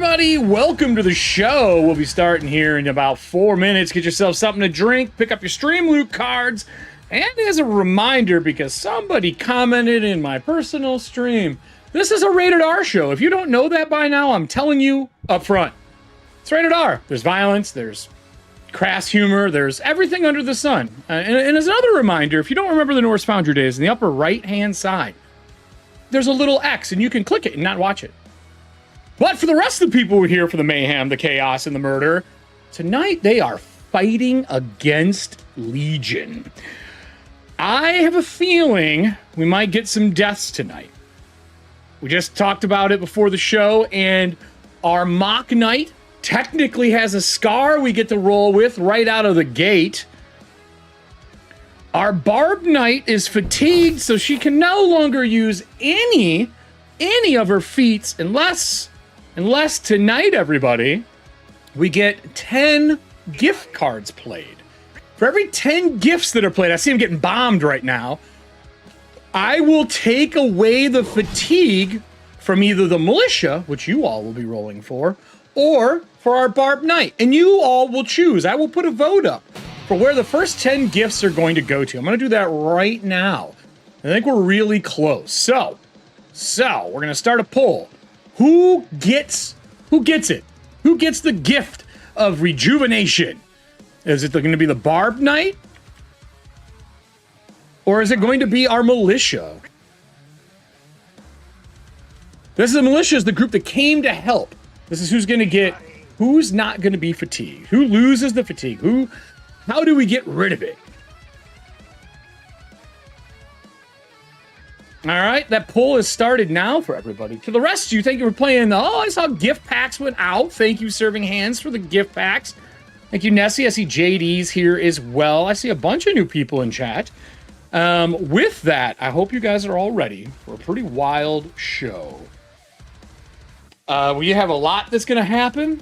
everybody, welcome to the show. We'll be starting here in about 4 minutes. Get yourself something to drink, pick up your Streamloot cards, and as a reminder, because somebody commented in my personal stream, this is a rated R show. If you don't know that by now, I'm telling you up front. It's rated R. There's violence, there's crass humor, there's everything under the sun. And as another reminder, if you don't remember the Norse Foundry days, in the upper right-hand side, there's a little X, and you can click it and not watch it. But for the rest of the people who are here for the mayhem, the chaos, and the murder, tonight they are fighting against Legion. I have a feeling we might get some deaths tonight. We just talked about it before the show, and our Mock Knight technically has a scar we get to roll with right out of the gate. Our Barb Knight is fatigued, so she can no longer use any of her feats unless tonight, everybody, we get 10 gift cards played. For every 10 gifts that are played, I see them getting bombed right now, I will take away the fatigue from either the militia, which you all will be rolling for, or for our Barb Knight. And you all will choose. I will put a vote up for where the first 10 gifts are going to go to. I'm going to do that right now. I think we're really close. So we're going to start a poll. Who gets it? Who gets the gift of rejuvenation? Is it going to be the Barb Knight? Or is it going to be our militia? This is the militia, is the group that came to help. This is who's going to get, who's not going to be fatigued? Who loses the fatigue? How do we get rid of it? All right, that poll has started now for everybody. To the rest of you, thank you for playing. Oh, I saw gift packs went out. Thank you, Serving Hands, for the gift packs. Thank you, Nessie. I see JD's here as well. I see a bunch of new people in chat. With that, I hope you guys are all ready for a pretty wild show. We have a lot that's going to happen.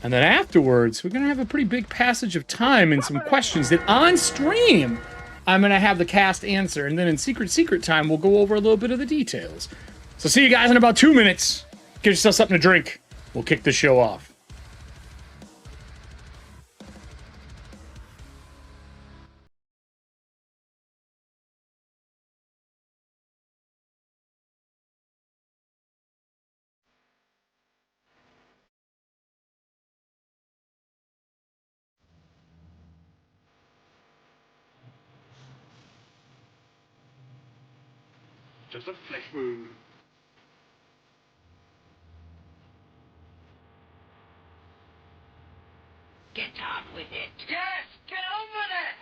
And then afterwards, we're going to have a pretty big passage of time and some questions that on stream, I'm going to have the cast answer, and then in secret time, we'll go over a little bit of the details. So see you guys in about 2 minutes. Get yourself something to drink. We'll kick the show off. Just a flesh wound. Get on with it. Yes, get on with it!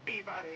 Everybody.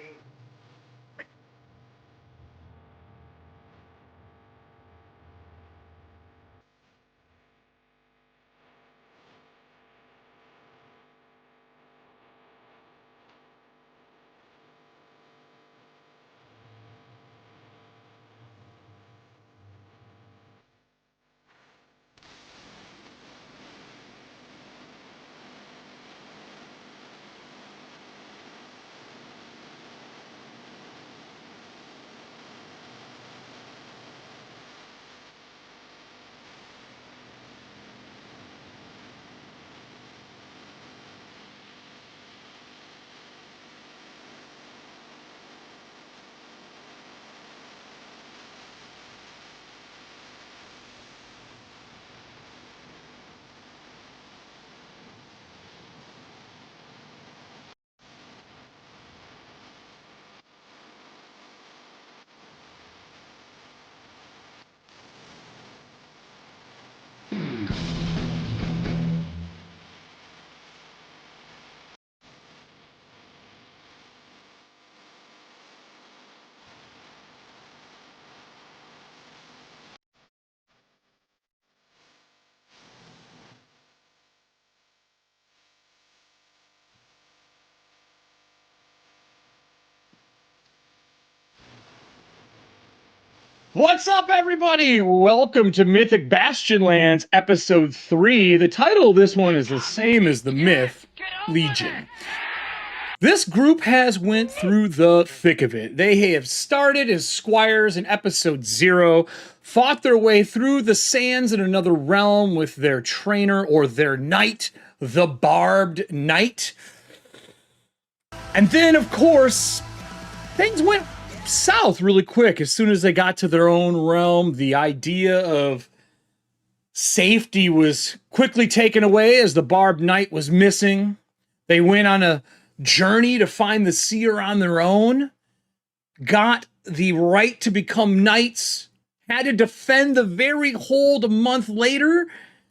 What's up, everybody? Welcome to Mythic Bastionland's episode 3. The title of this one is the same as the myth, Legion. This group has went through the thick of it. They have started as squires in episode 0, fought their way through the sands in another realm with their trainer or their knight, the Barbed Knight. And then, of course, things went south really quick as soon as they got to their own realm. The idea of safety was quickly taken away as the Barbed Knight was missing. They went on a journey to find the seer on their own, got the right to become knights, had to defend the very hold a month later,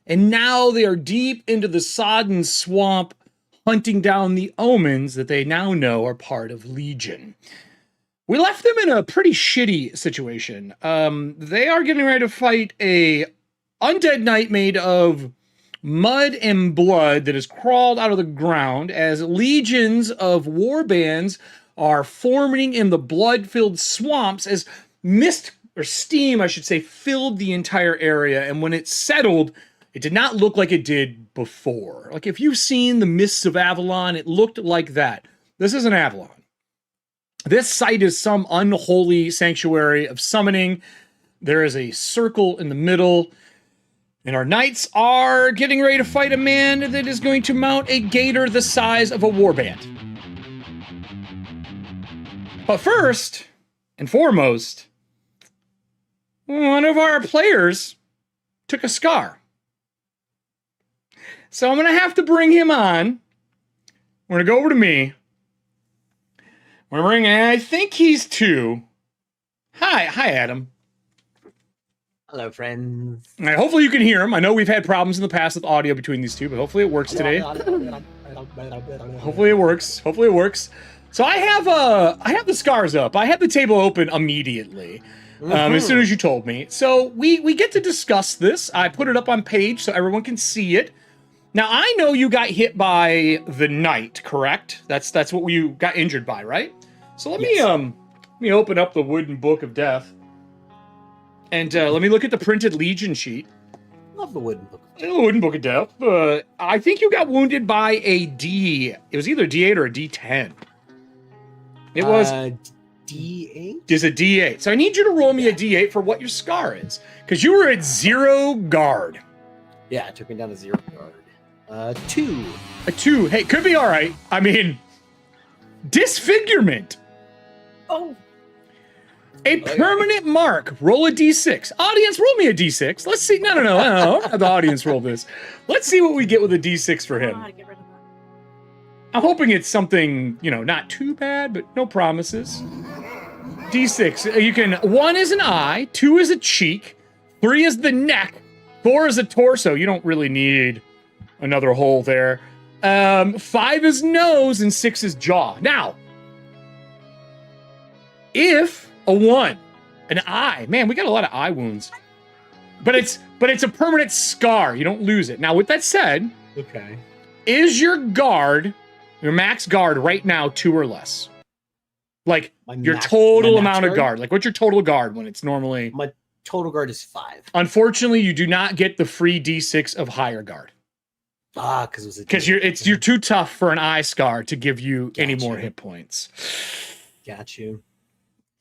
and now they are deep into the sodden swamp hunting down the omens that they now know are part of Legion. We left them in a pretty shitty situation. They are getting ready to fight a undead knight made of mud and blood that has crawled out of the ground as legions of warbands are forming in the blood-filled swamps as mist, or steam, I should say, filled the entire area. And when it settled, it did not look like it did before. Like, if you've seen the mists of Avalon, it looked like that. This isn't Avalon. This site is some unholy sanctuary of summoning. There is a circle in the middle, and our knights are getting ready to fight a man that is going to mount a gator the size of a warband. But first and foremost, one of our players took a scar. So I'm going to have to bring him on. We're going to go over to me. We're bringing, I think he's 2. Hi, Adam. Hello, friends. All right, hopefully you can hear him. I know we've had problems in the past with audio between these two, but hopefully it works today. Hopefully it works. So I have the scars up. I had the table open immediately as soon as you told me. So we get to discuss this. I put it up on page so everyone can see it. Now, I know you got hit by the knight, correct? That's what you got injured by, right? So let me open up the Wooden Book of Death. And let me look at the printed Legion sheet. Love the Wooden Book. The Wooden Book of Death. I think you got wounded by a D. It was either a D8 or a D10. It was D8? It's a D8. So I need you to roll me a D8 for what your scar is. Because you were at 0 guard. Yeah, it took me down to 0 guard. 2. A 2. Hey, could be all right. I mean, disfigurement. Oh. A permanent mark. Roll a D6. Audience, roll me a D6. Let's see. No. Have the audience roll this. Let's see what we get with a D6 for him. I'm hoping it's something, not too bad, but no promises. D6. You can. 1 is an eye. 2 is a cheek. 3 is the neck. 4 is a torso. You don't really need another hole there. 5 is nose, and 6 is jaw. Now, if a 1, an eye, man, we got a lot of eye wounds. But it's a permanent scar. You don't lose it. Now, with that said, okay, is your guard, your max guard right now 2 or less? Like your total amount of guard. Like what's your total guard when it's normally? My total guard is 5. Unfortunately, you do not get the free D6 of higher guard. Because you're too tough for an eye scar to give you any more hit points. Got you.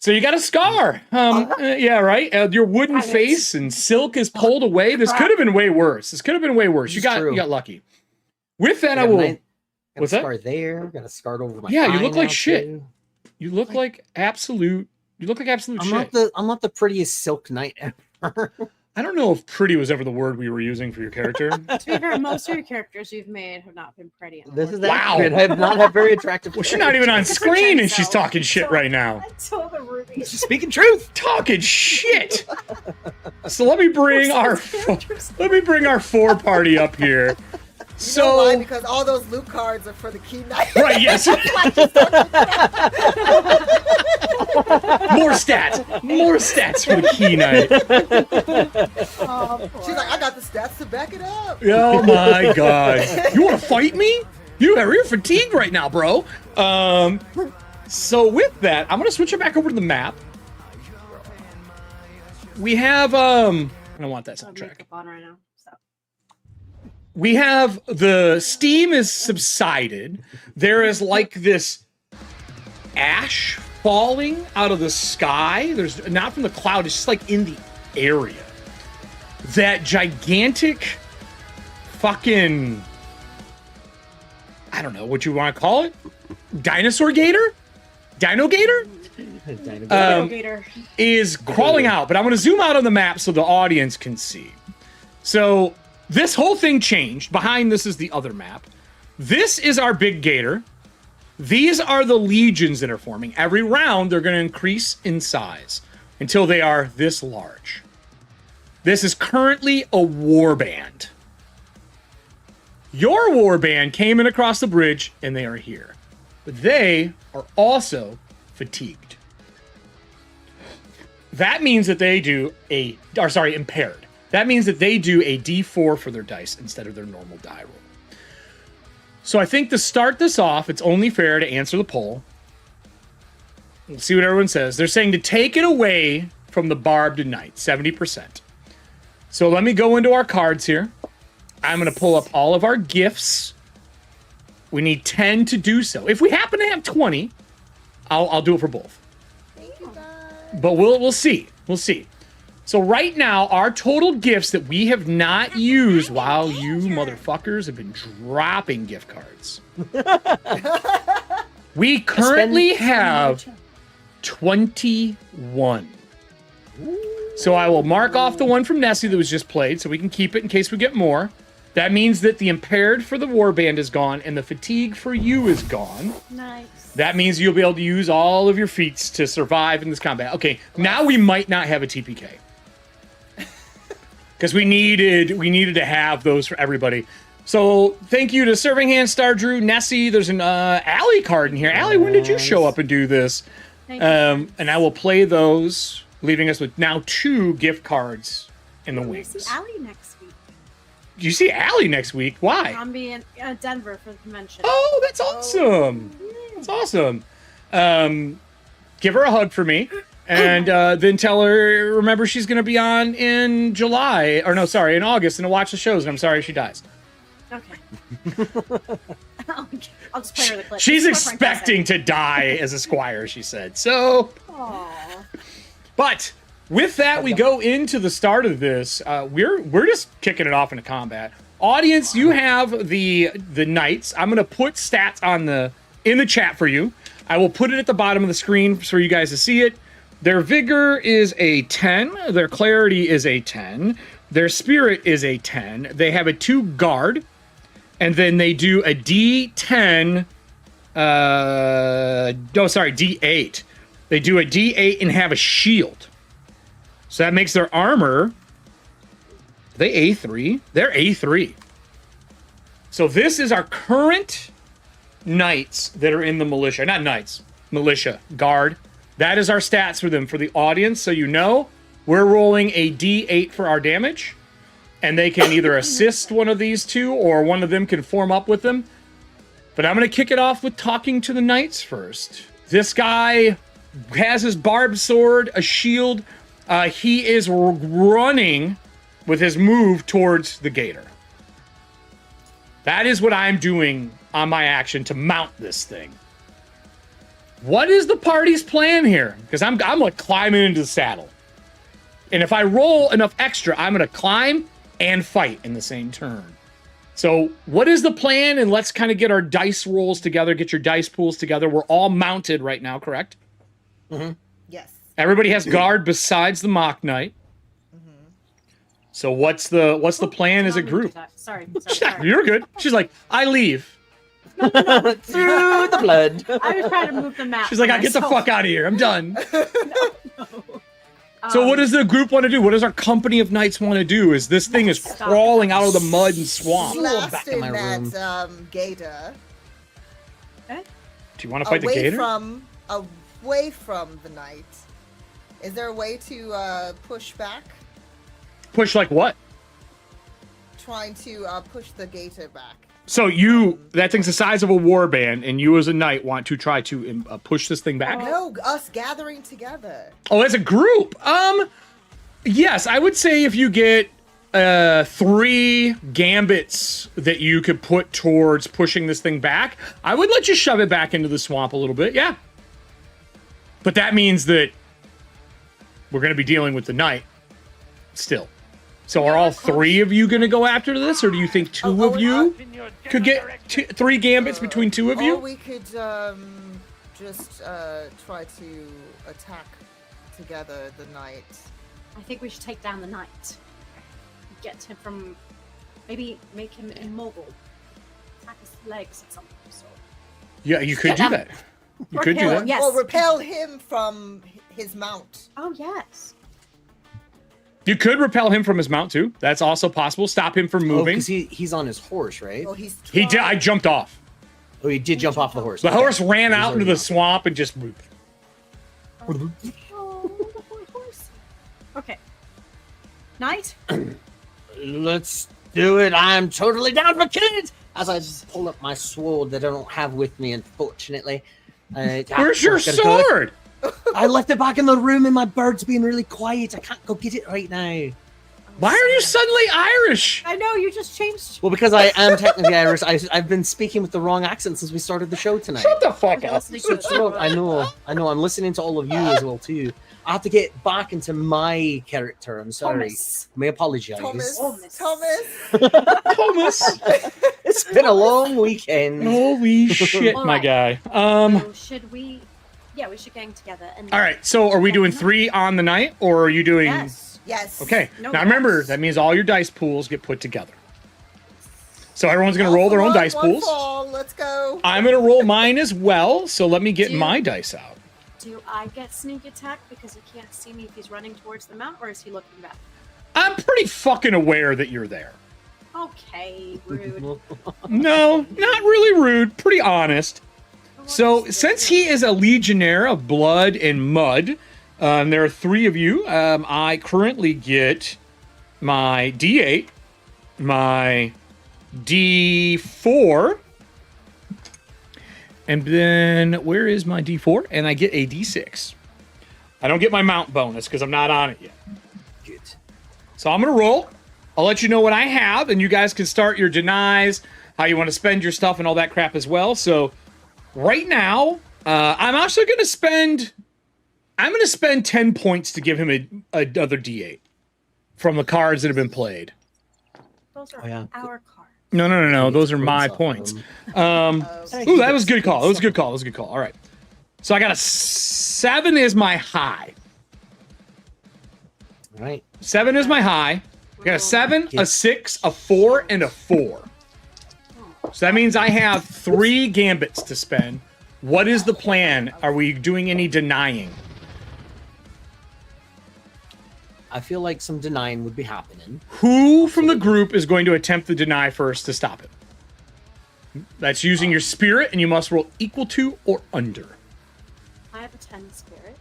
So you got a scar. Yeah, right. Your wooden face and silk is pulled away. This could have been way worse. You got lucky. With that, I will. What's that? Got a scar there. Got a scar over my. Yeah, you look like shit. Too. You look like absolute. You look like absolute shit. I'm not the prettiest silk knight ever. I don't know if pretty was ever the word we were using for your character. To be fair, most of your characters you've made have not been pretty. This is wow. I have not had very attractive. Well, she's not even on screen and she's talking shit right now. Until the ruby. She's speaking truth. Talking shit. So let me bring our 4 party up here. You know why? Because all those loot cards are for the key knight. Right, yes. More stats for the key knight. She's like, I got the stats to back it up. Oh my god. You want to fight me? You're fatigued right now, bro. So with that, I'm going to switch it back over to the map. we have I don't want that I have soundtrack. makeup on right now. So. We have the steam is subsided. There is like this ash falling out of the sky. There's not from the cloud, it's just like in the area. That gigantic fucking, I don't know what you want to call it. Dinosaur gator? Dino gator? Gator. Is crawling out, but I'm going to zoom out on the map so the audience can see. So this whole thing changed. Behind this is the other map. This is our big gator. These are the legions that are forming. Every round, they're going to increase in size until they are this large. This is currently a warband. Your warband came in across the bridge, and they are here. But they are also fatigued. That means that they do impaired. That means that they do a D4 for their dice instead of their normal die roll. So I think to start this off, it's only fair to answer the poll. We'll see what everyone says. They're saying to take it away from the barbed knight, 70%. So let me go into our cards here. I'm going to pull up all of our gifts. We need 10 to do so. If we happen to have 20, I'll do it for both. Thank you, guys. But we'll see. We'll see. So right now, our total gifts that we have not used, wow, you motherfuckers have been dropping gift cards. We currently have 21. So I will mark off the one from Nessie that was just played so we can keep it in case we get more. That means that the impaired for the warband is gone and the fatigue for you is gone. Nice. That means you'll be able to use all of your feats to survive in this combat. Okay, now we might not have a TPK. Because we needed to have those for everybody. So thank you to Serving Hand, Star Drew, Nessie. There's an Allie card in here. Allie, when did you show up and do this? Thank you. And I will play those, leaving us with now 2 gift cards in the wings. See Allie next week. You see Allie next week? Why? I'm being Denver for the convention. Oh, that's awesome. That's awesome. Give her a hug for me. And then tell her, remember, she's going to be on in July. Or no, sorry, in August. And to watch the shows. And I'm sorry she dies. Okay. I'll just play her the clip. She's It's more expecting to die as a squire, she said. So, Aww. but with that, we go into the start of this. We're just kicking it off into combat. Audience, you have the knights. I'm going to put stats in the chat for you. I will put it at the bottom of the screen for you guys to see it. Their vigor is a 10. Their clarity is a 10. Their spirit is a 10. They have a 2 guard. And then they do a D10. D8. They do a D8 and have a shield. So that makes their armor. Are they A3? They're A3. So this is our current knights that are in the militia. Not knights. Militia. Guard. That is our stats for them for the audience. So you know, we're rolling a D8 for our damage. And they can either assist one of these two or one of them can form up with them. But I'm going to kick it off with talking to the knights first. This guy has his barbed sword, a shield. He is running with his move towards the gator. That is what I'm doing on my action to mount this thing. What is the party's plan here? Because I'm like climbing into the saddle. And if I roll enough extra, I'm going to climb and fight in the same turn. So what is the plan? And let's kind of get our dice rolls together, get your dice pools together. We're all mounted right now, correct? Mm-hmm. Yes. Everybody has guard besides the mock knight. Mm-hmm. So what's the plan as a group? Sorry. You're good. She's like, I leave. Through the blood. I was trying to move the map. She's like, for I get the myself. fuck out of here. I'm done. No. So what does the group want to do? What does our company of knights want to do? Is this thing is crawling out of the mud and swamp? Back in my room. That gator. Do you want to fight the gator? Away from the knight. Is there a way to push back? Push like what? Trying to push the gator back. So that thing's the size of a warband, and you as a knight want to try to push this thing back? No, us gathering together. Oh, as a group. Yes, I would say if you get 3 gambits that you could put towards pushing this thing back, I would let you shove it back into the swamp a little bit, yeah. But that means that we're going to be dealing with the knight still. So are all 3 of you going to go after this, or do you think 2 of you could get 3 gambits between 2 of you? Or we could just try to attack together the knight. I think we should take down the knight. Get him from... Maybe make him immobile. Attack his legs at some sort. Yeah, you could do that. You could do that. Yes. Or repel him from his mount. Oh, yes. You could repel him from his mount, too. That's also possible. Stop him from moving. because he's on his horse, right? Oh, he's He did. I jumped off. Oh, he did jump off the horse. The Okay. horse ran He's out into already the on. swamp and just moved. Oh, the poor horse. Okay. Knight? Let's do it. I'm totally down for kids. As I just pull up my sword that I don't have with me, unfortunately. Where's your gotta go. sword? I left it back in the room, and my bird's being really quiet. I can't go get it right now. Why are you suddenly Irish? I know, you just changed. Well, because I am technically Irish. I've been speaking with the wrong accent since we started the show tonight. Shut the fuck You're up. listening to So it's I know. I'm listening to all of you as well too. I have to get back into my character. I'm sorry. Thomas. May apologize. Thomas. Thomas. Thomas. It's been a long weekend. Holy shit, All my right. guy. So should we... Yeah, we should gang together. And All right, so are we doing 3 on the night, or are you doing... Yes. Yes. Okay, No, now remember, yes. that means all your dice pools get put together. So everyone's going to roll their own dice pools. Fall. Let's go. I'm going to roll mine as well, so let me get Do- my dice out. Do I get sneak attack because he can't see me if he's running towards the mount, or is he looking back? I'm pretty fucking aware that you're there. Okay, rude. No, not really rude, pretty honest. So, since he is a legionnaire of blood and mud, there are 3 of you. I currently get my D8, my D4, and then where is my D4? And I get a D6. I don't get my mount bonus because I'm not on it yet. Good. So I'm going to roll. I'll let you know what I have, and you guys can start your denies, how you want to spend your stuff, and all that crap as well. So right now, I'm also going to spend... I'm going to spend 10 points to give him another D8 from the cards that have been played. Those are Oh, yeah. our cards. No. Those are my Points points. off Ooh, that was a good call. That was a good call. That was a good call. All right. So I got a 7 is my high. All right. 7 is my high. I got a 7, a 6, a 4, and a 4. So that means I have 3 gambits to spend. What is the plan? Are we doing any denying? I feel like some denying would be happening. Who from the group is going to attempt the deny first to stop it? That's using your spirit, and you must roll equal to or under. I have a 10 spirit.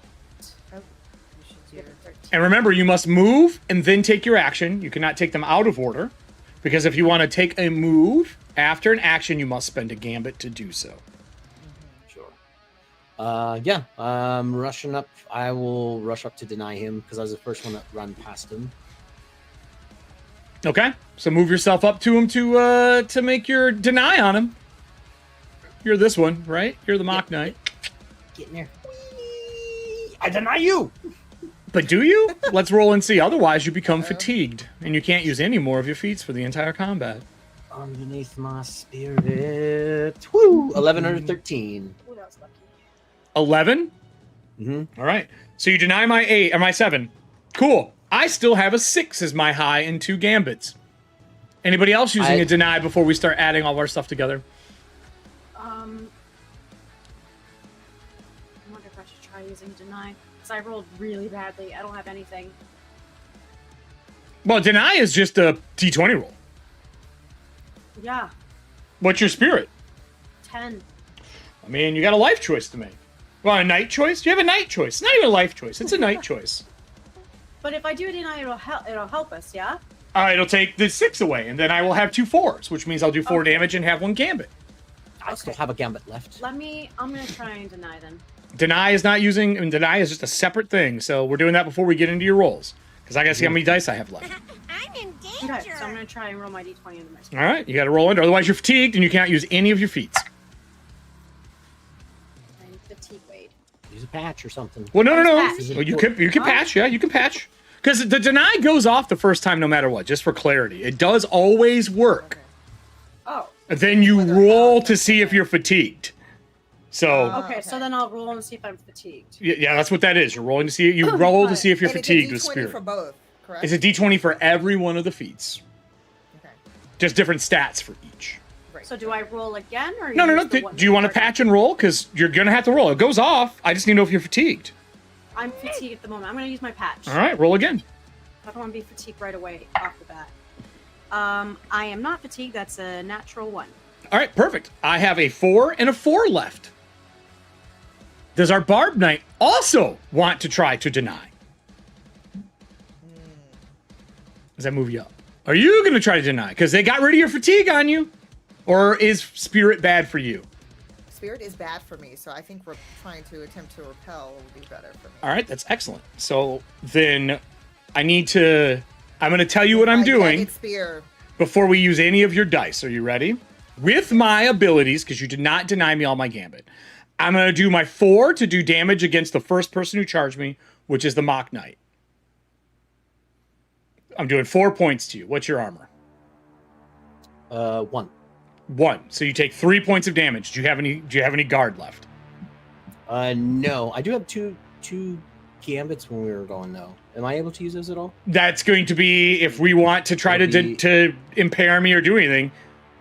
Oh, you should You have do a 13. And remember, you must move and then take your action. You cannot take them out of order, because if you want to take a move after an action, you must spend a gambit to do so. Sure. Yeah. Rushing up. I will rush up to deny him because I was the first one that ran past him. Okay, so move yourself up to him to make your deny on him. You're this one, right? You're the mock knight. Get in there. Whee! I deny you. But do you? Let's roll and see. Otherwise, you become fatigued, and you can't use any more of your feats for the entire combat. Underneath my spirit. Woo! 11 or 13. Ooh, that was lucky. 11. Mm-hmm. All right. So you deny my 8 or my 7. Cool. I still have a 6 as my high and 2 gambits. Anybody else using a deny before we start adding all our stuff together? I wonder if I should try using deny. Because I rolled really badly. I don't have anything. Well, deny is just a d20 roll. Yeah, What's your spirit? 10. I mean, you got a life choice to make. Well, a night choice? You have a night choice. It's not even a life choice. It's a night choice. But if I do deny, it'll help us, yeah? It'll take the 6 away, and then I will have 2 4s, which means I'll do 4 Okay. damage and have 1 gambit. I still have a gambit left. I'm gonna try and deny then. Deny is not using, deny is just a separate thing, so we're doing that before we get into your rolls. Because I gotta see how many dice I have left. I'm in Okay, danger. so I'm gonna try and roll my d20 in the next. All right, you gotta roll under, otherwise you're fatigued and you can't use any of your feats. And fatigue Wade. Use a patch or something. Well, no. Patch. Well, you can patch. Yeah, you can patch. Because the deny goes off the first time no matter what, just for clarity. It does always work. Oh. Then you roll to see if you're fatigued. So Okay, so then I'll roll and see if I'm fatigued. yeah, that's what that is. You're rolling to see you roll to see if you're And fatigued with it's a D20 spirit. for both, correct? It's a d20 for every one of the feats. Okay. Just different stats for each. Right. So do I roll again, or No. use the one Do you want to that- patch and roll? Because you're gonna have to roll. It goes off. I just need to know if you're fatigued. I'm fatigued at the moment. I'm gonna use my patch. All right, roll again. I don't want to be fatigued right away off the bat. I am not fatigued. That's a natural 1. All right, perfect. I have a 4 and a 4 left. Does our Barb Knight also want to try to deny? Does that move you up? Are you going to try to deny? Because they got rid of your fatigue on you? Or is spirit bad for you? Spirit is bad for me, so I think we're trying to attempt to repel would be better for me. All right, that's excellent. So then I'm going to tell you what I'm My doing jagged spear. before we use any of your dice. Are you ready? With my abilities, because you did not deny me all my gambit, I'm going to do my 4 to do damage against the first person who charged me, which is the Mock Knight. I'm doing 4 points to you. What's your armor? 1. 1. So you take 3 points of damage. Do you have any guard left? No, I do have two gambits when we were going though. Am I able to use those at all? That's going to be if we want to try to impair me or do anything.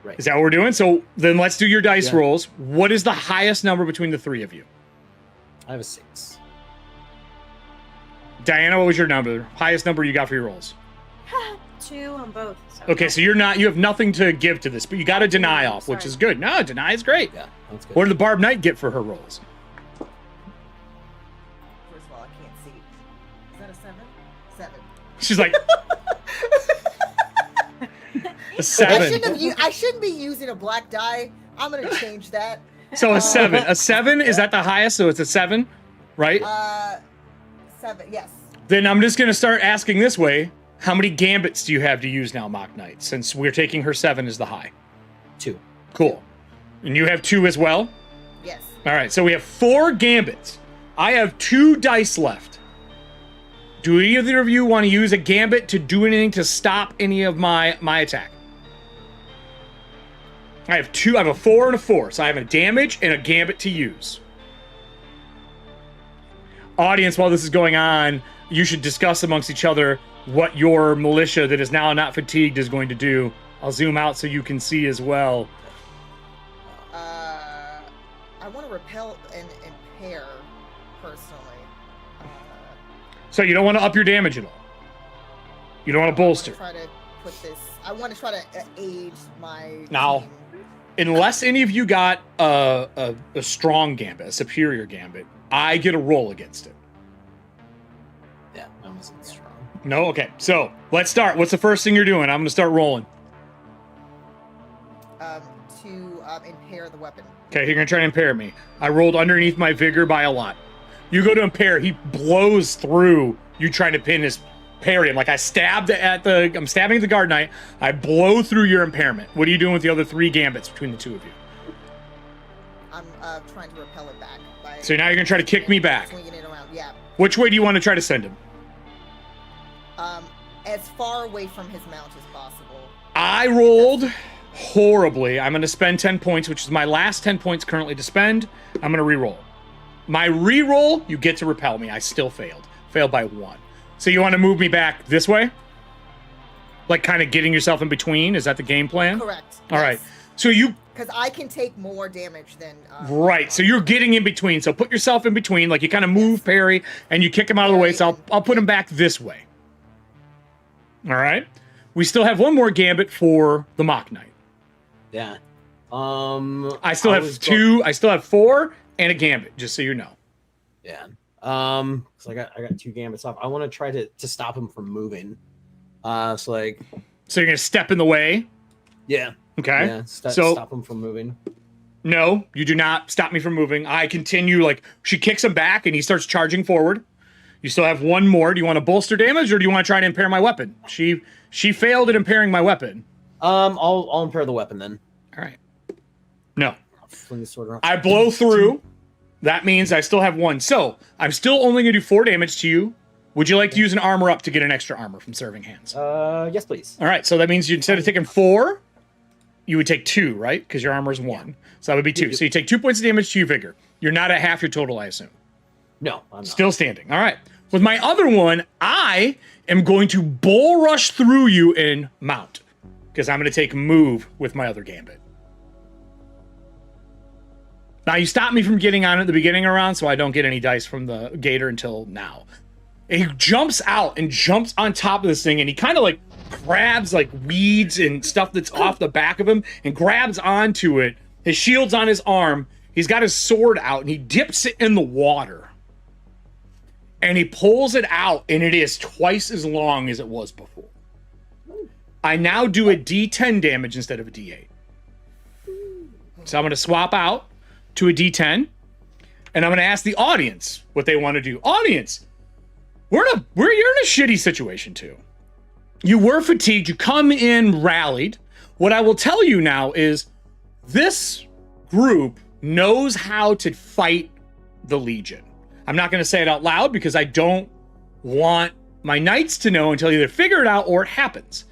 Right. Is that what we're doing? So then let's do your dice Yeah. rolls. What is the highest number between the 3 of you? I have a 6. Diana, what was your number? Highest number you got for your rolls? 2 on both. So Okay, so you have nothing to give to this, but you got a deny off, which Sorry. is good. No, deny is great. Yeah, that's good. What did the Barb Knight get for her rolls? First of all, I can't see. Is that a 7? 7. She's like a I 7. I shouldn't be using a black die. I'm gonna change that. So a 7. A 7 is that the highest? So it's a 7, right? 7. Yes. Then I'm just gonna start asking this way. How many gambits do you have to use now, Mock Knight? Since we're taking her 7 as the high. 2. Cool. And you have 2 as well? Yes. All right, so we have 4 gambits. I have 2 dice left. Do either of you want to use a gambit to do anything to stop any of my attack? I have 2. I have a 4 and a 4, so I have a damage and a gambit to use. Audience, while this is going on, you should discuss amongst each other what your militia that is now not fatigued is going to do. I'll zoom out so you can see as well. I want to repel and impair personally. So you don't want to up your damage at all. You don't want to bolster. I want to try to aid my Now, team. Unless any of you got a strong gambit, a superior gambit, I get a roll against it. Yeah, that wasn't strong. No? Okay. So, let's start. What's the first thing you're doing? I'm going to start rolling. To impair the weapon. Okay, you're going to try to impair me. I rolled underneath my vigor by a lot. You go to impair, he blows through you trying to pin his parry him. Like I'm stabbing the guard knight. I blow through your impairment. What are you doing with the other 3 gambits between the 2 of you? I'm trying to repel it back. So now you're going to try to kick me back. Swinging it around, yeah. Which way do you want to try to send him? As far away from his mount as possible. I rolled horribly. I'm going to spend 10 points, which is my last 10 points currently to spend. I'm going to re-roll. My re-roll, you get to repel me. I still failed. Failed by 1. So you want to move me back this way? Like kind of getting yourself in between? Is that the game plan? Correct. All right. So you... Because I can take more damage than... right. So you're getting in between. So put yourself in between. Like you kind of move parry and you kick him out of the way. So I'll put him back this way. All right. We still have one more gambit for the Mock Knight. Yeah. I still have 2. I still have 4 and a gambit, just so you know. Yeah. So I got 2 gambits off. I want to try to stop him from moving. So you're gonna step in the way? Yeah. Okay. Yeah. Stop him from moving. No, you do not stop me from moving. I continue. Like she kicks him back, and he starts charging forward. You still have one more. Do you want to bolster damage, or do you want to try to impair my weapon? She failed at impairing my weapon. I'll impair the weapon then. All right. No. I'll fling the sword around. I blow through. That means I still have one. So I'm still only going to do 4 damage to you. Would you like to use an armor up to get an extra armor from serving hands? Yes, please. All right. So that means you instead of taking 4, you would take 2, right? Because your armor is 1. So that would be 2. So you take 2 points of damage to your vigor. You're not at half your total, I assume. No, I'm not. Still standing. All right. With my other one, I am going to bull rush through you and mount. Because I'm going to take move with my other gambit. Now, you stopped me from getting on at the beginning of the round, so I don't get any dice from the gator until now. And he jumps out and jumps on top of this thing, and he kind of like grabs like weeds and stuff that's off the back of him and grabs onto it. His shield's on his arm. He's got his sword out, and he dips it in the water. And he pulls it out, and it is twice as long as it was before. I now do a D10 damage instead of a D8. So I'm going to swap out to a D10, and I'm going to ask the audience what they want to do. Audience, you're in a shitty situation too. You were fatigued. You come in rallied. What I will tell you now is this group knows how to fight the Legion. I'm not going to say it out loud because I don't want my knights to know until either figure it out or it happens.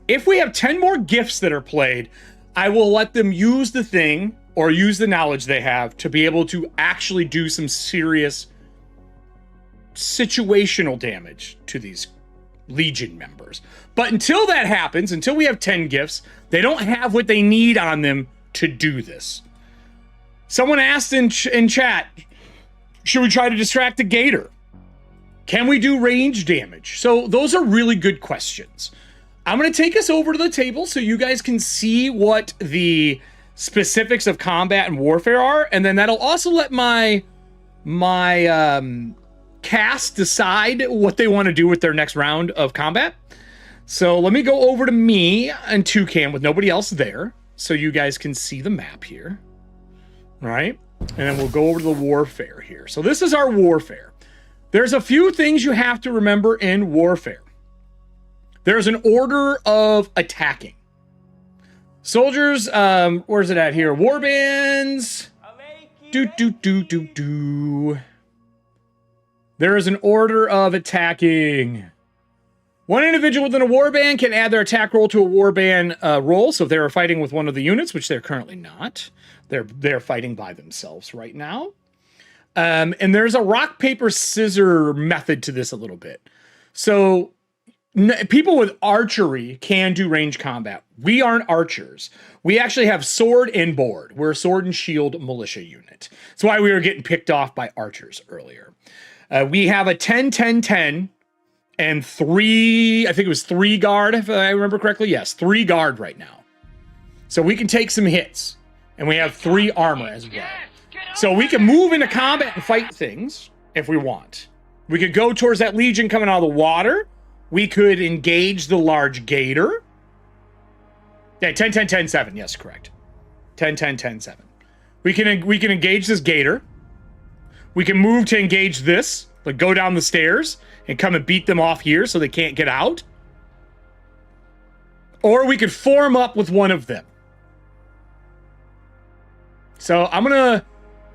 If we have 10 more gifts that are played, I will let them use the thing or use the knowledge they have to be able to actually do some serious situational damage to these Legion members. But until that happens, until we have 10 gifts, they don't have what they need on them to do this. Someone asked in chat, should we try to distract the gator? Can we do range damage? So those are really good questions. I'm going to take us over to the table so you guys can see what the specifics of combat and warfare are, and then that'll also let my cast decide what they want to do with their next round of combat. So let me go over to me and Toucan with nobody else there so you guys can see the map here. All right? And then we'll go over to the warfare here. So this is our warfare. There's a few things you have to remember in warfare. There's an order of attacking. Soldiers, where's it at here? Warbands. There is an order of attacking. One individual within a warband can add their attack roll to a warband roll. So if they're fighting with one of the units, which they're currently not, they're fighting by themselves right now. And there's a rock, paper, scissor method to this a little bit. So people with archery can do range combat. We aren't archers. We actually have sword and board. We're a sword and shield militia unit. That's why we were getting picked off by archers earlier. We have a 10-10-10 and 3, I think it was 3 guard, if I remember correctly. Yes, 3 guard right now. So we can take some hits. And we have 3 armor as well. So we can move into combat and fight things if we want. We could go towards that Legion coming out of the water. We could engage the large gator. Yeah, 10-10-10-7. Yes, correct. 10-10-10-7. We can engage this gator. We can move to engage this, like go down the stairs and come and beat them off here so they can't get out. Or we could form up with one of them. So I'm gonna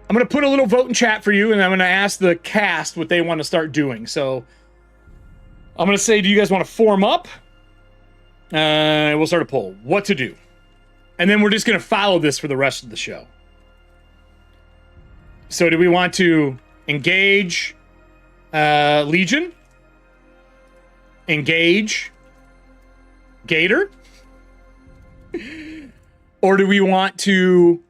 put a little vote in chat for you, and I'm gonna ask the cast what they want to start doing. So I'm gonna say, do you guys want to form up? We'll start a poll. What to do? And then we're just gonna follow this for the rest of the show. So do we want to engage Legion? Engage Gator? Or do we want to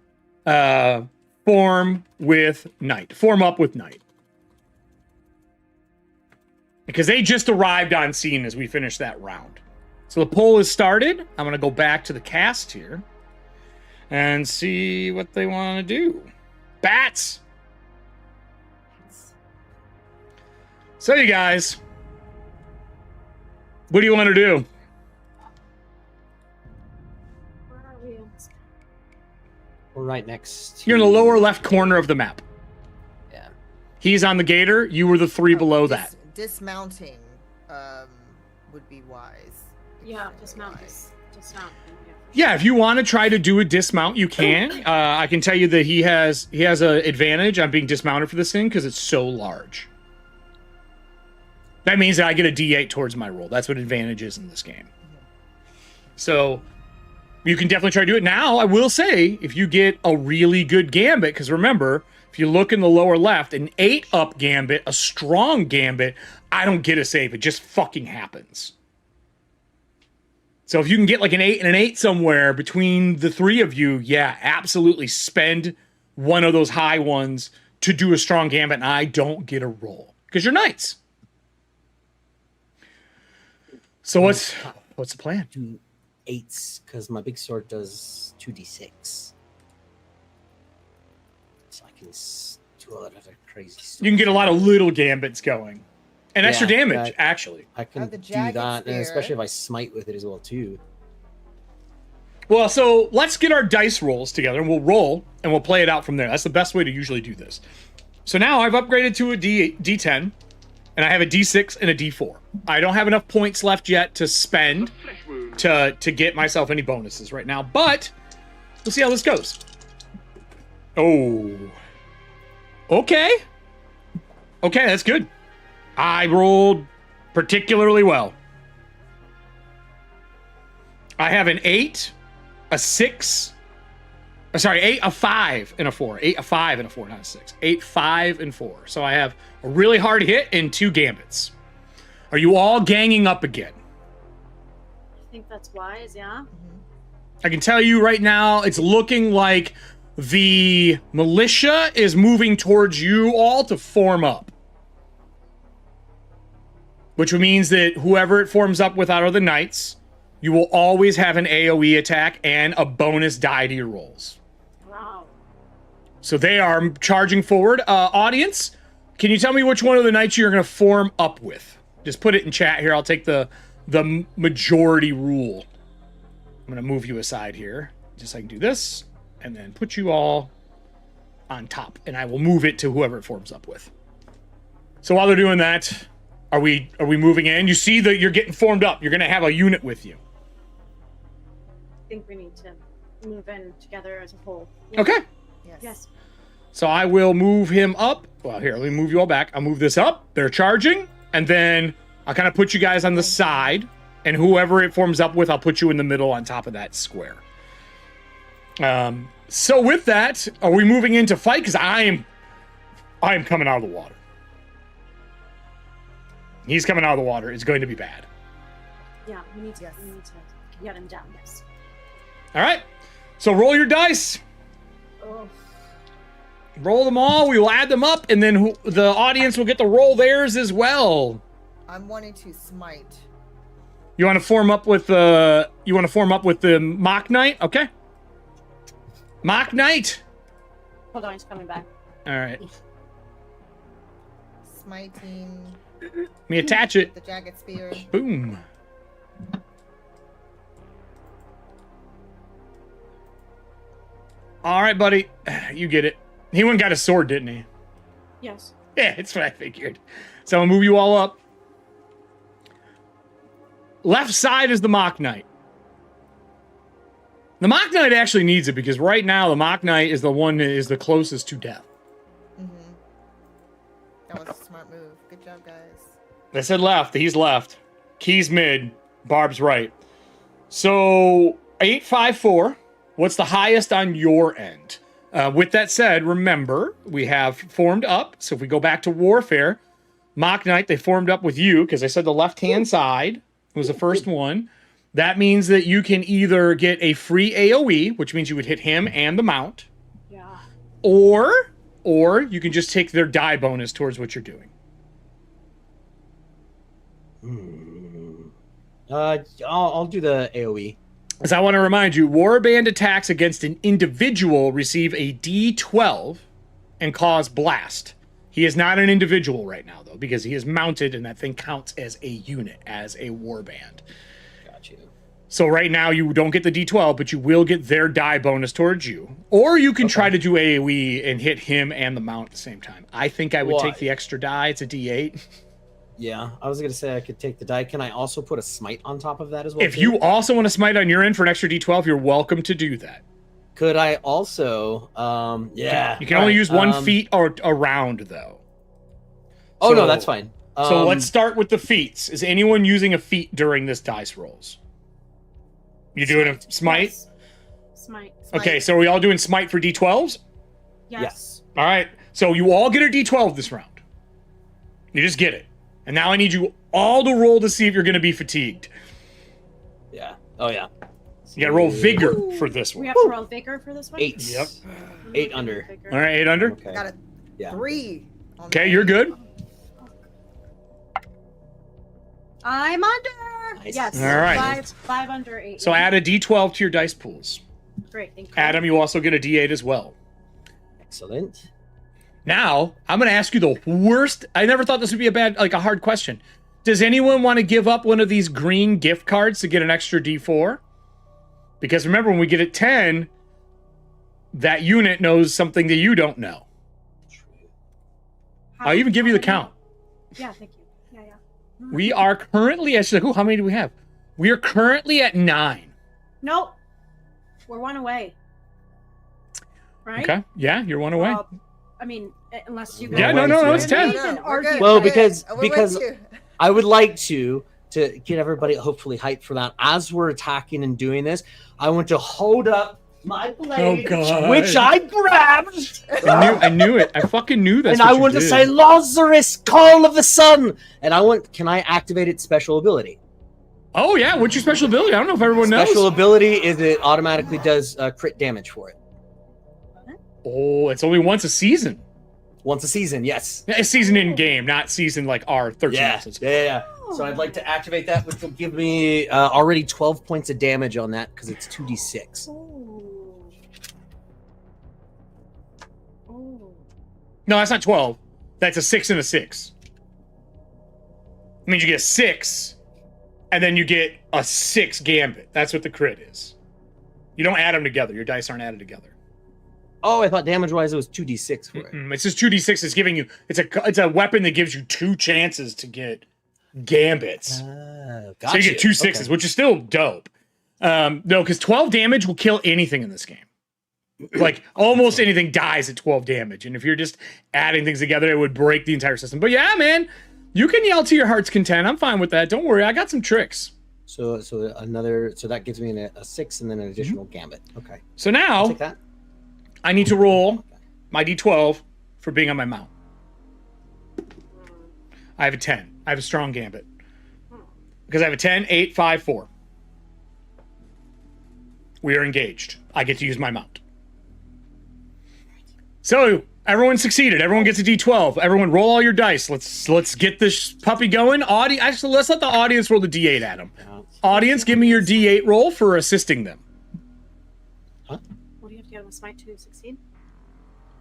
form with Knight? Form up with Knight. Because they just arrived on scene as we finish that round. So the poll is started. I'm going to go back to the cast here and see what they want to do. Bats! So you guys, what do you want to do? Where are we on this? We're right next to... You're in the lower left corner of the map. Yeah. He's on the gator. You were the 3 below that. dismounting would be wise. Yeah, Extremely dismount wise. this. Dismount. Yeah, if you want to try to do a dismount, you can. I can tell you that he has an advantage on being dismounted for this thing because it's so large. That means that I get a D8 towards my roll. That's what advantage is in this game. So you can definitely try to do it. Now, I will say, if you get a really good gambit, because remember, if you look in the lower left, an 8-up gambit, a strong gambit, I don't get a save. It just fucking happens. So if you can get like an 8 and an 8 somewhere between the three of you, yeah, absolutely spend one of those high ones to do a strong gambit, and I don't get a roll. Because you're knights. So what's the plan? Do 8s, because my big sword does 2d6. So I can do a lot of crazy stuff. You can get a lot of little gambits going. And extra Yeah, damage, actually. I can the do jagged that, and spear. especially if I smite with it as well, too. Well, so let's get our dice rolls together, and we'll roll, and we'll play it out from there. That's the best way to usually do this. So now I've upgraded to a D10, and I have a D6 and a D4. I don't have enough points left yet to spend to get myself any bonuses right now, but we'll see how this goes. Oh. Okay. Okay, that's good. I rolled particularly well. I have an 8, a 6, a 5, and a 4. 8, a 5, and a 4, not a 6. 8, 5, and 4. So I have a really hard hit and 2 gambits. Are you all ganging up again? I think that's wise, yeah. I can tell you right now, it's looking like the militia is moving towards you all to form up. Which means that whoever it forms up with out of the knights, you will always have an AoE attack and a bonus die to your rolls. Wow. So they are charging forward. Audience, can you tell me which one of the knights you're going to form up with? Just put it in chat here. I'll take the majority rule. I'm going to move you aside here. Just so I can do this. And then put you all on top. And I will move it to whoever it forms up with. So while they're doing that, are we moving in? You see that you're getting formed up. You're going to have a unit with you. I think we need to move in together as a whole. Okay. Yes. Yes. So I will move him up. Well, here, let me move you all back. I'll move this up. They're charging. And then I'll kind of put you guys on the side. And whoever it forms up with, I'll put you in the middle on top of that square. So with that, are we moving into fight? Because I am coming out of the water. He's coming out of the water. It's going to be bad. Yeah, we need to Yes. get him down, yes. All right. So roll your dice. Oh, Roll them all. We will add them up, and then the audience will get to roll theirs as well. I'm wanting to smite. You want to form up with the Mock Knight? Okay. Mock Knight. hold on, he's coming back. All right. Smiting Let me attach it. the jagged spear. Boom. All right, buddy. You get it. He went and got a sword, didn't he? Yes. Yeah, it's what I figured. So I'll move you all up. Left side is the Mock Knight. The Mock Knight actually needs it because right now the Mock Knight is the one that is the closest to death. That was a smart move. Good job, guys. I said left. He's left. Key's mid. Barb's right. So 854. What's the highest on your end? With that said, remember, we have formed up. So if we go back to Warfare, Mock Knight, they formed up with you because I said the left-hand side was the first one. That means that you can either get a free AoE, which means you would hit him and the mount, Yeah. or you can just take their die bonus towards what you're doing. I'll do the AoE. As I want to remind you, Warband attacks against an individual receive a D12 and cause blast. He is not an individual right now, though, because he is mounted, and that thing counts as a unit, as a warband. Got you. So right now, you don't get the D12, but you will get their die bonus towards you. Or you can try to do AoE and hit him and the mount at the same time. I think I would take the extra die. It's a D8. Yeah, I was gonna say I could take the die. Can I also put a smite on top of that as well? If you also want to smite on your end for an extra D12, you're welcome to do that. could, I also, yeah, You can only alright, use one feat or a round, though. Oh So- no, that's fine. So let's start with the feats. Is anyone using a feat during this dice rolls? You doing a smite? Yes. Smite. Okay, so are we all doing smite for D12s? Yes. All right, so you all get a D12 this round. You just get it. And now I need you all to roll to see if you're going to be fatigued. Yeah. Oh yeah. You got to roll vigor Ooh. for this We one. have to roll vigor for this one? 8. Yep. 8 under. Vigor. All right, 8 under. Okay. I got a Yeah. 3. on Okay, that. you're good. I'm under. Nice. Yes. All right. 5 under 8. So add a D12 to your dice pools. Great. Thank you. Adam, you also get a D8 as well. Excellent. Now, I'm going to ask you the worst. I never thought this would be a hard question. Does anyone want to give up one of these green gift cards to get an extra D4? Because remember, when we get it 10, that unit knows something that you don't know. I'll even give you the count. Yeah, thank you. Yeah. We are currently, actually, like, how many do we have? We are currently at 9. Nope. We're one away. Right? Okay. Yeah, you're one away. I mean, unless you Yeah, guys no, it's 10. No, we're good. Well, Okay, because- we're with because- you. I would like to get everybody hopefully hyped for that. As we're attacking and doing this, I want to hold up my blade, God. which I grabbed, I knew it. I fucking knew that's and what I you want to did. say Lazarus, Call of the Sun, and can I activate its special ability? Oh, yeah. What's your special ability? I don't know if everyone knows. Special ability is it automatically does crit damage for it. Oh, it's only once a season. Once a season, yes. Yeah, a season in game, not season like our 13 Yeah, episodes. yeah. So I'd like to activate that, which will give me already 12 points of damage on that because it's 2d6. Ooh. Ooh. No, that's not 12. That's a 6 and a 6. It means you get a 6, and then you get a 6 gambit. That's what the crit is. You don't add them together. Your dice aren't added together. Oh, I thought damage-wise it was 2d6 for it. It's just 2d6 is giving you. It's a weapon that gives you 2 chances to get gambits. Got So you get 2 6s, Okay. which is still dope. No, because 12 damage will kill anything in this game. Like almost anything dies at 12 damage, and if you're just adding things together, it would break the entire system. But yeah, man, you can yell to your heart's content. I'm fine with that. Don't worry, I got some tricks. So that gives me a 6 and then an additional gambit. Okay. So I'll now take that. I need to roll my d12 for being on my mount. I have a 10. I have a strong gambit. Because I have a 10, 8, 5, 4. We are engaged. I get to use my mount. So, everyone succeeded. Everyone gets a d12. Everyone roll all your dice. Let's get this puppy going. Actually, let's let the audience roll the d8 at him. Audience, give me your d8 roll for assisting them. What do you have to get on the smite to succeed?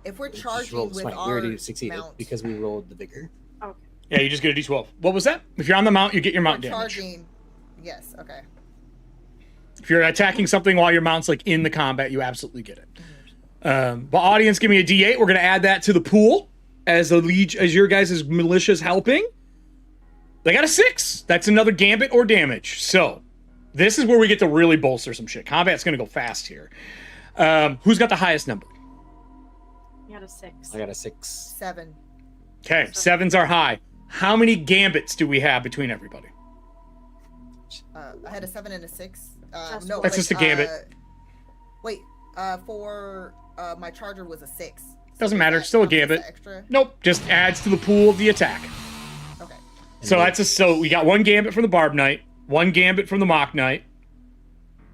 If we're Just charging roll with smite. our We already succeeded mount, because we rolled the vigor. Oh, okay. Yeah, you just get a d12. What was that? If you're on the mount, you get your we're mount damage. charging. Yes. Okay. If you're attacking something while your mount's like in the combat, you absolutely get it. But audience, give me a d8. We're gonna add that to the pool as your guys' militia's helping. They got a 6. That's another gambit or damage. So this is where we get to really bolster some shit. Combat's gonna go fast here. Who's got the highest number? You got a 6. I got a 6. 7. Okay, 7s are high. How many gambits do we have between everybody? I had a 7 and a 6. Just No, one. That's just a gambit. Wait. For my charger was a 6. Doesn't does matter, that still a count as gambit. the Extra. Nope, just adds to the pool of the attack. Okay. So we got 1 gambit from the Barb Knight, 1 gambit from the Mock Knight,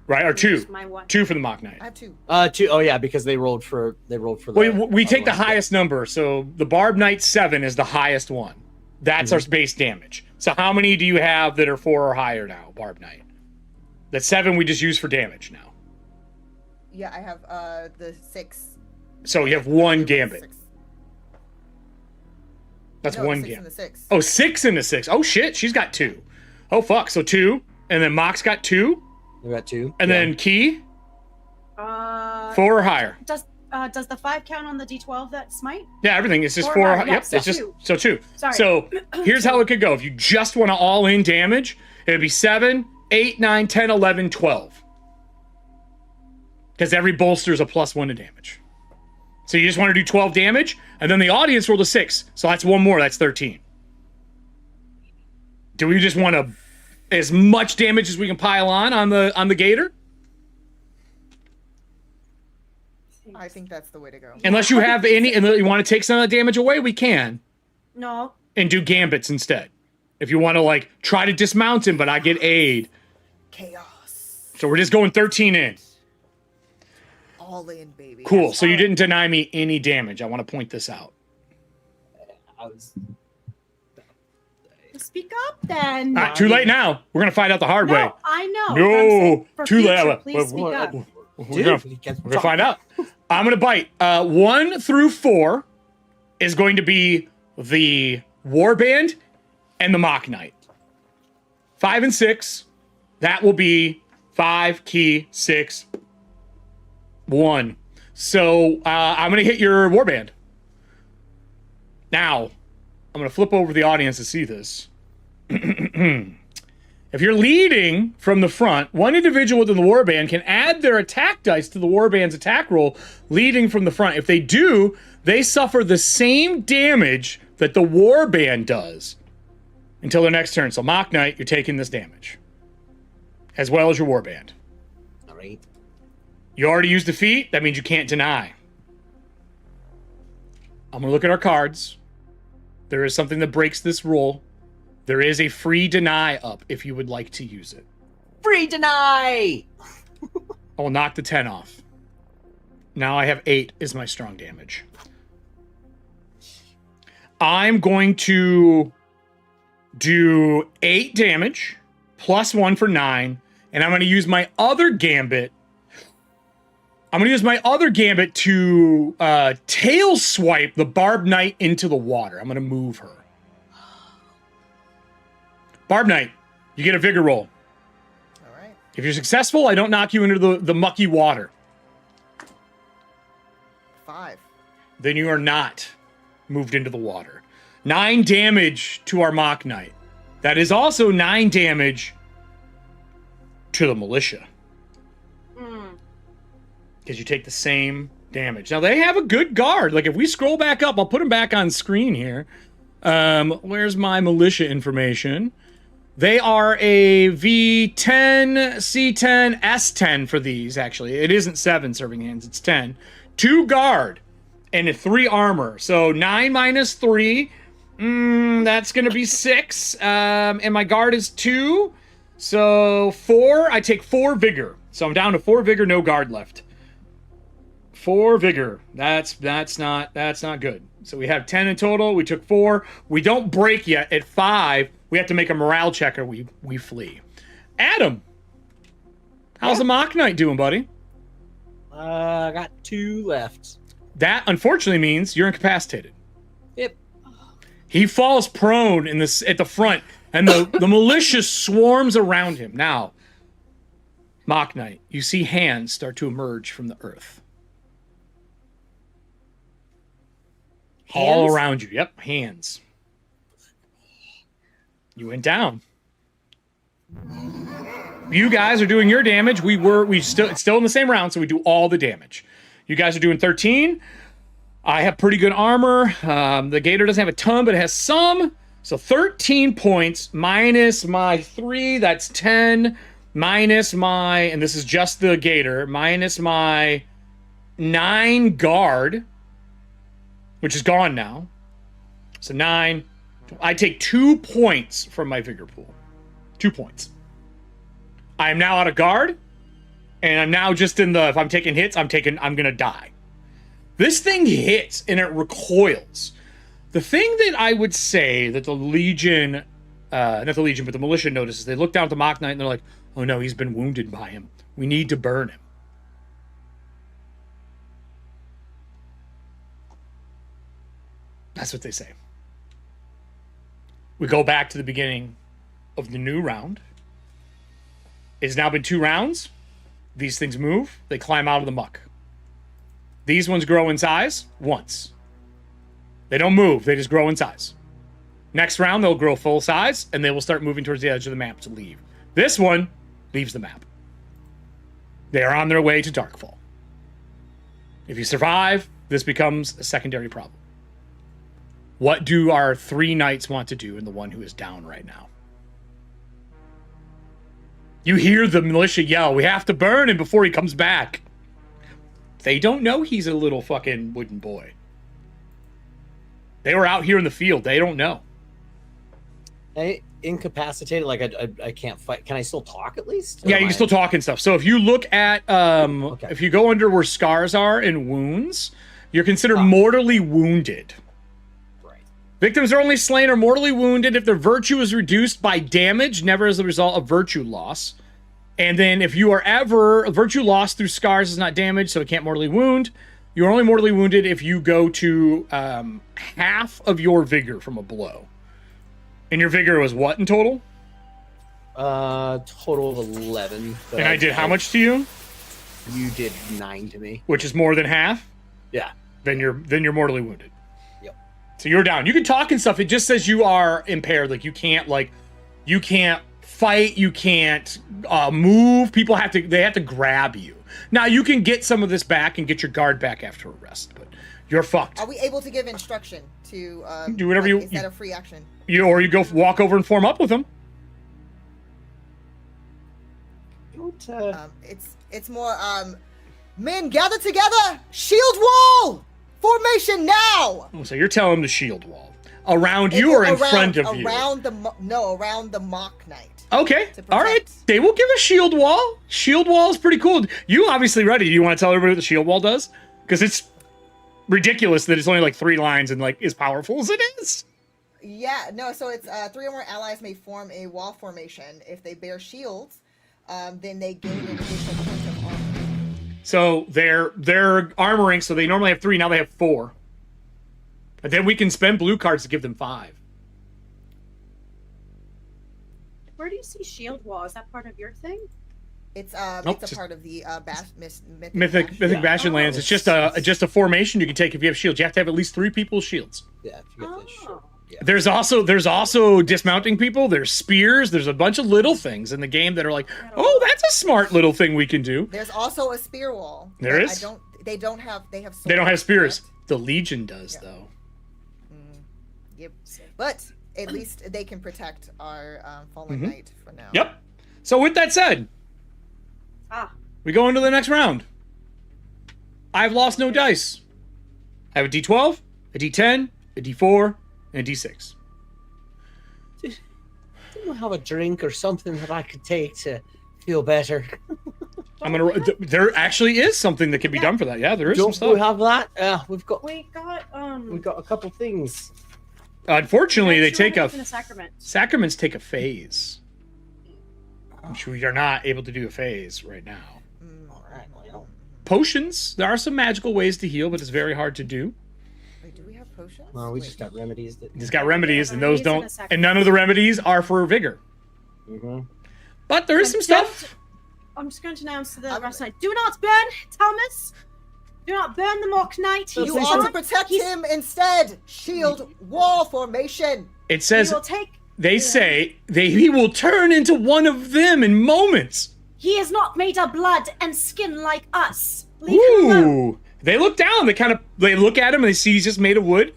right? Or 2. My one. 2 for the Mock Knight. I have 2. 2. Oh yeah, because they rolled for the. We take the other one. highest number, so the Barb Knight 7 is the highest one. That's our base damage. So how many do you have that are 4 or higher now, Barb Knight? That 7 we just use for damage now. Yeah, I have the 6. So you have 1 gambit. 6. That's No, 1 the 6 and gambit. the 6. Oh, 6 and a 6. Oh shit, she's got 2. Oh fuck, so 2, and then Mock's got 2, We got 2. and then Key 4 4 or higher. Does Does the 5 count on the D12 that smite? Yeah, everything. It's just Or 4. not, Yep, yes, it's just two. so 2. Sorry. So here's how it could go. If you just want to all in damage, it'd be 7, 8, 9, 10, 11, 12. Because every bolster is a +1 to damage. So you just want to do 12 damage, and then the audience rolled a 6. So that's one more. That's 13. Do we just want to as much damage as we can pile on the gator? I think that's the way to go. Unless you have any, and you want to take some of the damage away, we can. No. And do gambits instead. If you want to, like, try to dismount him, but I get aid. Chaos. So we're just going 13 in. All in, baby. Cool. That's So you all. didn't deny me any damage. I want to point this out. I was. Speak up then. Too late now. We're going to find out the hard No, way. I know. but I'm No, saying for too future, late. Please speak up. We're gonna find out. I'm gonna bite. 1 through 4 is going to be the warband and the mock knight. 5 and 6, that will be 5 key 6 1. So I'm gonna hit your warband. Now I'm gonna flip over the audience to see this. If you're leading from the front, one individual within the warband can add their attack dice to the warband's attack roll leading from the front. If they do, they suffer the same damage that the warband does until their next turn. So Mock Knight, you're taking this damage, as well as your warband. All right. You already used defeat. That means you can't deny. I'm going to look at our cards. There is something that breaks this rule. There is a free deny up if you would like to use it. Free deny! I will knock the 10 off. Now I have 8 is my strong damage. I'm going to do 8 damage, +1 for 9, and I'm going to use my other gambit. I'm going to use my other gambit to tail swipe the Barb Knight into the water. I'm going to move her. Barb Knight, you get a vigor roll. All right. If you're successful, I don't knock you into the mucky water. 5. Then you are not moved into the water. 9 damage to our Mock Knight. That is also 9 damage to the militia. Because you take the same damage. Now, they have a good guard. Like, if we scroll back up, I'll put them back on screen here. Where's my militia information? They are a V10, C10, S10 for these, actually. It isn't 7 serving hands, it's 10. 2 guard and 3 armor. So 9 minus 3, that's going to be 6. And my guard is 2. So 4, I take 4 vigor. So I'm down to 4 vigor, no guard left. 4 vigor. That's not good. So we have 10 in total. We took 4. We don't break yet. At 5, we have to make a morale check or we flee. Adam, how's the Mock Knight doing, buddy? I got 2 left. That unfortunately means you're incapacitated. Yep. He falls prone in this at the front, and the militia swarms around him. Now, Mock Knight, you see hands start to emerge from the earth. All Hands? around you. Yep, hands. You went down. You guys are doing your damage. It's still in the same round, so we do all the damage. You guys are doing 13. I have pretty good armor. The gator doesn't have a ton, but it has some. So 13 points minus my 3, that's 10. Minus my, and this is just the gator, minus my 9 guard, which is gone now. So 9. I take 2 points from my vigor pool. 2 points. I am now out of guard, and I'm now just in the, if I'm taking hits, I'm gonna die. This thing hits, and it recoils. The thing that I would say that the Legion, not the Legion, but the militia notices, they look down at the Mock Knight, and they're like, oh no, he's been wounded by him. We need to burn him. That's what they say. We go back to the beginning of the new round. It's now been 2 rounds. These things move. They climb out of the muck. These ones grow in size once. They don't move. They just grow in size. Next round, they'll grow full size, and they will start moving towards the edge of the map to leave. This one leaves the map. They are on their way to Darkfall. If you survive, this becomes a secondary problem. What do our 3 knights want to do and the one who is down right now? You hear the militia yell, we have to burn him before he comes back. They don't know he's a little fucking wooden boy. They were out here in the field. They don't know. I incapacitated, like I can't fight. Can I still talk at least? Yeah, you can still talk and stuff. So if you look at, if you go under where scars are and wounds, you're considered mortally wounded. Right. Victims are only slain or mortally wounded if their virtue is reduced by damage, never as a result of virtue loss. And then if you are ever, virtue loss through scars is not damage, so it can't mortally wound. You're only mortally wounded if you go to half of your vigor from a blow. And your vigor was what in total? Total of 11. And I did how much to you? You did 9 to me. Which is more than half? Yeah. Then you're mortally wounded. Yep. So you're down. You can talk and stuff. It just says you are impaired. Like you can't fight. You can't move. People have to grab you. Now you can get some of this back and get your guard back after a rest, but you're fucked. Are we able to give instruction to do whatever you? Is that a free action? Or you go walk over and form up with them. It's more men gather together, shield wall formation now. So you're telling them to shield wall around you or in front of you? Around the mock knight. Okay, all right. They will give a shield wall. Shield wall is pretty cool. You obviously ready. Do you want to tell everybody what the shield wall does? Because it's ridiculous that it's only like 3 lines and like as powerful as it is. Yeah, no, so it's 3 or more allies may form a wall formation. If they bear shields, then they gain an additional point of armor. So they're armoring, so they normally have 3, now they have 4. But then we can spend blue cards to give them 5. Where do you see shield wall? Is that part of your thing? It's Nope, it's a part of the Mythic Bastionlands. It's just a formation you can take if you have shields. You have to have at least 3 people with shields. Yeah, if you get this short. Yeah. There's also dismounting people. There's spears. There's a bunch of little things in the game that are like, oh, that's a smart little thing we can do. There's also a spear wall. There is. They don't have swords, They don't have spears. correct? The Legion does though. Yep. But at least they can protect our fallen knight for now. Yep. So with that said, we go into the next round. I've lost no dice. I have a D12, a D10, a D4, and a D6. Do you have a drink or something that I could take to feel better? There actually is something that can be done for that. Yeah, there is some Don't stuff. we have that? We've got We a couple things. Unfortunately, they take a sacrament. sacraments take a phase, which we are not able to do a phase right now. All right, well. Potions. There are some magical ways to heal, but it's very hard to do. Wait, do we have potions? No, we just got remedies. It's got remedies, and those remedies don't, and a and none of the remedies are for vigor. But there is some stuff. I'm just going to announce to the rest night: do not burn Thomas. Do not burn the mock knight. You ought to protect him instead. Shield wall formation. It says He will take. they say he will turn into one of them in moments. He is not made of blood and skin like us. Leave him alone. Ooh! They look down. They look at him and they see he's just made of wood.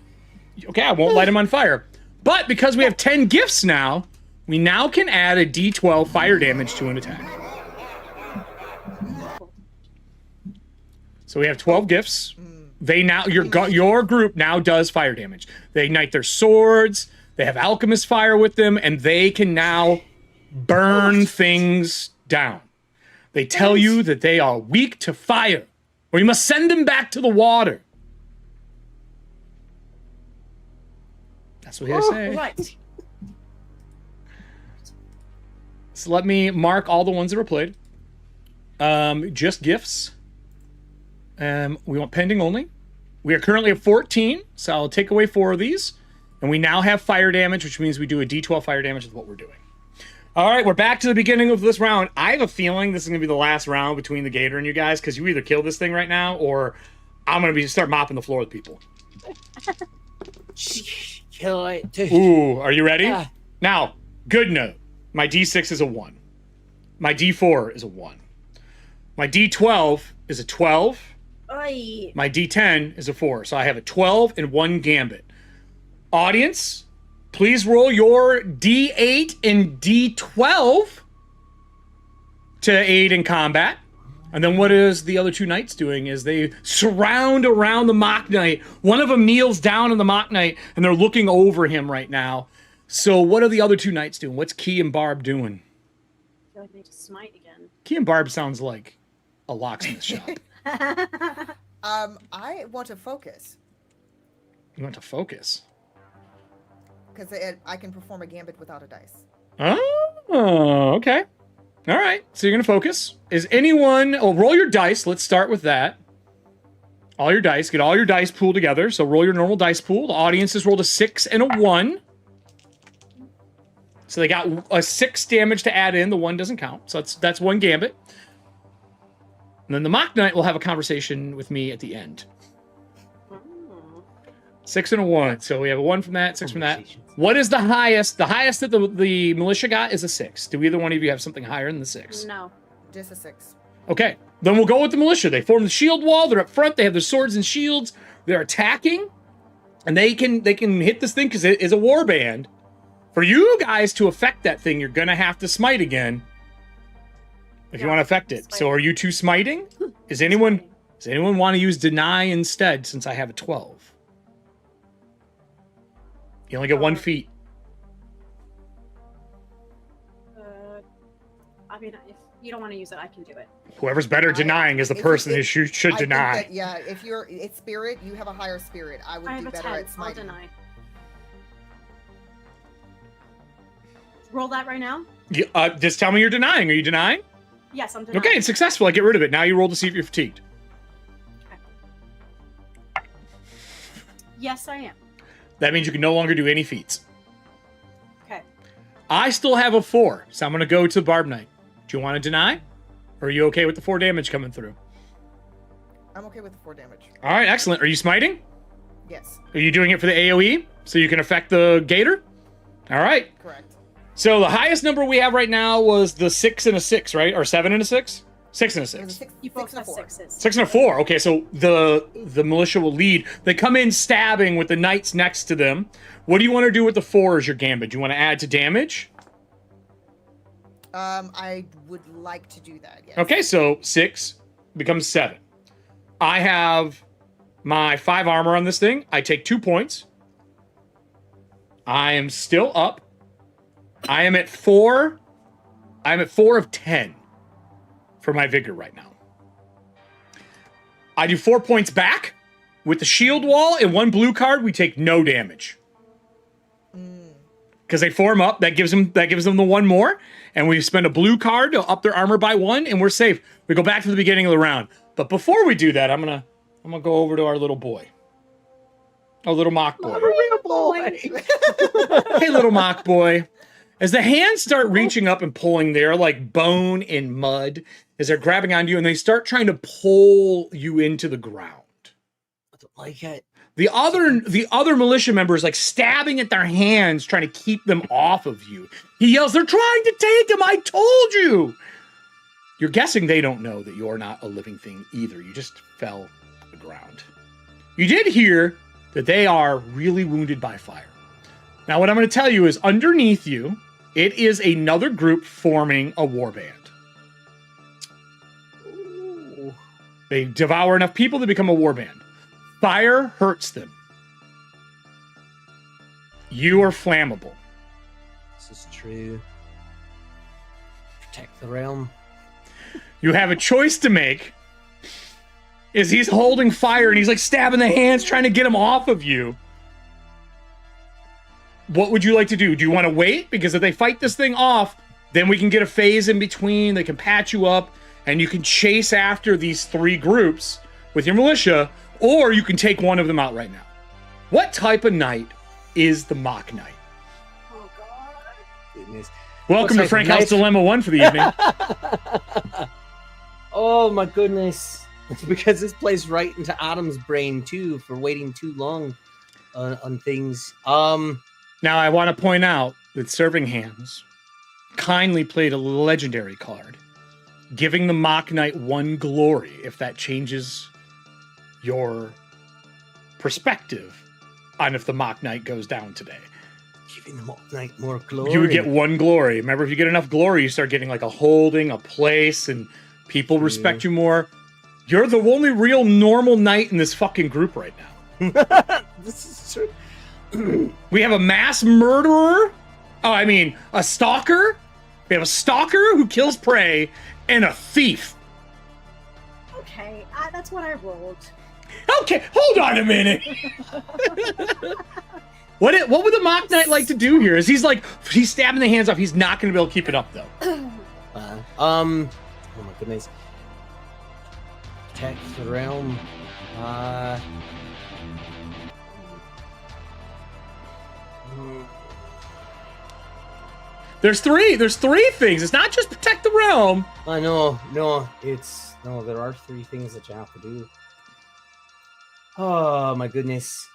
Okay, I won't light him on fire. But because we have 10 gifts now, we now can add a D12 fire damage to an attack. So we have 12 gifts. They now your group now does fire damage. They ignite their swords. They have alchemist fire with them, and they can now burn things down. They tell you that they are weak to fire, or you must send them back to the water. That's what they say. Right. So let me mark all the ones that were played. Just gifts. We want pending only. We are currently at 14, so I'll take away 4 of these. And we now have fire damage, which means we do a D12 fire damage is what we're doing. All right, we're back to the beginning of this round. I have a feeling this is going to be the last round between the Gator and you guys, because you either kill this thing right now, or I'm gonna start mopping the floor with people. Kill it, dude. Ooh, are you ready? Yeah. Now, good note. My D6 is a 1. My D4 is a 1. My D12 is a 12. Oi. My D10 is a 4. So I have a 12 and 1 gambit. Audience, please roll your D8 and D12 to aid in combat. And then what is the other two knights doing is they surround around the Mock Knight. One of them kneels down on the Mock Knight, and they're looking over him right now. So what are the other two knights doing? What's Key and Barb doing? I feel like I need to smite again. Key and Barb sounds like a locksmith shop. I want to focus You want to focus? because I can perform a gambit without a dice. Oh, okay. All right, so you're going to focus. Is anyone... Oh, roll your dice. Let's start with that. All your dice. Get all your dice pooled together. So roll your normal dice pool. The audience has rolled a 6 and a 1. So they got a 6 damage to add in. The 1 doesn't count. So that's 1 gambit. And then the Mock Knight will have a conversation with me at the end. 6 and a 1. So we have a 1 from that, 6 from that. What is the highest? The highest that the militia got is a 6. Do either one of you have something higher than the 6? No. Just a 6. Okay, then we'll go with the militia. They form the shield wall. They're up front. They have their swords and shields. They're attacking, and they can hit this thing because it is a war band. For you guys to affect that thing, you're gonna have to smite again if you want to affect it. So are you two smiting? Does anyone want to use deny instead? Since I have a 12. You only get 1 feat. I mean, if you don't want to use it, I can do it. Whoever's better denying is the person who should I deny. think that, yeah, if it's spirit, you have a higher spirit. I would I be have a better 10. at I'll smiting. deny. Roll that right now? Just tell me you're denying. Are you denying? Yes, I'm denying. Okay, it's successful. I get rid of it. Now you roll to see if you're fatigued. Yes, I am. That means you can no longer do any feats. Okay. I still have a 4, so I'm going to go to Barb Knight. Do you want to deny? Or are you okay with the 4 damage coming through? I'm okay with the 4 damage. All right, excellent. Are you smiting? Yes. Are you doing it for the AoE so you can affect the gator? All right. Correct. So the highest number we have right now was the 6 and a 6, right? Or 7 and a 6? 6 and a 6. You both have 6s. 6 and a 4. Okay, so the militia will lead. They come in stabbing with the knights next to them. What do you want to do with the 4 as your gambit? Do you want to add to damage? I would like to do that, yes. Okay, so 6 becomes 7. I have my 5 armor on this thing. I take 2 points. I am still up. I am at 4. I'm at 4 of 10 for my vigor right now. I do 4 points back. With the shield wall and 1 blue card, we take no damage. Because they form up, that gives them the 1 more, and we spend a blue card to up their armor by 1, and we're safe. We go back to the beginning of the round. But before we do that, I'm gonna go over to our little boy. Our little mock boy. Hey, little mock boy. As the hands start reaching up and pulling there like bone in mud, as they're grabbing onto you, and they start trying to pull you into the ground. I don't like it. The other militia members like stabbing at their hands, trying to keep them off of you. He yells, "They're trying to take him! I told you!" You're guessing they don't know that you're not a living thing either. You just fell to the ground. You did hear that they are really wounded by fire. Now, what I'm going to tell you is underneath you, it is another group forming a warband. Ooh. They devour enough people to become a warband. Fire hurts them. You are flammable. This is true. Protect the realm. You have a choice to make. Is he's holding fire and he's like stabbing the hands, trying to get him off of you. What would you like to do? Do you want to wait? Because if they fight this thing off, then we can get a phase in between. They can patch you up and you can chase after these 3 groups with your militia, or you can take one of them out right now. What type of knight is the Mock Knight? Oh, God. Goodness. Welcome to Looks Frank like House knife. Dilemma 1 for the evening. Oh my goodness. Because this plays right into Adam's brain too for waiting too long on things. Now, I want to point out that Serving Hands kindly played a legendary card, giving the Mock Knight 1 glory if that changes your perspective on if the Mock Knight goes down today. Giving the Mock Knight more glory. You would get 1 glory. Remember, if you get enough glory, you start getting like a holding, a place, and people respect you more. You're the only real normal knight in this fucking group right now. This is true. We have a mass murderer. Oh, I mean, a stalker. We have a stalker who kills prey and a thief. Okay, that's what I rolled. Okay, hold on a minute. What would the Mock Knight like to do here? Is he's stabbing the hands off. He's not going to be able to keep it up, though. Oh my goodness. Protect the realm. There's three things. It's not just protect the realm. I know. No, there are 3 things that you have to do. Oh my goodness.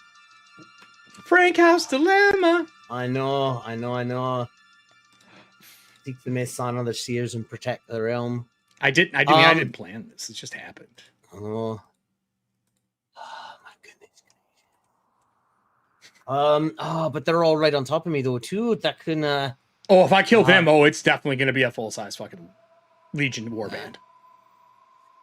Frank House Dilemma. I know. Seek the miss on other seers and protect the realm. I didn't plan this. It just happened. Oh my goodness. But they're all right on top of me though too. That can Oh, if I kill them, it's definitely going to be a full-size fucking Legion warband.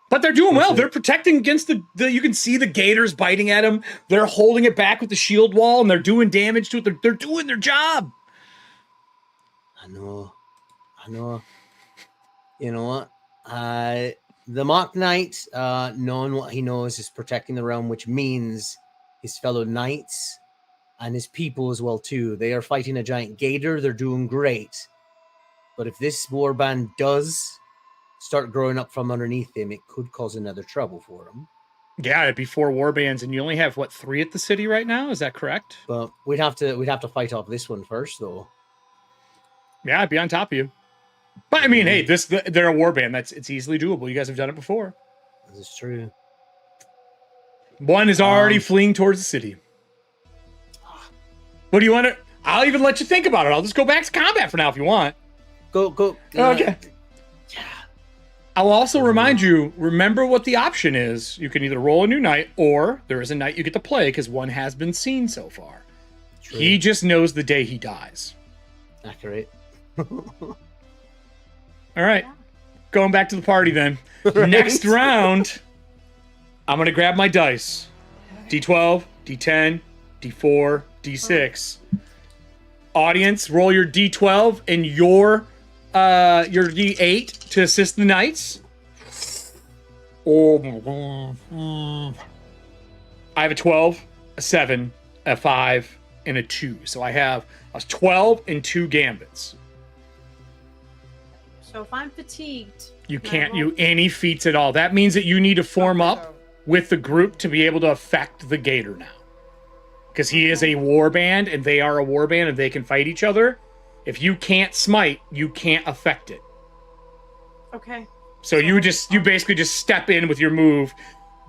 But they're doing well. They're protecting against the you can see the gators biting at them. They're holding it back with the shield wall, and they're doing damage to it. They're doing their job. I know. You know what? The Mock Knight, knowing what he knows, is protecting the realm, which means his fellow knights and his people as well too. They are fighting a giant gator. They're doing great. But if this warband does start growing up from underneath him, it could cause another trouble for him. Yeah, it'd be 4 warbands, and you only have 3 at the city right now. Is that correct? But we'd have to fight off this one first, though. Yeah, I'd be on top of you. But I mean, hey, they're a warband. It's easily doable. You guys have done it before. This is true. One is already fleeing towards the city. What do you want to? I'll even let you think about it. I'll just go back to combat for now if you want. Go. Okay. I'll also remind you, remember what the option is. You can either roll a new knight, or there is a knight you get to play, because one has been seen so far. True. He just knows the day he dies. Accurate. All right. Going back to the party then. Right. Next round, I'm going to grab my dice. D12, D10, D4, D6. Audience, roll your D12 and your D8 to assist the knights. Oh my god. I have a 12, a 7, a 5, and a 2. So I have a 12 and 2 gambits. So if I'm fatigued, you can't do any feats at all. That means that you need to form up with the group to be able to affect the gator now. Because he is a warband and they are a warband and they can fight each other. If you can't smite, you can't affect it. Okay. So you basically just step in with your move,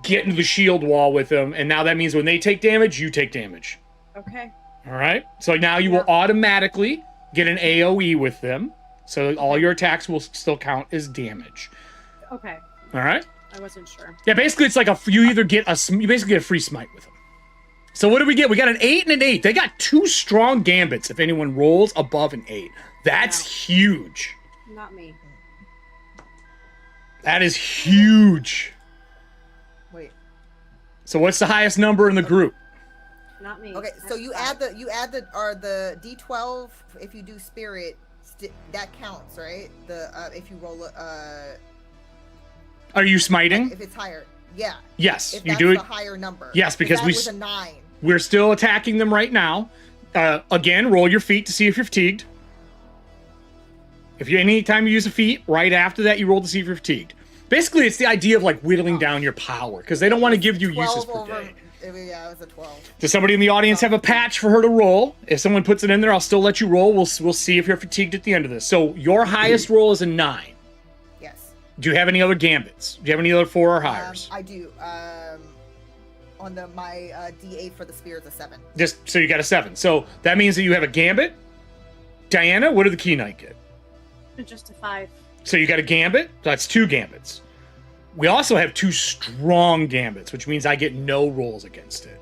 get into the shield wall with them, and now that means when they take damage, you take damage. Okay. All right? So now you will automatically get an AoE with them. So all your attacks will still count as damage. Okay. All right? I wasn't sure. Yeah, basically it's like you basically get a free smite with them. So what do we get? We got an 8 and an 8. They got 2 strong gambits if anyone rolls above an 8. That's huge. Not me. That is huge. Wait. So what's the highest number in the group? Not me. Okay, so you add the D12 if you do spirit, that counts, right? The if you roll Are you smiting? If it's higher. Yeah. Yes, if you do it. The higher number. Yes, because that was a 9. We're still attacking them right now. Again, roll your feet to see if you're fatigued. Anytime you use a feat, right after that, you roll to see if you're fatigued. Basically, it's the idea of like whittling down your power because they don't want to give you uses per day. Yeah, it was a 12. Does somebody in the audience have a patch for her to roll? If someone puts it in there, I'll still let you roll. We'll see if you're fatigued at the end of this. So your highest roll is a 9. Yes. Do you have any other gambits? Do you have any other 4 or higher? I do. On my D8 for the spear is a 7. Just so you got a 7. So that means that you have a gambit. Diana, what did the Key Knight get? Just a 5. So you got a gambit. So that's 2 gambits. We also have 2 strong gambits, which means I get no rolls against it.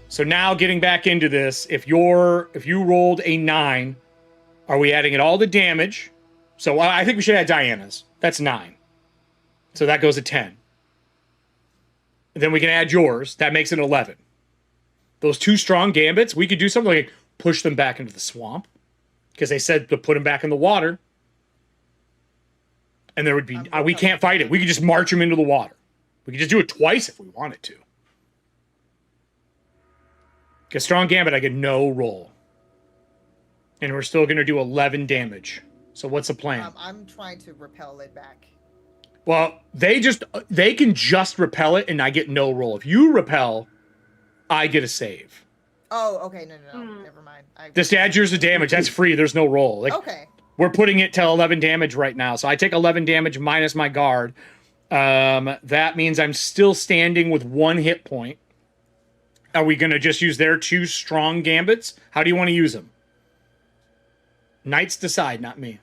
So now getting back into this, if you rolled a 9, are we adding it all the damage? So I think we should add Diana's. That's 9. So that goes to 10. Then we can add yours. That makes it 11. Those 2 strong gambits, we could do something like push them back into the swamp. Because they said to put them back in the water. And there would be... we can't fight it. We could just march them into the water. We could just do it twice if we wanted to. Because strong gambit, I get no roll. And we're still going to do 11 damage. So what's the plan? I'm trying to repel it back. Well, they can just repel it and I get no roll. If you repel, I get a save. Oh, okay. No. Never mind. Just add yours to damage. That's free. There's no roll. Like, okay. We're putting it to 11 damage right now. So I take 11 damage minus my guard. That means I'm still standing with 1 hit point. Are we going to just use their 2 strong gambits? How do you want to use them? Knights decide, not me.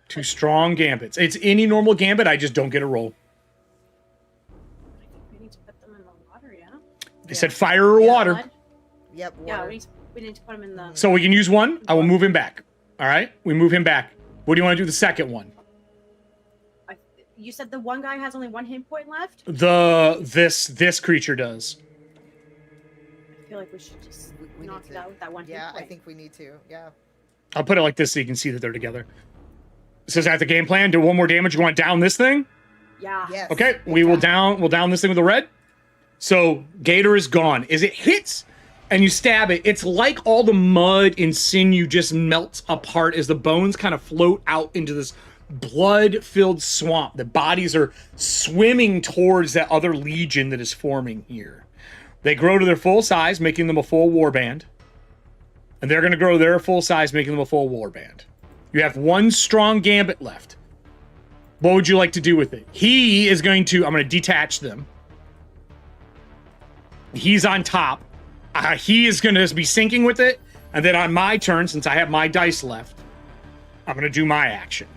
2 strong gambits. It's any normal gambit. I just don't get a roll. I think we need to put them in the water, yeah? They said fire or water. Blood? Yep. Yeah, Water. we need to put them in the... So we can use 1. I will move him back. All right? We move him back. What do you want to do the second one? You said the one guy has only 1 hit point left? This creature does. I feel like we should just We knock need it to- out with that 1 hit Yeah, point. I think we need to. Yeah. I'll put it like this so you can see that they're together. So is that the game plan? Do 1 more damage? You want down this thing? Yeah. Yes. Okay, we'll down this thing with a red. So Gator is gone. As it hits and you stab it, it's like all the mud and sinew just melts apart as the bones kind of float out into this blood-filled swamp. The bodies are swimming towards that other legion that is forming here. They grow to their full size, making them a full warband. And they're going to grow their full size, making them a full warband. You have 1 strong gambit left. What would you like to do with it? He is going to... I'm going to detach them. He's on top. He is going to be sinking with it. And then on my turn, since I have my dice left, I'm going to do my action.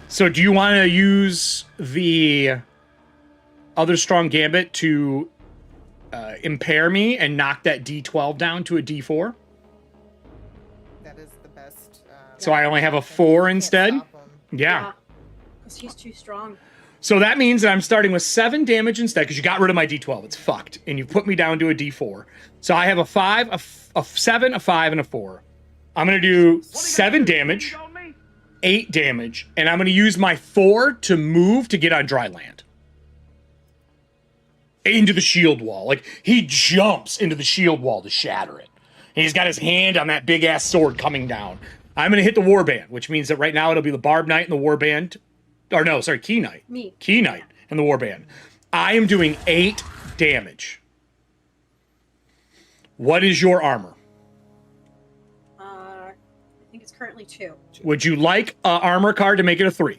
So do you want to use the other strong gambit to impair me and knock that D12 down to a D4? That is the best. So I only have a option. 4 You can't instead? stop 'em. Yeah. Because he's too strong. So that means that I'm starting with 7 damage instead, because you got rid of my D12. It's fucked. And you put me down to a D4. So I have a 5, a 7, a 5, and a 4. I'm going to do 7 damage, 8 damage, and I'm going to use my 4 to move to get on dry land. Into the shield wall. Like, he jumps into the shield wall to shatter it. And he's got his hand on that big-ass sword coming down. I'm going to hit the warband, which means that right now it'll be the Barb Knight and the warband. Or no, sorry, Key Knight. Me. Key Knight and the warband. I am doing 8 damage. What is your armor? I think it's currently 2. Would you like an armor card to make it a 3?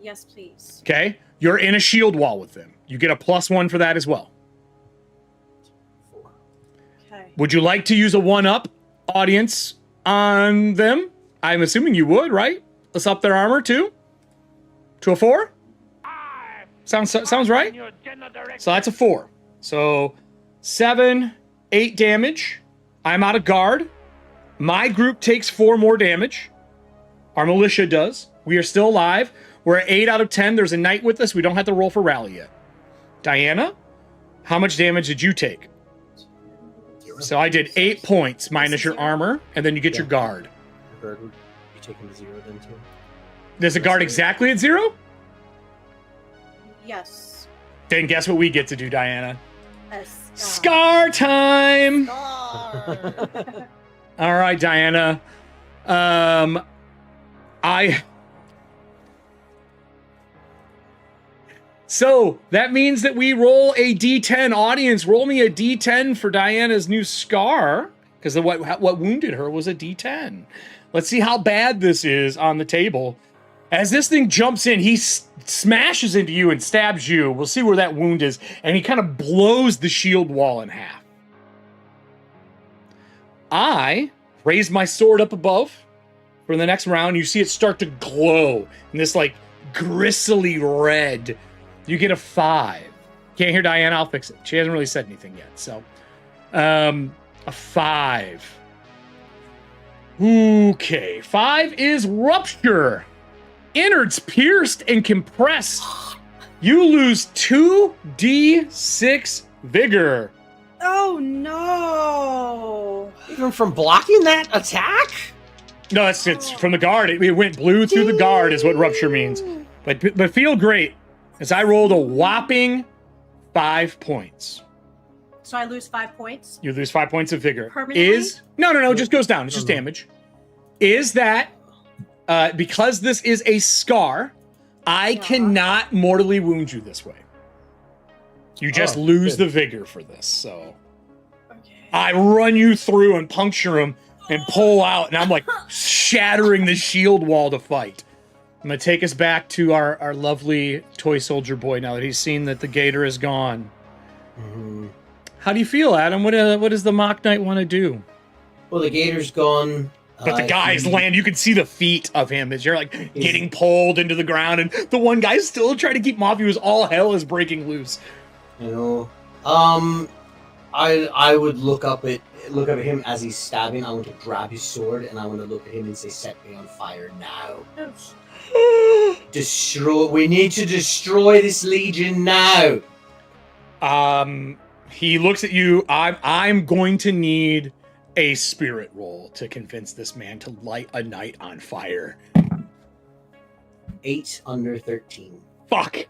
Yes, please. Okay? You're in a shield wall with them. You get a +1 for that as well. Okay. Would you like to use a 1-up audience on them? I'm assuming you would, right? Let's up their armor too. To a 4? Sounds right? So that's a 4. So 7, 8 damage. I'm out of guard. My group takes 4 more damage. Our militia does. We are still alive. We're at 8 out of 10. There's a knight with us. We don't have to roll for rally yet. Diana, how much damage did you take? So I did 8 points minus your armor, and then you get your guard. Your guard would be taken to 0 then too. Does the guard exactly at 0? Yes. Then guess what we get to do, Diana? Scar. Scar time! Scar. All right, Diana. So that means that we roll a D10. Audience, roll me a D10 for Diana's new scar, because what wounded her was a D10. Let's see how bad this is on the table. As this thing jumps in, he smashes into you and stabs you. We'll see where that wound is. And he kind of blows the shield wall in half. I raise my sword up above for the next round. You see it start to glow in this like gristly red. You get a 5. Can't hear Diana, I'll fix it. She hasn't really said anything yet. So, a 5. Okay, 5 is rupture. Innards pierced and compressed. You lose 2d6 vigor. Oh no! Even from blocking that attack? No, it's from the guard. It went blue through the guard is what rupture means. But feel great, as I rolled a whopping 5 points. So I lose 5 points? You lose 5 points of vigor. Permanently? No, it just goes down. It's just damage. Is that, because this is a scar, I cannot mortally wound you this way. You just lose the vigor for this, so. Okay. I run you through and puncture him and pull out, and I'm like shattering the shield wall to fight. I'm going to take us back to our lovely toy soldier boy now that he's seen that the gator is gone. Mm-hmm. How do you feel, Adam? What does the Mock Knight want to do? Well, the gator's gone. But the guys land. You can see the feet of him as you're like getting pulled into the ground, and the one guy's still trying to keep him off you as all hell is breaking loose. You know, I would look up at him as he's stabbing. I want to grab his sword and I want to look at him and say, "Set me on fire now! Destroy! We need to destroy this legion now!" He looks at you. I'm going to need a spirit roll to convince this man to light a knight on fire. 8 under 13. Fuck.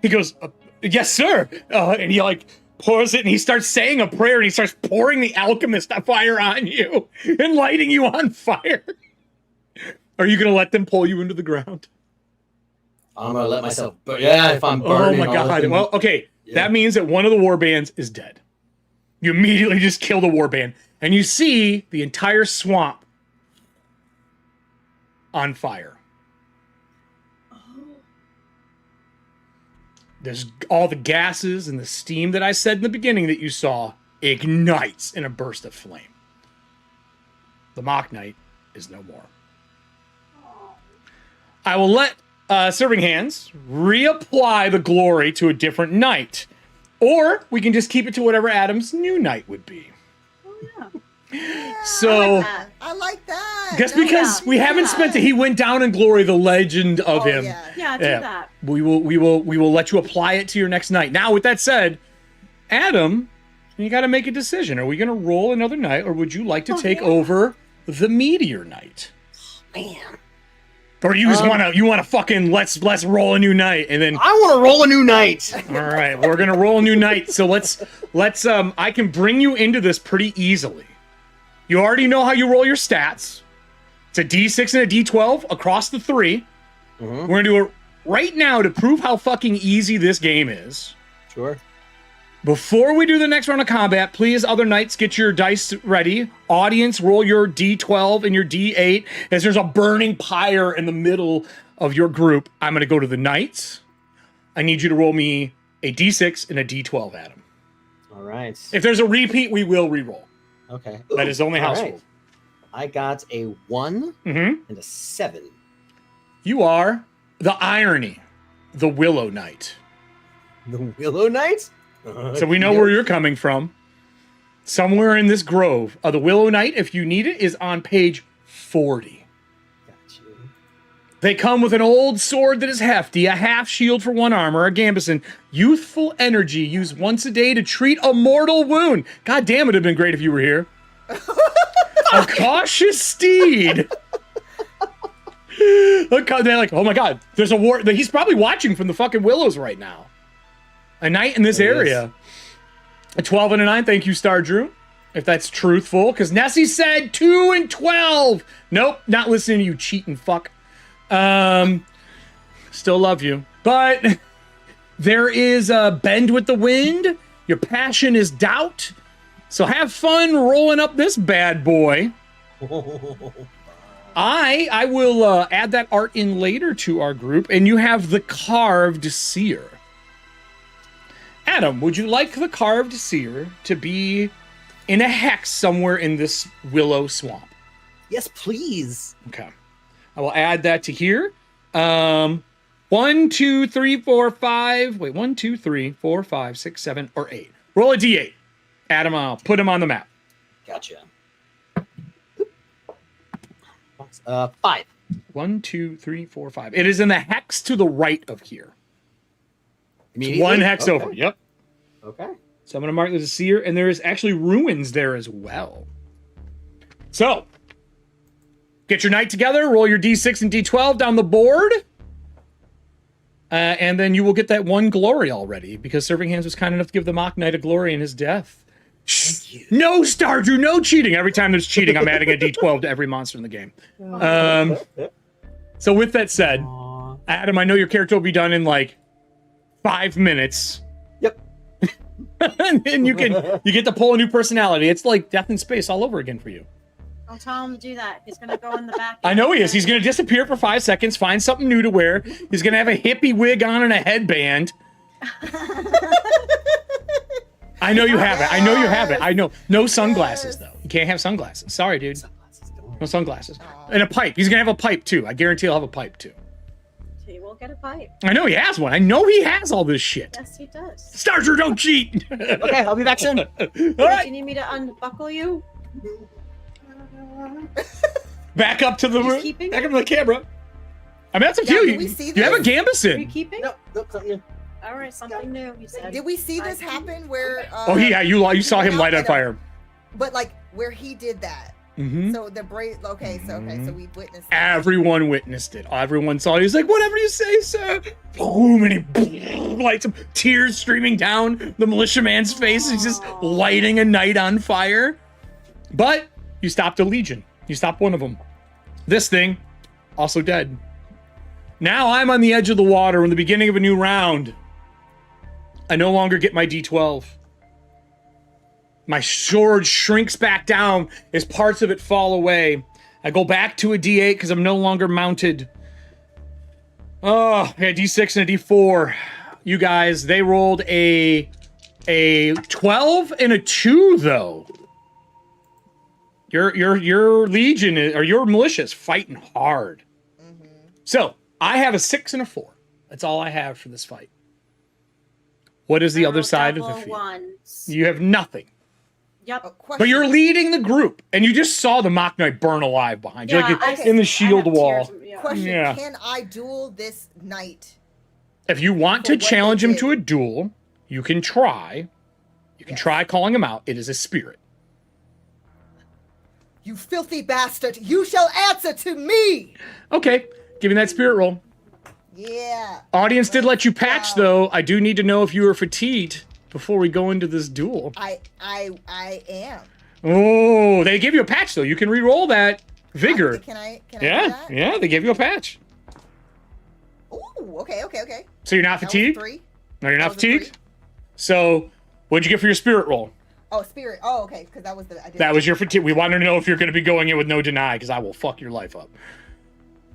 He goes, yes, sir. And he like pours it and he starts saying a prayer and he starts pouring the alchemist fire on you and lighting you on fire. Are you going to let them pull you into the ground? I'm going to let myself burn. Yeah, if I'm burning. Oh my God. Well, okay. Yeah. That means that one of the warbands is dead. You immediately just kill the warband and you see the entire swamp on fire. There's all the gases and the steam that I said in the beginning that you saw ignites in a burst of flame. The Mock Knight is no more. I will let Serving Hands reapply the glory to a different knight. Or we can just keep it to whatever Adam's new knight would be. Oh, yeah. So I like that. Just because we haven't spent it, he went down in glory, the legend of him. Yeah, do that. We will let you apply it to your next night. Now, with that said, Adam, you got to make a decision. Are we going to roll another night, or would you like to take over the Meteor Knight? Man. Or you just want to fucking let's roll a new night and then I want to roll a new night. All right, we're gonna roll a new night. So let's I can bring you into this pretty easily. You already know how you roll your stats. It's a D6 and a D12 across the 3. Mm-hmm. We're gonna do it right now to prove how fucking easy this game is. Sure. Before we do the next round of combat, please, other knights, get your dice ready. Audience, roll your D12 and your D8. As there's a burning pyre in the middle of your group, I'm going to go to the knights. I need you to roll me a D6 and a D12, Adam. All right. If there's a repeat, we will re-roll. Okay. That is only house rule. I got a 1 and a 7. You are the Irony, the Willow Knight. The Willow Knight? So we know where you're coming from. Somewhere in this grove. The Willow Knight, if you need it, is on page 40. Got you. They come with an old sword that is hefty, a half shield for one armor, a gambeson, youthful energy used once a day to treat a mortal wound. God damn, it would have been great if you were here. A cautious steed. Look, they're like, oh my God, there's a war. He's probably watching from the fucking willows right now. A knight in this area. A 12 and a 9. Thank you, Star Drew. If that's truthful. Because Nessie said 2 and 12. Nope. Not listening to you, cheating fuck. Still love you. But there is a bend with the wind. Your passion is doubt. So have fun rolling up this bad boy. I will add that art in later to our group, and you have the carved seer. Adam, would you like the carved seer to be in a hex somewhere in this willow swamp? Yes, please. Okay. I will add that to here. 1, 2, 3, 4, 5. Wait, 1, 2, 3, 4, 5, 6, 7, or 8. Roll a d8. Adam, I'll put him on the map. Gotcha. 5. 1, 2, 3, 4, 5. It is in the hex to the right of here. Immediately? One hex Okay. over. Yep. Okay. So I'm going to mark this as seer, and there is actually ruins there as well. So, get your knight together, roll your d6 and d12 down the board, and then you will get that 1 glory already, because Serving Hands was kind enough to give the Mock Knight a glory in his death. Thank you. No, Stardew, no cheating. Every time there's cheating, I'm adding a d12 to every monster in the game. So with that said, Aw. Adam, I know your character will be done in like 5 minutes. Yep. And then you get to pull a new personality. It's like Death in Space all over again for you. Don't tell him to do that. He's gonna go in the back. I know he is. He's going to disappear for 5 seconds, find something new to wear. He's going to have a hippie wig on and a headband. I know you have it. I know you have it. I know. No sunglasses, though. You can't have sunglasses. Sorry, dude. No sunglasses. And a pipe. He's going to have a pipe, too. I guarantee he'll have a pipe, too. He will get a pipe. I know he has one. I know he has all this shit. Yes, he does. Starter, don't cheat. Okay, I'll be back soon. All Do right. you need me to unbuckle you? Back up to the He's room. keeping Back it? up to the camera. I mean, that's up to Yeah, you. did we see You have a this? Are you Gambison. keeping? Nope, something new. All right, something new. You said. Did we see this happen where? Oh, yeah. You saw him no, light on no. fire. But like where he did that. Mm-hmm. So the brave. Okay, so we witnessed. That. Everyone witnessed it. Everyone saw it. He's like, whatever you say, sir. Boom, and he lights up, tears streaming down the militiaman's face. He's just lighting a knight on fire. But you stopped a legion. You stopped one of them. This thing, also dead. Now I'm on the edge of the water in the beginning of a new round. I no longer get my D12. My sword shrinks back down as parts of it fall away. I go back to a D8 because I'm no longer mounted. Oh, I got a D6 and a D4. You guys, they rolled a 12 and a 2 though. Your legion or your militia is fighting hard. Mm-hmm. So I have a 6 and a 4. That's all I have for this fight. What is the other side of the field? Ones. You have nothing. Yep. But you're leading the group, and you just saw the Mock Knight burn alive behind you, like I- in the I shield have wall. tears, yeah. Question: Yeah. Can I duel this knight? If you want For to what they challenge him did. to a duel, you can try. You can Yes. try calling him out. It is a spirit. You filthy bastard! You shall answer to me. Okay, give me that spirit roll. Yeah. Audience did let you patch, Wow. though. I do need to know if you were fatigued before we go into this duel. I am. Oh, they gave you a patch, though. You can re-roll that vigor. Can I do Yeah, that? yeah, they gave you a patch. Ooh, okay. So you're not That was fatigued? 3. No, you're That not was a 3. fatigued? So, what'd you get for your spirit roll? Oh, spirit. Oh, okay, because that was the. I did That was your fatigue. We wanted to know if you're going to be going in with no deny, because I will fuck your life up.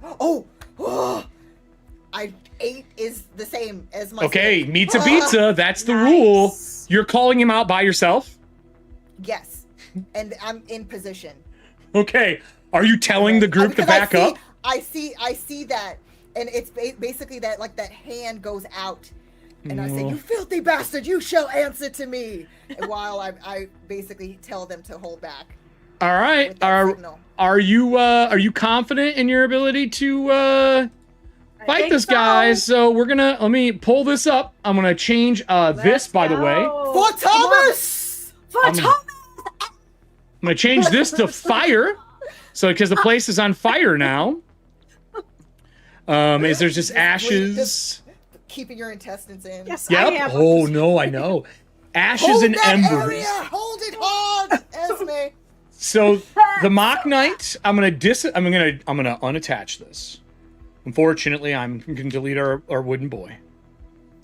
Oh, I 8 is the same as my. Okay, spirit. pizza pizza. That's the rule. Nice. You're calling him out by yourself? Yes, and I'm in position. Okay. Are you telling the group to Because back up? I see that, and it's basically that like that hand goes out, and I say, "You filthy bastard! You shall answer to me." And while I basically tell them to hold back. All right. With that signal. Are you confident in your ability to I fight think this guy? So we're gonna let me pull this up. I'm gonna change this, Let's by the way. go. For Come on. Thomas. For I'm- Thomas. I'm gonna change this to fire. So because the place is on fire now. Is there's just ashes? Keeping your intestines in. Yes, I Yep. am. Oh no, I know. Ashes Hold and that embers. area. Hold it hard, Esme. So the Mock Knight, I'm gonna unattach this. Unfortunately, I'm gonna delete our wooden boy.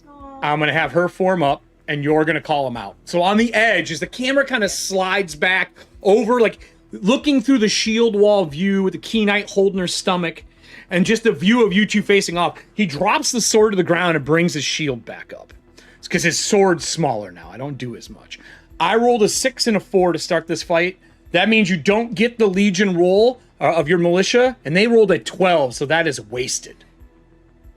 Aw. I'm gonna have her form up, and you're gonna call him out. So on the edge, as the camera kind of slides back over, like looking through the shield wall view with the key knight holding her stomach, and just a view of you two facing off, he drops the sword to the ground and brings his shield back up. It's because his sword's smaller now. I don't do as much. I rolled a 6 and a 4 to start this fight. That means you don't get the Legion roll of your militia, and they rolled a 12, so that is wasted.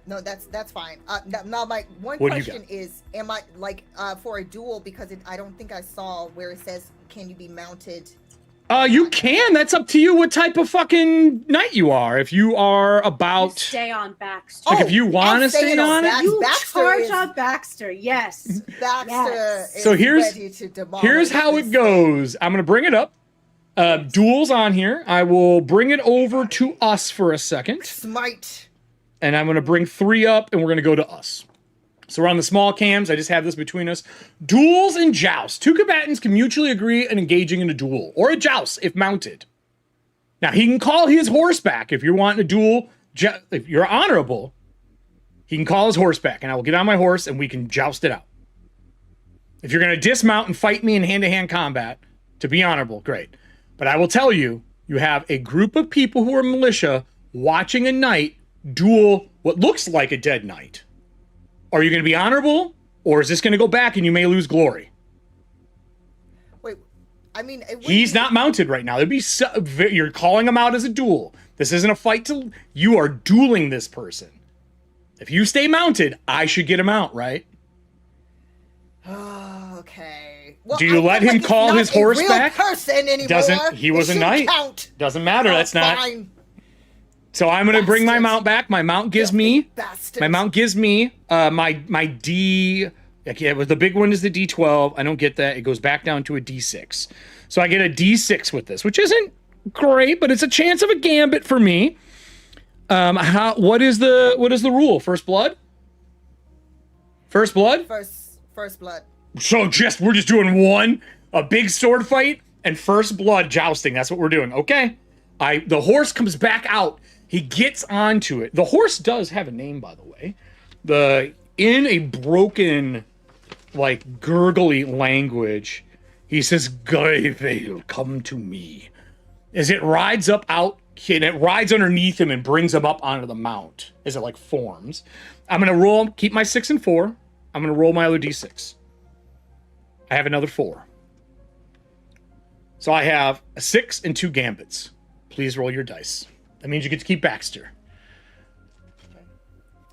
No, that's fine. Now my one What do you question got? is, am I like for a duel, because I don't think I saw where it says can you be mounted? You can. That's up to you what type of fucking knight you are. If you are You about... stay on Baxter. Like, if you want to I'm staying stay on it... Bax- You Baxter charge is- on Baxter, yes. Baxter Yes. is So here's- ready to demolish Here's how this it goes. I'm going to bring it up. Duel's on here. I will bring it over to us for a second. smite. And I'm going to bring 3 up, and we're going to go to us. So we're on the small cams. I just have this between us. Duels and jousts. 2 combatants can mutually agree on engaging in a duel, or a joust if mounted. Now, he can call his horse back if you're wanting a duel. If you're honorable, he can call his horse back, and I will get on my horse, and we can joust it out. If you're going to dismount and fight me in hand-to-hand combat, to be honorable, great. But I will tell you, you have a group of people who are militia watching a knight duel what looks like a dead knight. Are you going to be honorable, or is this going to go back and you may lose glory? Wait, I mean, it He's not mounted right now. You're calling him out as a duel. This isn't a fight to... You are dueling this person. If you stay mounted, I should get him out, right? Oh, okay. Well, Do you let him call his horse back? Person anymore. He was It a knight. shouldn't count. Doesn't matter. Oh, That's not... fine. So I'm going to bring my Bastards. mount back. My mount gives me... Bastards. My mount gives me my D. Okay, the big one is the D12. I don't get that. It goes back down to a D6. So I get a D6 with this, which isn't great, but it's a chance of a gambit for me. What is the rule? First blood? First blood? First blood. So we're just doing one, a big sword fight and first blood jousting. That's what we're doing. Okay. The horse comes back out. He gets onto it. The horse does have a name, by the way. In a broken, like, gurgly language, he says, "Gaivale, come to me." As it rides up out, and it rides underneath him and brings him up onto the mount as it, like, forms. I'm going to roll, keep my 6 and 4. I'm going to roll my other D6. I have another 4. So I have a 6 and 2 gambits. Please roll your dice. That means you get to keep Baxter.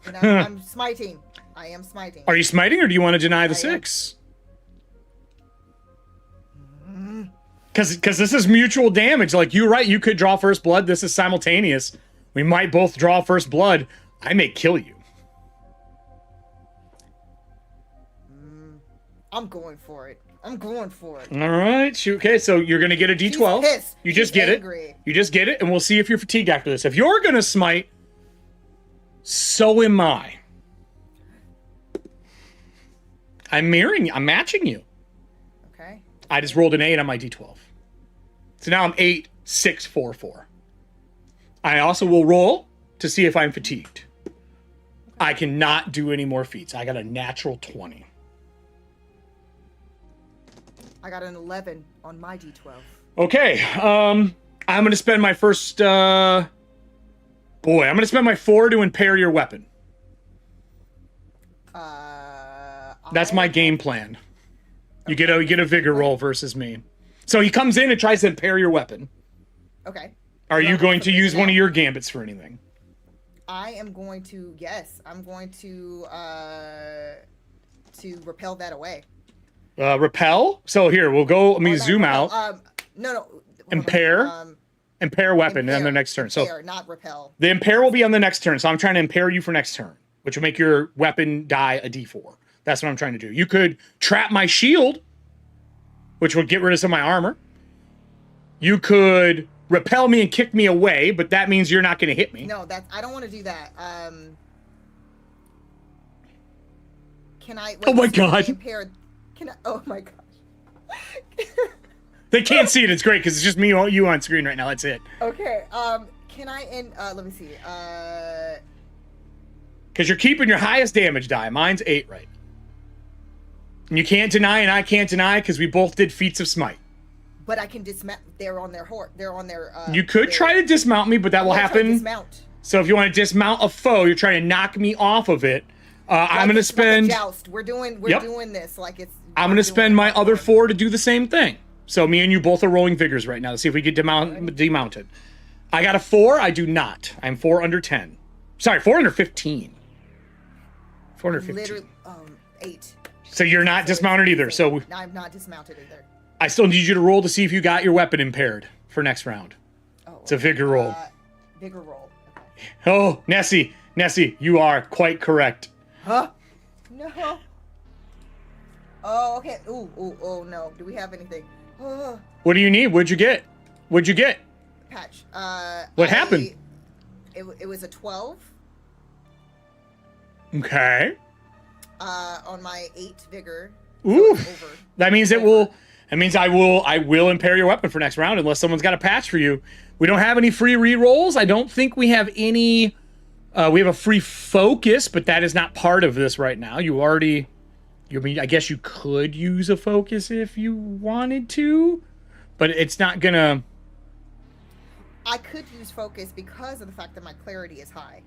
And I'm smiting. I am smiting. Are you smiting, or do you want to deny the I am. 6? Because this is mutual damage. Like, you're right, you could draw first blood. This is simultaneous. We might both draw first blood. I may kill you. I'm going for it. I'm going for it. All right. Shoot. Okay, so you're going to get a D12. He's pissed. You just He's get angry. it. You just get it, and we'll see if you're fatigued after this. If you're going to smite, so am I. I'm matching you. Okay. I just rolled an 8 on my D12. So now I'm 8, 6, 4, 4. I also will roll to see if I'm fatigued. I cannot do any more feats. I got a natural 20. I got an 11 on my D12. Okay, I'm going to spend my first... I'm going to spend my 4 to impair your weapon. That's my game plan. You get a vigor roll versus me. So he comes in and tries to impair your weapon. Okay. Are you Well, going to something use one now. of your gambits for anything? I am going to, yes, I'm going to repel that away. Repel? So here, we'll go, let me Or not zoom repel, out. No. Impair? Impair weapon on the impair, next turn. So impair, not repel. the impair will be on the next turn. So I'm trying to impair you for next turn, which will make your weapon die a D4. That's what I'm trying to do. You could trap my shield, which would get rid of some of my armor. You could repel me and kick me away, but that means you're not going to hit me. No, I don't want to do that. Can I? Oh my this will be God. Impaired. Can I? Oh my gosh. They can't see it. It's great because it's just me and you on screen right now. That's it. Okay. Can I? Let me see. Because you're keeping your highest damage die. Mine's 8, right? And you can't deny, and I can't deny because we both did feats of smite. But I can dismount. They're on their horse. They're on their. You could try to dismount me, but that will happen. Dismount. So if you want to dismount a foe, you're trying to knock me off of it. I'm going to spend. Like a joust. We're doing this like it's. I'm going to spend my other 4 to do the same thing. So me and you both are rolling vigors right now to see if we get demounted. I got a 4. I do not. I'm 4 under 10. Sorry, 4 under 15. 4 under 15. Literally, 8. So you're not dismounted either. So I'm not dismounted either. I still need you to roll to see if you got your weapon impaired for next round. Oh, it's a vigor roll. Vigor roll. Okay. Oh, Nessie, you are quite correct. Huh? No. Oh, okay. Oh, no. Do we have anything? Oh. What do you need? What'd you get? Patch. What happened? It was a 12. Okay. On my 8 vigor. Ooh. So that means it will. That means I will impair your weapon for next round unless someone's got a patch for you. We don't have any free re-rolls. I don't think we have any. We have a free focus, but that is not part of this right now. I guess you could use a focus if you wanted to, but it's not gonna. I could use focus because of the fact that my clarity is high.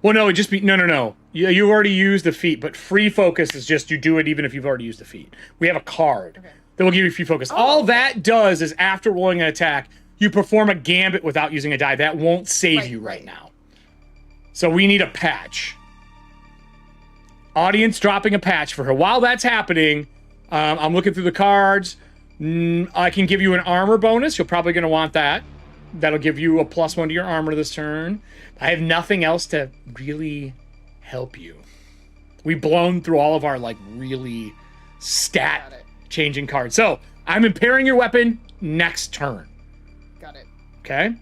Well, no, it'd just be no. You already used the feat, but free focus is just you do it even if you've already used the feat. We have a card that will give you free focus. All that does is after rolling an attack, you perform a gambit without using a die. That won't save you right now. So we need a patch. Audience dropping a patch for her. While that's happening, I'm looking through the cards. I can give you an armor bonus. You're probably going to want that. That'll give you a +1 to your armor this turn. I have nothing else to really help you. We've blown through all of our really stat-changing cards. So I'm impairing your weapon next turn. Got it. Okay?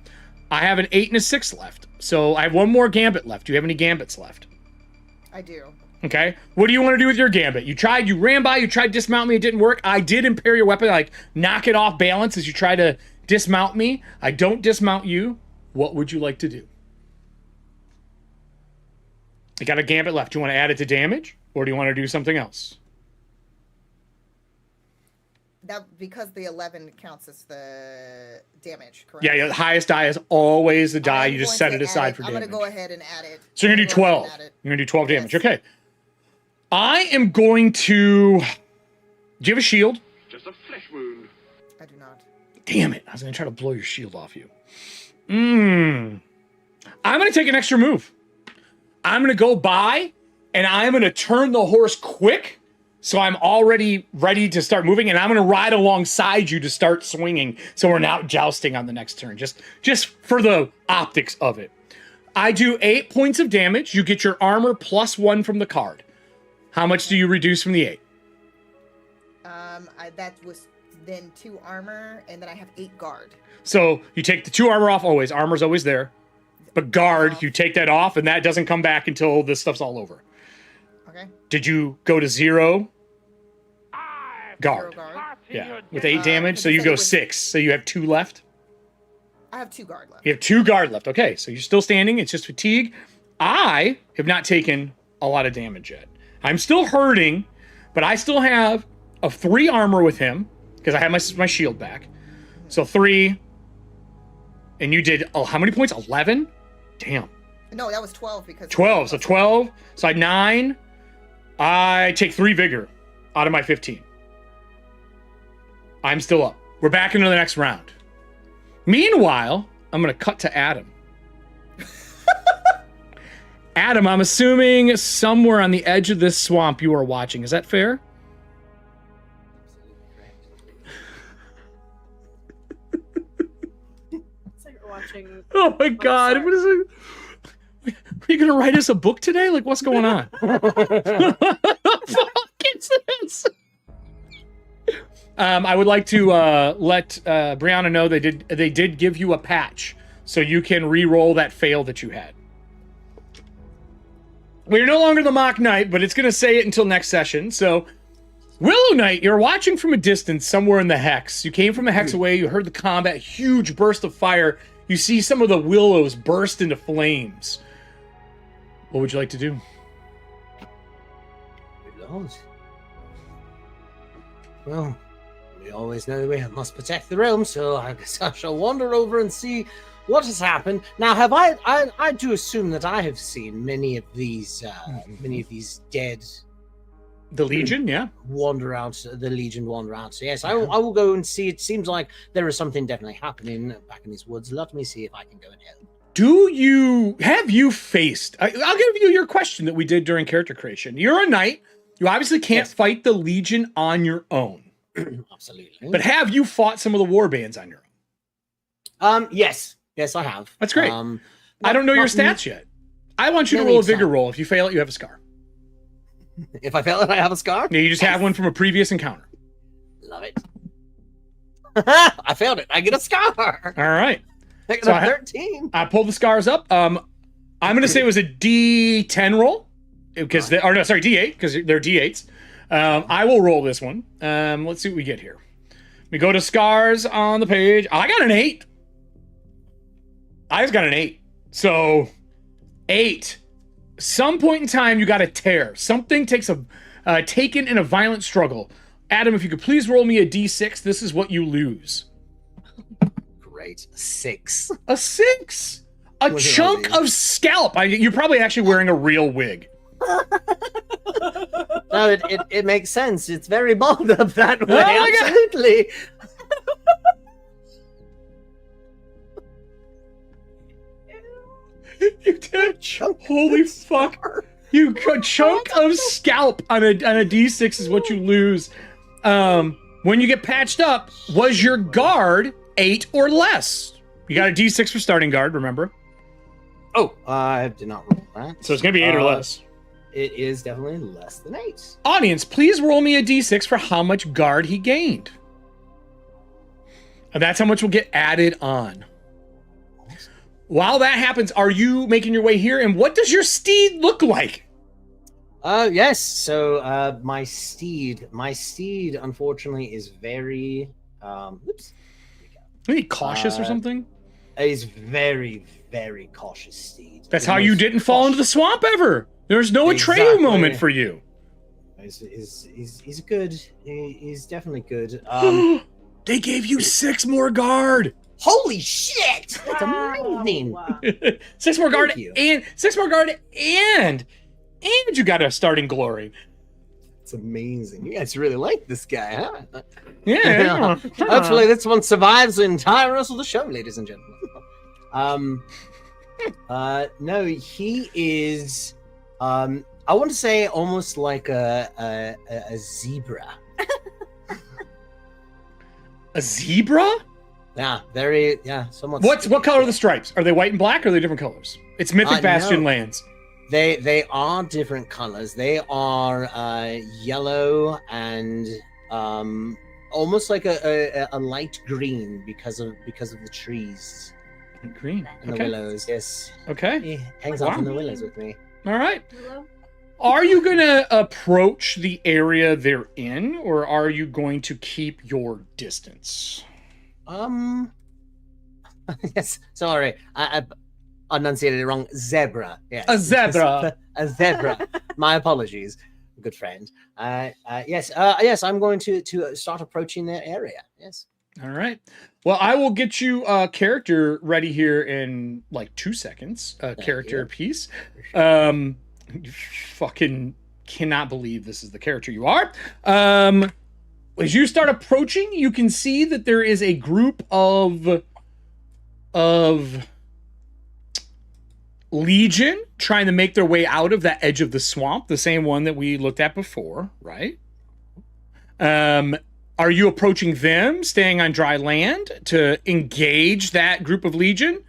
I have an 8 and a 6 left. So I have 1 more gambit left. Do you have any gambits left? I do. Okay. What do you want to do with your gambit? You ran by, you tried to dismount me, it didn't work. I did impair your weapon, knock it off balance as you try to dismount me. I don't dismount you. What would you like to do? You got a gambit left. Do you want to add it to damage, or do you want to do something else? That because the 11 counts as the damage, correct? Yeah, the highest die is always the die. You just set it aside for damage. I'm going to go ahead and add it. So you're going to do 12. You're going to do 12 damage. Okay. I am going to... Do you have a shield? Just a flesh wound. I do not. Damn it. I was going to try to blow your shield off you. I'm going to take an extra move. I'm going to go by, and I'm going to turn the horse quick, so I'm already ready to start moving, and I'm going to ride alongside you to start swinging, so we're not jousting on the next turn, just for the optics of it. I do 8 points of damage. You get your armor +1 from the card. How much do you reduce from the 8? That was then 2 armor, and then I have 8 guard. So you take the 2 armor off always. Armor's always there. But guard, you take that off, and that doesn't come back until this stuff's all over. Okay. Did you go to 0? Guard. 0 guard. Yeah, with 8 damage, so you go 6. So you have 2 left? I have 2 guard left. You have 2 guard left. Okay, so you're still standing. It's just fatigue. I have not taken a lot of damage yet. I'm still hurting, but I still have a 3 armor with him, because I have my shield back. So 3. And you did, how many points? 11? Damn. No, that was 12 because... 12. So 12. So I had 9. I take 3 vigor out of my 15. I'm still up. We're back into the next round. Meanwhile, I'm going to cut to Adam. Adam, I'm assuming somewhere on the edge of this swamp you are watching. Is that fair? It's like we're watching. Oh my God. What is it? Are you going to write us a book today? What's going on? What the fuck is this? I would like to let Brianna know they did give you a patch, so you can re-roll that fail that you had. We're no longer the Mock Knight, but it's going to say it until next session. So, Willow Knight, you're watching from a distance somewhere in the Hex. You came from a Hex away. You heard the combat, huge burst of fire. You see some of the willows burst into flames. What would you like to do? Good Lord. Well, We always know we must protect the realm, so I guess I shall wander over and see what has happened. Now, have I do assume that I have seen many of these dead The Legion, yeah. the Legion wander out. So yes, I will go and see. It seems like there is something definitely happening back in these woods. Let me see if I can go and help. Have you faced, I'll give you your question that we did during character creation. You're a knight. You obviously can't fight the Legion on your own. Absolutely. But have you fought some of the war bands on your own? Yes, I have. That's great. I don't know your stats yet. I want you to roll a vigor roll. If you fail it, you have a scar. If I fail it, I have a scar? Yeah, you just have one from a previous encounter. Love it. I failed it. I get a scar. All right. I get a 13. I pulled the scars up. I'm going to say it was a D10 roll. Because D8, because they're D8s. I will roll this one. Let's see what we get here. We go to scars on the page. I got an 8. I just got an 8. So, 8. Some point in time, you got a tear. Something takes taken in a violent struggle. Adam, if you could please roll me a D6, this is what you lose. Great. 6. A 6? A chunk of scalp. You're probably actually wearing a real wig. No, it makes sense. It's very bold up that way. Oh, absolutely. You did. Holy fuck! You a chunk of scalp on a D6 is what you lose. When you get patched up, was your guard 8 or less? You got a D6 for starting guard. Remember? Oh, I did not roll that. So it's gonna be 8 or less. It is definitely less than 8. Audience, please roll me a D6 for how much guard he gained. And that's how much will get added on. While that happens, are you making your way here? And what does your steed look like? Yes. So my steed, unfortunately, is very. Oops. Maybe cautious or something. He's very, very cautious steed. That's how you didn't fall into the swamp ever. There's no Atreyu moment for you. He's good. He's definitely good. They gave you 6 more guard. Holy shit! That's amazing. Wow. 6 more guard you. and 6 more guard and you got a starting glory. It's amazing. You guys really like this guy, huh? Yeah. Hopefully this one survives the entire rest of the show, ladies and gentlemen. No, he is I want to say almost like a zebra. A zebra? Yeah, very, yeah, somewhat. What color are the stripes? Are they white and black or are they different colors? It's Mythic Bastionlands. They are different colors. They are yellow and almost like a light green because of the trees. Green. And the willows, yes. Okay. He hangs out in the willows with me. All right. Are you going to approach the area they're in, or are you going to keep your distance? Yes, sorry. I enunciated it wrong. Zebra. Yes. A zebra. A zebra. My apologies, good friend. Yes, I'm going to start approaching that area. Yes. All right. Well, I will get you a character ready here in like 2 seconds. A character piece. You fucking cannot believe this is the character you are. As you start approaching, you can see that there is a group of Legion trying to make their way out of that edge of the swamp, the same one that we looked at before, right? Are you approaching them, staying on dry land to engage that group of Legion?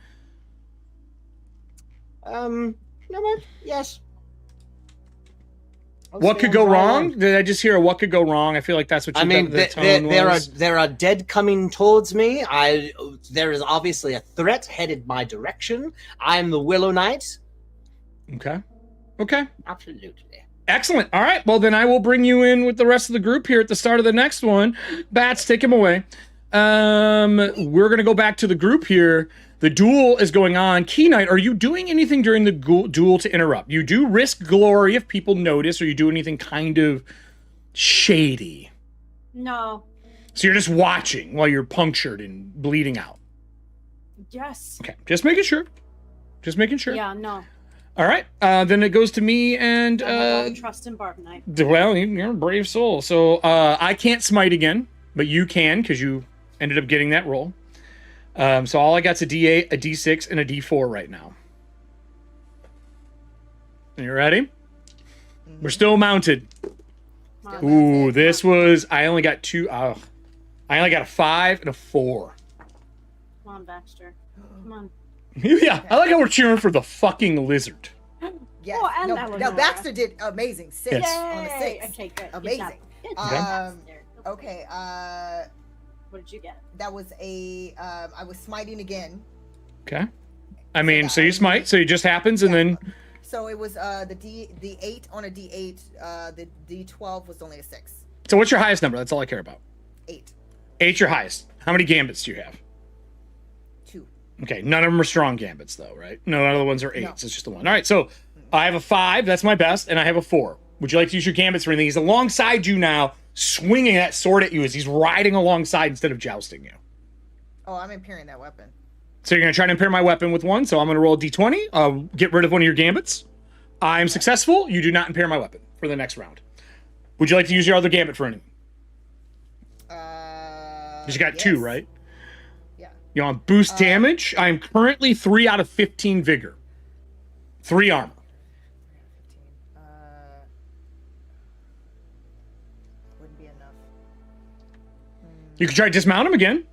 Yes. What could go wrong? Did I just hear a what could go wrong? I feel like that's what you mean. There are dead coming towards me. There is obviously a threat headed my direction. I am the Willow Knight. Okay. Absolutely. Excellent. All right. Well, then I will bring you in with the rest of the group here at the start of the next one. Bats, take him away. We're going to go back to the group here. The duel is going on. Key Knight, are you doing anything during the duel to interrupt? You do risk glory if people notice, or you do anything kind of shady? No. So you're just watching while you're punctured and bleeding out. Yes. Okay, just making sure. Just making sure. Yeah, no. All right, then it goes to me and... I have all the trust in Barb Knight. well, you're a brave soul. So I can't smite again, but you can because you ended up getting that roll. So all I got's a D8, a D6, and a D4 right now. You ready? We're still mounted. Come Ooh, this was... I only got two... I only got a 5 and a 4. on, Baxter. Come on. Yeah, I like how we're cheering for the fucking lizard. Yes. Oh, and no, Eleanor. Baxter did amazing. 6 Yes. on the 6. Okay, good. Amazing. Good Okay. job. Okay. What did you get? That was a. I was smiting again. Okay. I mean, so you smite, so it just happens, and then... So it was the 8 on a D8. The D12 was only a 6. So what's your highest number? That's all I care about. 8. 8's your highest. How many gambits do you have? 2. Okay, none of them are strong gambits, though, right? No, none of the ones are 8s. No. It's just the one. All right, so I have a 5. That's my best, and I have a 4. Would you like to use your gambits for anything? He's alongside you now, swinging that sword at you as he's riding alongside instead of jousting you. Oh, I'm impairing that weapon. So you're going to try to impair my weapon with 1, so I'm going to roll a d20. I'll get rid of one of your gambits. I'm successful. You do not impair my weapon for the next round. Would you like to use your other gambit for anything? Because you got 2, right? Yeah. You want boost damage? I'm currently 3 out of 15 vigor. 3 armor. Wouldn't be enough. You can try to dismount him again.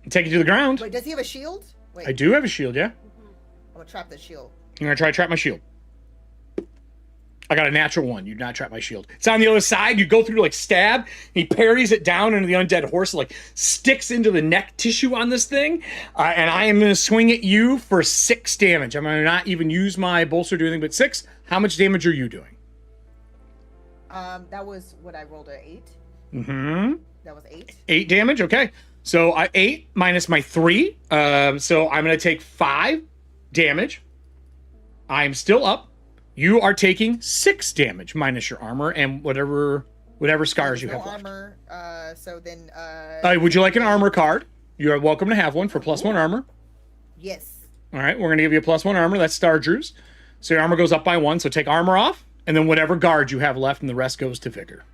And take it to the ground. Wait, does he have a shield? Wait, I do have a shield, yeah? I'm gonna trap the shield. You're going to try to trap my shield. I got a natural 1. You do not trap my shield. It's on the other side. You go through to, like, stab. He parries it down into the undead horse, like, sticks into the neck tissue on this thing. And I am going to swing at you for 6 damage. I'm going to not even use my bolster to do anything but 6. How much damage are you doing? That was what I rolled, a 8. Mm-hmm. That was 8. 8 damage, okay. So 8 minus my 3. So I'm going to take 5 damage. I'm still up. You are taking 6 damage minus your armor and whatever scars you have left. Armor. So then. Would you like an armor card? You are welcome to have one for +1 armor. Yes. All right, we're going to give you a +1 armor. That's Star Drew's. So your armor goes up by 1. So take armor off, and then whatever guard you have left, and the rest goes to vigor.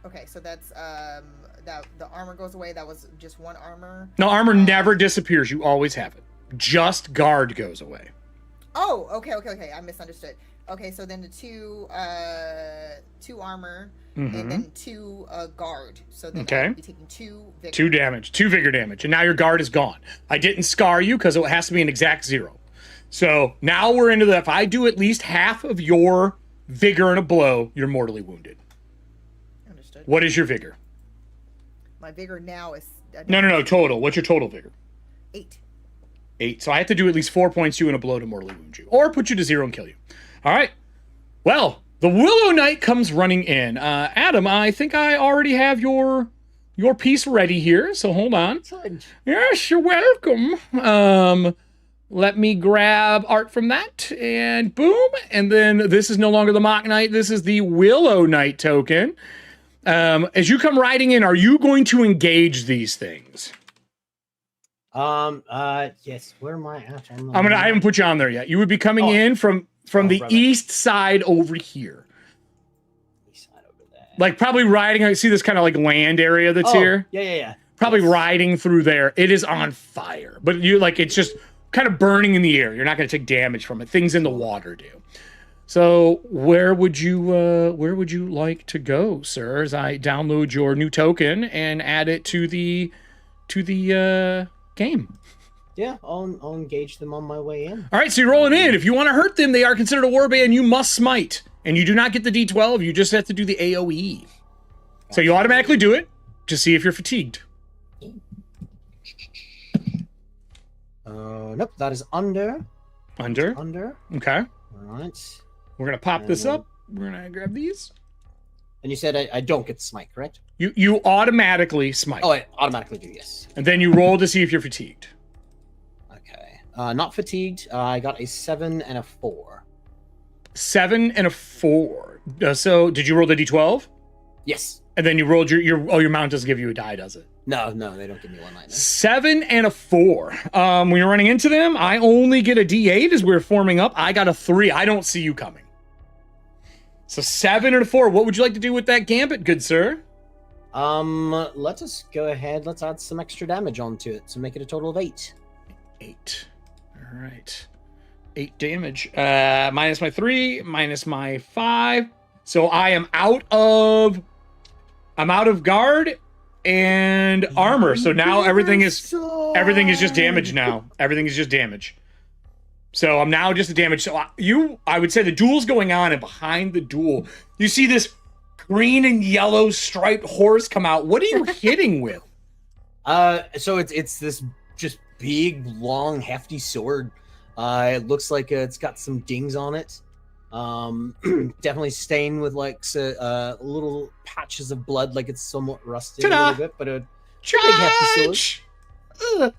Okay, so that's that the armor goes away. That was just 1 armor. No, armor never disappears. You always have it. Just guard goes away. Oh, okay. I misunderstood. Okay, so then the 2 armor and then 2 guard. So then Okay. I'll be taking 2 vigor. 2 damage, 2 vigor damage, and now your guard is gone. I didn't scar you because it has to be an exact 0. So now we're into the, if I do at least half of your vigor in a blow, you're mortally wounded. Understood. What is your vigor? My vigor now is No, total. What's your total vigor? 8. 8. So I have to do at least 4 points to you in a blow to mortally wound you, or put you to 0 and kill you. All right. Well, the Willow Knight comes running in. Adam, I think I already have your piece ready here, so hold on. Yes, you're welcome. Let me grab art from that, and boom. And then this is no longer the Mock Knight. This is the Willow Knight token. As you come riding in, are you going to engage these things? Yes. Where am I at? I haven't put you on there yet. You would be coming in from the right. east side over here. East side over there. Like probably riding, I see this kind of like land area that's here. Yeah. Probably Yes. riding through there. It is on fire, but you like, it's just kind of burning in the air. You're not going to take damage from it. Things in the water do. So where would you like to go, sir? As I download your new token and add it to the game. Yeah, I'll engage them on my way in. All right, so you're rolling in. If you want to hurt them, they are considered a warband. You must smite. And you do not get the D12. You just have to do the AoE. So you automatically do it to see if you're fatigued. Nope, that is under. Under. Okay. All right. We're going to pop this up. We're going to grab these. And you said I don't get the smite, correct? You automatically smite. Oh, I automatically do, yes. And then you roll to see if you're fatigued. Okay. Not fatigued. I got a 7 and a 4. 7 and a 4. So did you roll the D12? Yes. And then you rolled your mount doesn't give you a die, does it? No, they don't give me one lightning. 7 and a 4. When you're running into them, I only get a D8 as we're forming up. I got a 3. I don't see you coming. So 7 and a 4. What would you like to do with that gambit, good sir? Let us go ahead. Let's add some extra damage onto it to make it a total of 8. 8. All right. 8 damage. Minus my 3, minus my 5. So I am out of guard and armor. So now everything is just damage now. Everything is just damage. So I'm now just a damage. So I would say the duel's going on, and behind the duel, you see this green and yellow striped horse come out. What are you hitting with? So it's this just big, long, hefty sword. It looks like it's got some dings on it. Definitely stained with like little patches of blood, like it's somewhat rusted a little bit, but a big hefty sword.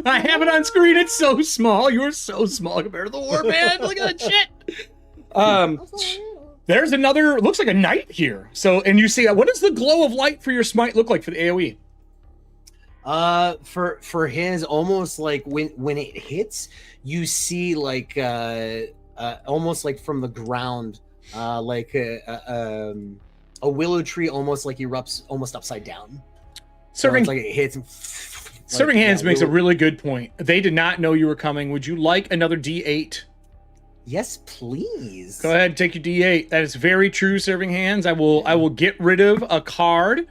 I have it on screen. It's so small. You're so small compared to the warband. Look at that shit. There's another. Looks like a knight here. So, and you see, what does the glow of light for your smite look like for the AOE? For his, almost like when it hits, you see like almost like from the ground, like a willow tree, almost like erupts almost upside down. Serving so it's like it hits. Serving Hands makes a really good point. They did not know you were coming. Would you like another D8? Yes, please. Go ahead, take your D8. That is very true, Serving Hands. I will get rid of a card.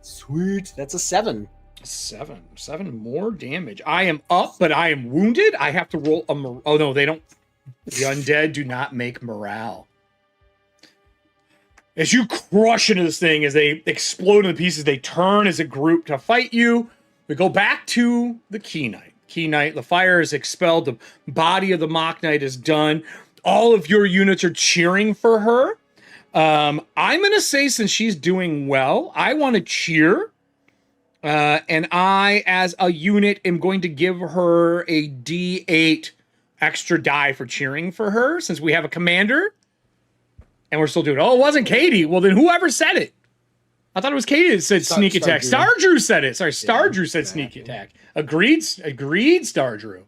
Sweet. That's a 7. 7 more damage. I am up, but I am wounded. I have to roll a oh no, they don't. The undead do not make morale. As you crush into this thing, as they explode into pieces, they turn as a group to fight you. We go back to the Key Knight. Key Knight, the fire is expelled. The body of the Mock Knight is done. All of your units are cheering for her. I'm going to say, since she's doing well, I want to cheer. And I, as a unit, am going to give her a D8 extra die for cheering for her, since we have a commander. And we're still doing it. Oh, it wasn't Katie. Well, then whoever said it? I thought it was Katie that said sneak attack. Stardrew said it. Sorry, Stardrew said sneak attack. Agreed, Stardrew.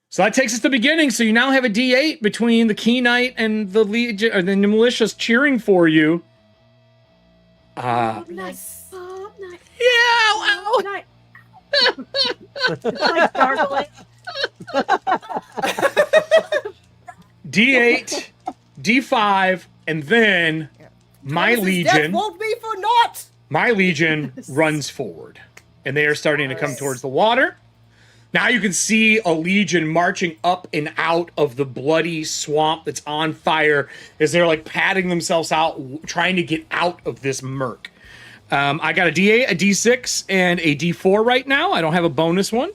So that takes us to the beginning. So you now have a D8 between the Key Knight and the Legion, or the militias cheering for you. Nice. Yeah, ow. Like gargling. D8, D5, and then my Legion. Won't be for naught. My Legion runs forward, and they are starting to come towards the water. Now you can see a Legion marching up and out of the bloody swamp that's on fire as they're like patting themselves out, trying to get out of this murk. I got a D8, a D6, and a D4 right now. I don't have a bonus one.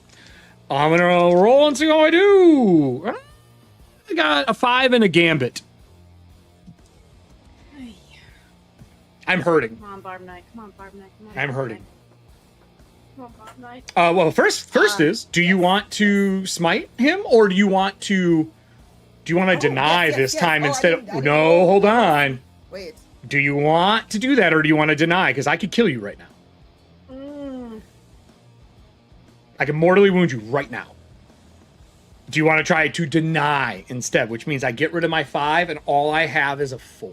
I'm going to roll and see how I do. I got a 5 and a gambit. I'm hurting. Come on, Barb Knight. Come on, Barb Knight. Come on. I'm hurting. Come on, Barb Knight. Well, first is, do you want to smite him, or do you want to deny this time instead of... No, hold on. Wait. Do you want to do that, or do you want to deny? Because I could kill you right now. I can mortally wound you right now. Do you want to try to deny instead, which means I get rid of my 5 and all I have is a 4?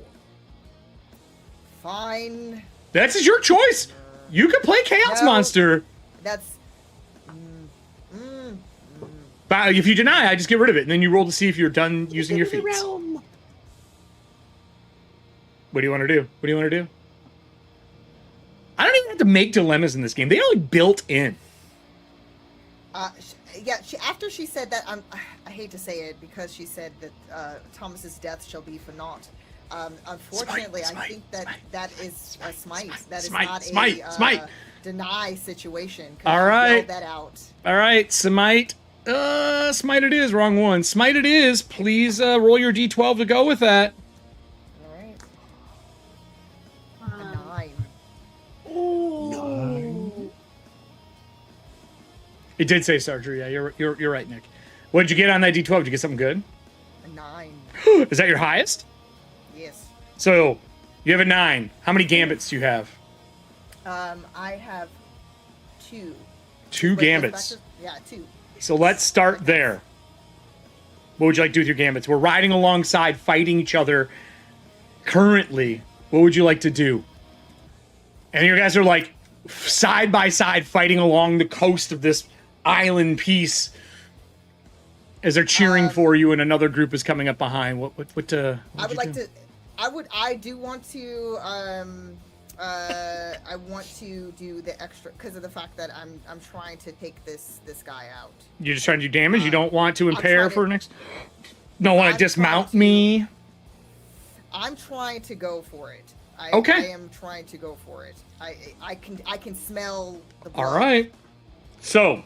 Fine. That's your choice. You can play Chaos Monster. That's... But if you deny, I just get rid of it, and then you roll to see if you're done using your feats. What do you want to do? What do you want to do? I don't even have to make dilemmas in this game. They are like built in. After she said that, I hate to say it, because she said that Thomas's death shall be for naught. Unfortunately, I think that is a smite. That is not a deny situation. All right. Yelled that out. All right, smite. Smite it is. Wrong one. Smite it is. Please roll your D12 to go with that. All right. A 9. No. It did say Sarger. Yeah, you're right, Nick. What did you get on that D12? Did you get something good? A 9. Is that your highest? Yes. So You have a 9. How many gambits do you have? I have 2. 2 Wait, gambits. yeah, 2. So let's start there. What would you like to do with your gambits? We're riding alongside, fighting each other currently. What would you like to do? And you guys are like side by side fighting along the coast of this island piece as they're cheering for you, and another group is coming up behind. What I would like to. I do want to. I want to do the extra because of the fact that I'm trying to take this guy out. You're just trying to do damage. You don't want to impair trying for to- next. Don't want to dismount me. I'm trying to go for it. Okay. I am trying to go for it. I can smell the blood. All right. So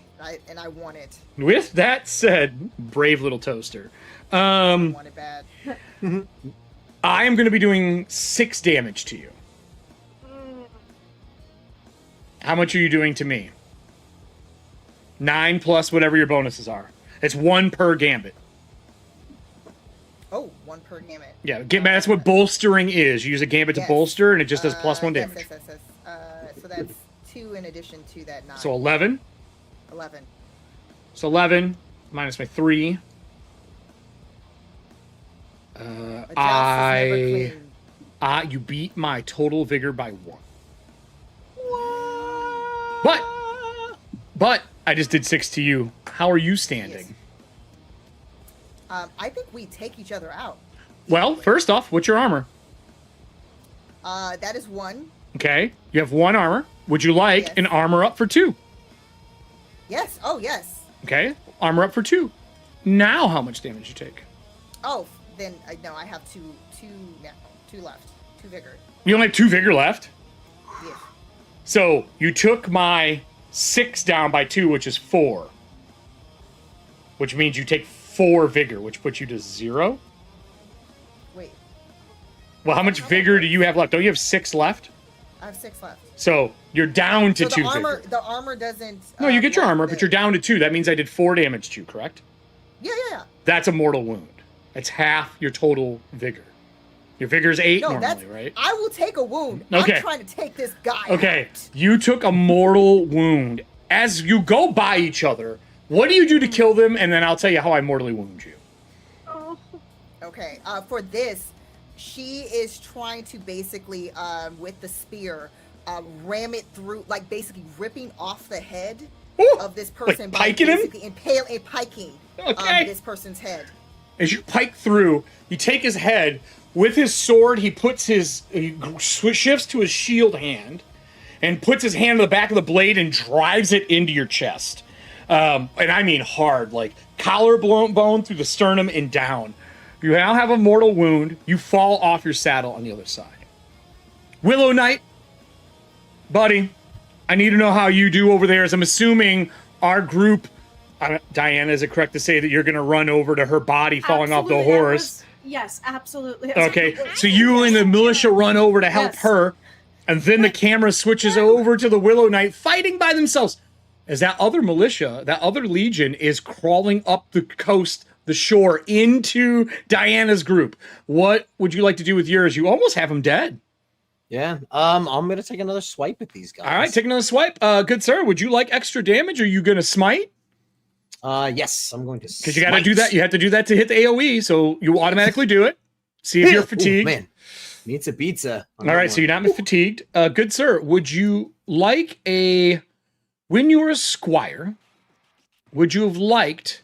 And I want it. with that said, brave little toaster. I want it bad. I am going to be doing 6 damage to you. How much are you doing to me? 9 plus whatever your bonuses are. It's 1 per gambit. Oh, 1 per gambit. Yeah, that's what bolstering is. You use a gambit to Yes. bolster, and it just does +1 yes, damage. Yes. So that's 2 in addition to that 9. So 11. 11. So 11 minus my 3. Adjust is never clean. You beat my total vigor by 1. But I just did 6 to you. How are you standing? I think we take each other out. Well, first off, what's your armor? That is 1. Okay, you have 1 armor. Would you like Yes. an armor up for 2? Yes. Oh, yes. Okay, armor up for 2. Now, how much damage you take? Oh, then no, I have two now. 2 left. 2 vigor. You only have 2 vigor left. Yeah. So you took my 6 down by 2, which is 4. Which means you take 4 vigor, which puts you to 0. Wait, Well, how much vigor do you have left? Don't you have 6 left? I have 6 left. So you're down to So 2 the armor, vigor. the armor doesn't. No, you get your block armor, the- but you're down to 2. That means I did 4 damage to you, correct? Yeah. That's a mortal wound. That's half your total vigor. Your vigor is 8 No, normally, right? I will take a wound. Okay. I'm trying to take this guy. Okay, out. you took a mortal wound. As you go by each other, what do you do to kill them? And then I'll tell you how I mortally wound you. Okay. For this, she is trying to basically, with the spear, ram it through, like basically ripping off the head Ooh, of this person by piking him? basically piking Okay. this person's head. As you pike through, you take his head. With his sword, he shifts to his shield hand and puts his hand on the back of the blade and drives it into your chest. And I mean hard, like collarbone through the sternum and down. You now have a mortal wound. You fall off your saddle on the other side. Willow Knight, buddy, I need to know how you do over there, as I'm assuming our group, Diana, is it correct to say that you're going to run over to her body falling off the Absolutely, horse? Yes, absolutely. Okay, so you and the militia run over to help Yes. her, and then the camera switches over to the Willow Knight fighting by themselves. As that other militia, that other legion, is crawling up the coast, the shore, into Diana's group. What would you like to do with yours? You almost have them dead. Yeah. I'm gonna take another swipe at these guys. All right, take another swipe. Good sir, would you like extra damage? Are you going to smite? Yes, I'm going to. Because you got to do that. You have to do that to hit the AoE, so you automatically do it. See if you're fatigued. Man, pizza. All right, so you're not fatigued. Good sir, would you like when you were a squire, would you have liked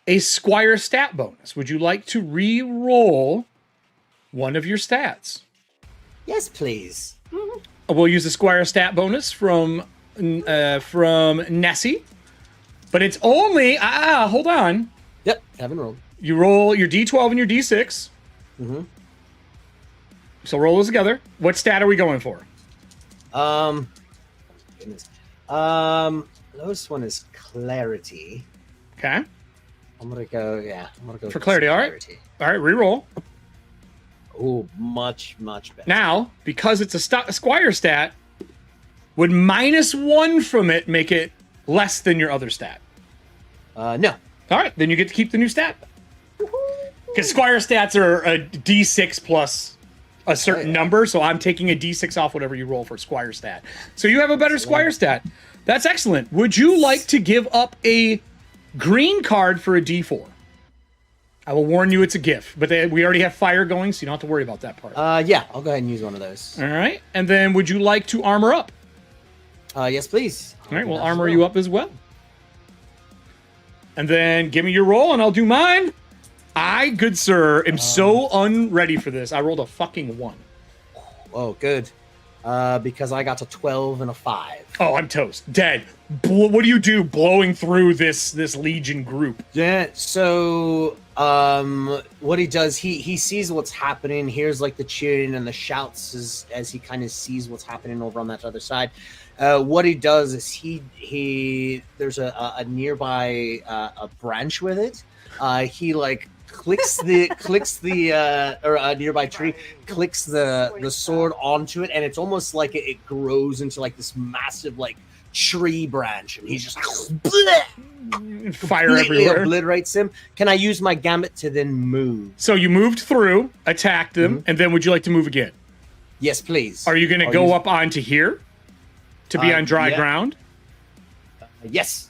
a squire stat bonus? Would you like to re-roll one of your stats? Yes, please. We'll use the squire stat bonus from Nessie, but it's only hold on. Yep, haven't rolled. You roll your D12 and your D6. Mm-hmm. So roll those together. What stat are we going for? Goodness. Lowest one is clarity. Okay. I'm gonna go For with clarity, all right. All right, re-roll. Oh, much better. Now, because it's a squire stat, would -1 from it make it less than your other stat? No. All right, then you get to keep the new stat. Because squire stats are a D6 plus a certain number, so I'm taking a D6 off whatever you roll for Squire stat. So you have a better Squire stat. That's excellent. Would you like to give up a green card for a D4? I will warn you it's a gift, but we already have fire going, so you don't have to worry about that part. Yeah, I'll go ahead and use one of those. All right, and then would you like to armor up? Yes, please. All right, we'll armor you up as well. And then give me your roll, and I'll do mine. I, good sir, am so unready for this. I rolled a fucking 1. Oh, good. Because I got a 12 and a 5. Oh, I'm toast. Dead. What do you do blowing through this Legion group? Yeah, so what he does, he sees what's happening, hears like the cheering and the shouts as he kind of sees what's happening over on that other side. What he does is he there's a nearby a branch with it. He like clicks the or a nearby tree, clicks the sword onto it, and it's almost like it grows into like this massive like tree branch, and he's just fire everywhere, obliterates him. Can I use my gambit to then move? So you moved through, attacked him, and then would you like to move again? Yes, please. Are you going to go up onto here to be on dry ground? Yes.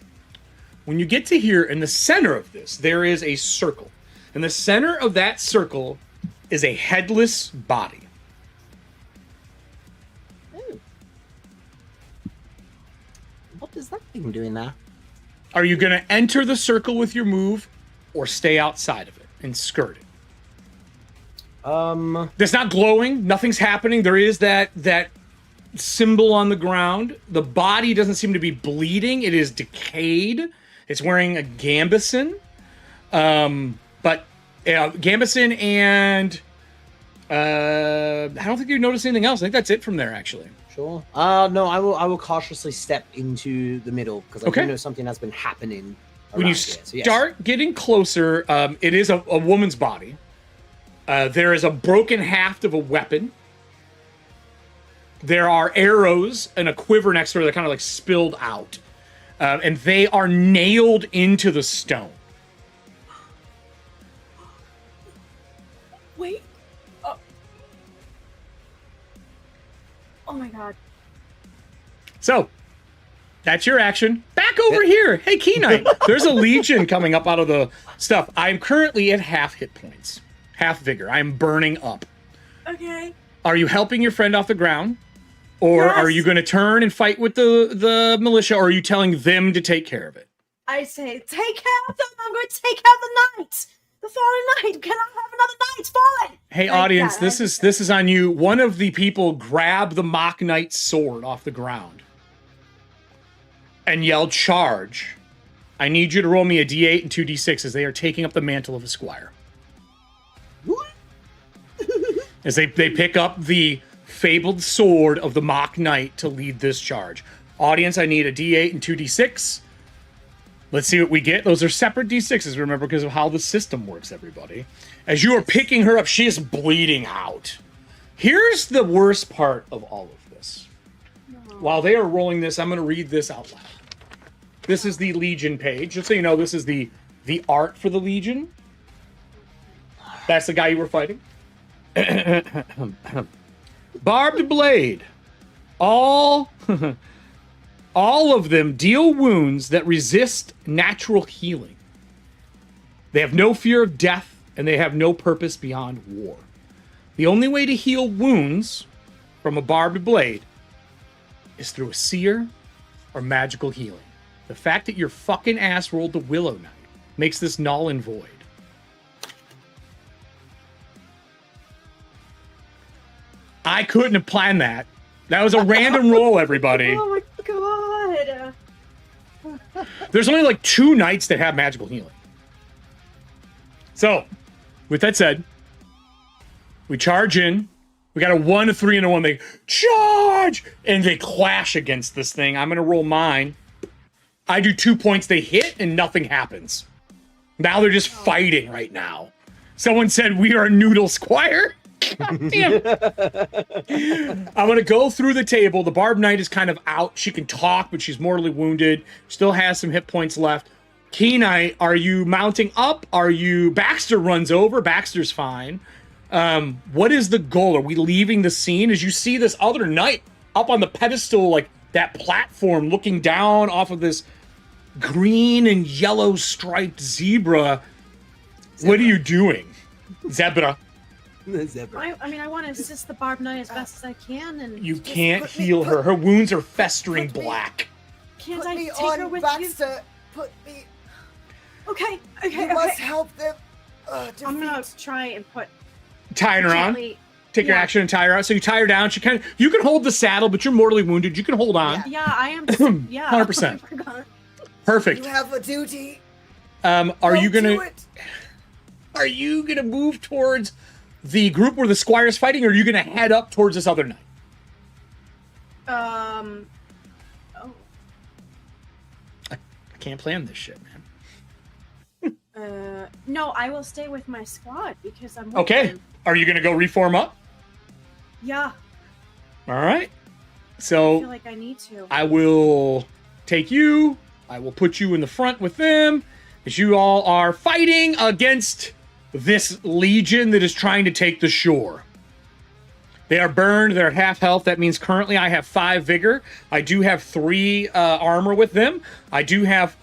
When you get to here, in the center of this, there is a circle. In the center of that circle is a headless body. Ooh. What is that thing doing there? Are you going to enter the circle with your move or stay outside of it and skirt it? It's not glowing. Nothing's happening. There is that symbol on the ground. The body doesn't seem to be bleeding. It is decayed. It's wearing a gambeson. But gambeson and I don't think you noticed anything else. I think that's it from there, actually. Sure. No, I will cautiously step into the middle because I do know something has been happening. When you start getting closer, it is a woman's body. There is a broken haft of a weapon. There are arrows and a quiver next to her that kind of like spilled out. And they are nailed into the stone. Wait. Oh my god. So, that's your action. Back over here. Hey, Key Knight. There's a legion coming up out of the stuff. I'm currently at half hit points. Half vigor. I'm burning up. Okay. Are you helping your friend off the ground? Or are you going to turn and fight with the militia? Or are you telling them to take care of it? I say, take care of them. I'm going to take care of the knight. The fallen knight. Can I have another knight fallen? Hey, audience, this is on you. One of the people grabbed the Mock Knight's sword off the ground and yelled, "Charge." I need you to roll me a d8 and 2 d6 as they are taking up the mantle of a squire. As they pick up the fabled sword of the Mock Knight to lead this charge. Audience, I need a d8 and 2 d6. Let's see what we get. Those are separate d6s, remember, because of how the system works, everybody. As you are picking her up, she is bleeding out. Here's the worst part of all of this. While they are rolling this, I'm going to read this out loud. This is the Legion page. Just so you know, this is the art for the Legion. That's the guy you were fighting. Barbed blade. All of them deal wounds that resist natural healing. They have no fear of death, and they have no purpose beyond war. The only way to heal wounds from a barbed blade is through a seer or magical healing. The fact that your fucking ass rolled the Willow Knight makes this null and void. I couldn't have planned that. That was a random roll, everybody. Oh my god. There's only like 2 knights that have magical healing. So, with that said, we charge in. We got a 1, a 3, and a 1. They charge! And they clash against this thing. I'm going to roll mine. I do 2 points. They hit, and nothing happens. Now they're just fighting right now. Someone said, "We are a noodle squire." God damn. I'm going to go through the table. The Barbed Knight is kind of out. She can talk, but she's mortally wounded. Still has some hit points left. Key Knight, are you mounting up? Baxter runs over. Baxter's fine. What is the goal? Are we leaving the scene? As you see this other knight up on the pedestal, like that platform, looking down off of this green and yellow striped zebra. What are you doing? Zebra. I mean, I want to assist the Barb Knight as best as I can, and You can't heal her. Her wounds are festering black. Can't Put I me take her on with Baxter. Put me. Okay, You must help them. I'm gonna try and put Tying her on. gently. Take your Yeah. action and tie her out. So you tie her down. You can hold the saddle, but you're mortally wounded. You can hold on. Yeah, I am. Yeah, 100%. I forgot. Perfect. You have a duty. Are you Don't gonna do it. Are you gonna move towards the group where the squire's fighting, or are you gonna head up towards this other knight? Oh. I can't plan this shit, man. No, I will stay with my squad because I'm with Okay. them. Are you gonna go reform up? Yeah, All right. I So feel like I need to. I will take you. I will put you in the front with them as you all are fighting against this legion that is trying to take the shore. They are burned. They're at half health. That means currently I have 5 vigor. I do have 3 armor with them. I do have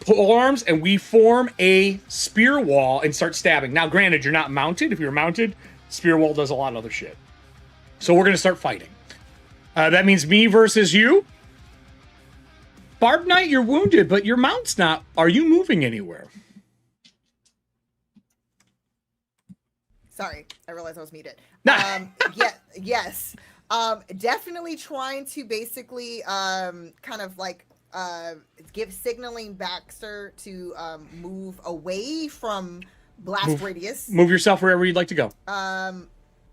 pole arms, and we form a spear wall and start stabbing. Now, granted, you're not mounted. If you're mounted, spear wall does a lot of other shit. So we're going to start fighting. That means me versus you. Barb Knight, you're wounded, but your mount's not. Are you moving anywhere? Sorry, I realized I was muted. Nah. Yes. Definitely trying to basically kind of like give signaling Baxter to move away from blast radius. Move yourself wherever you'd like to go.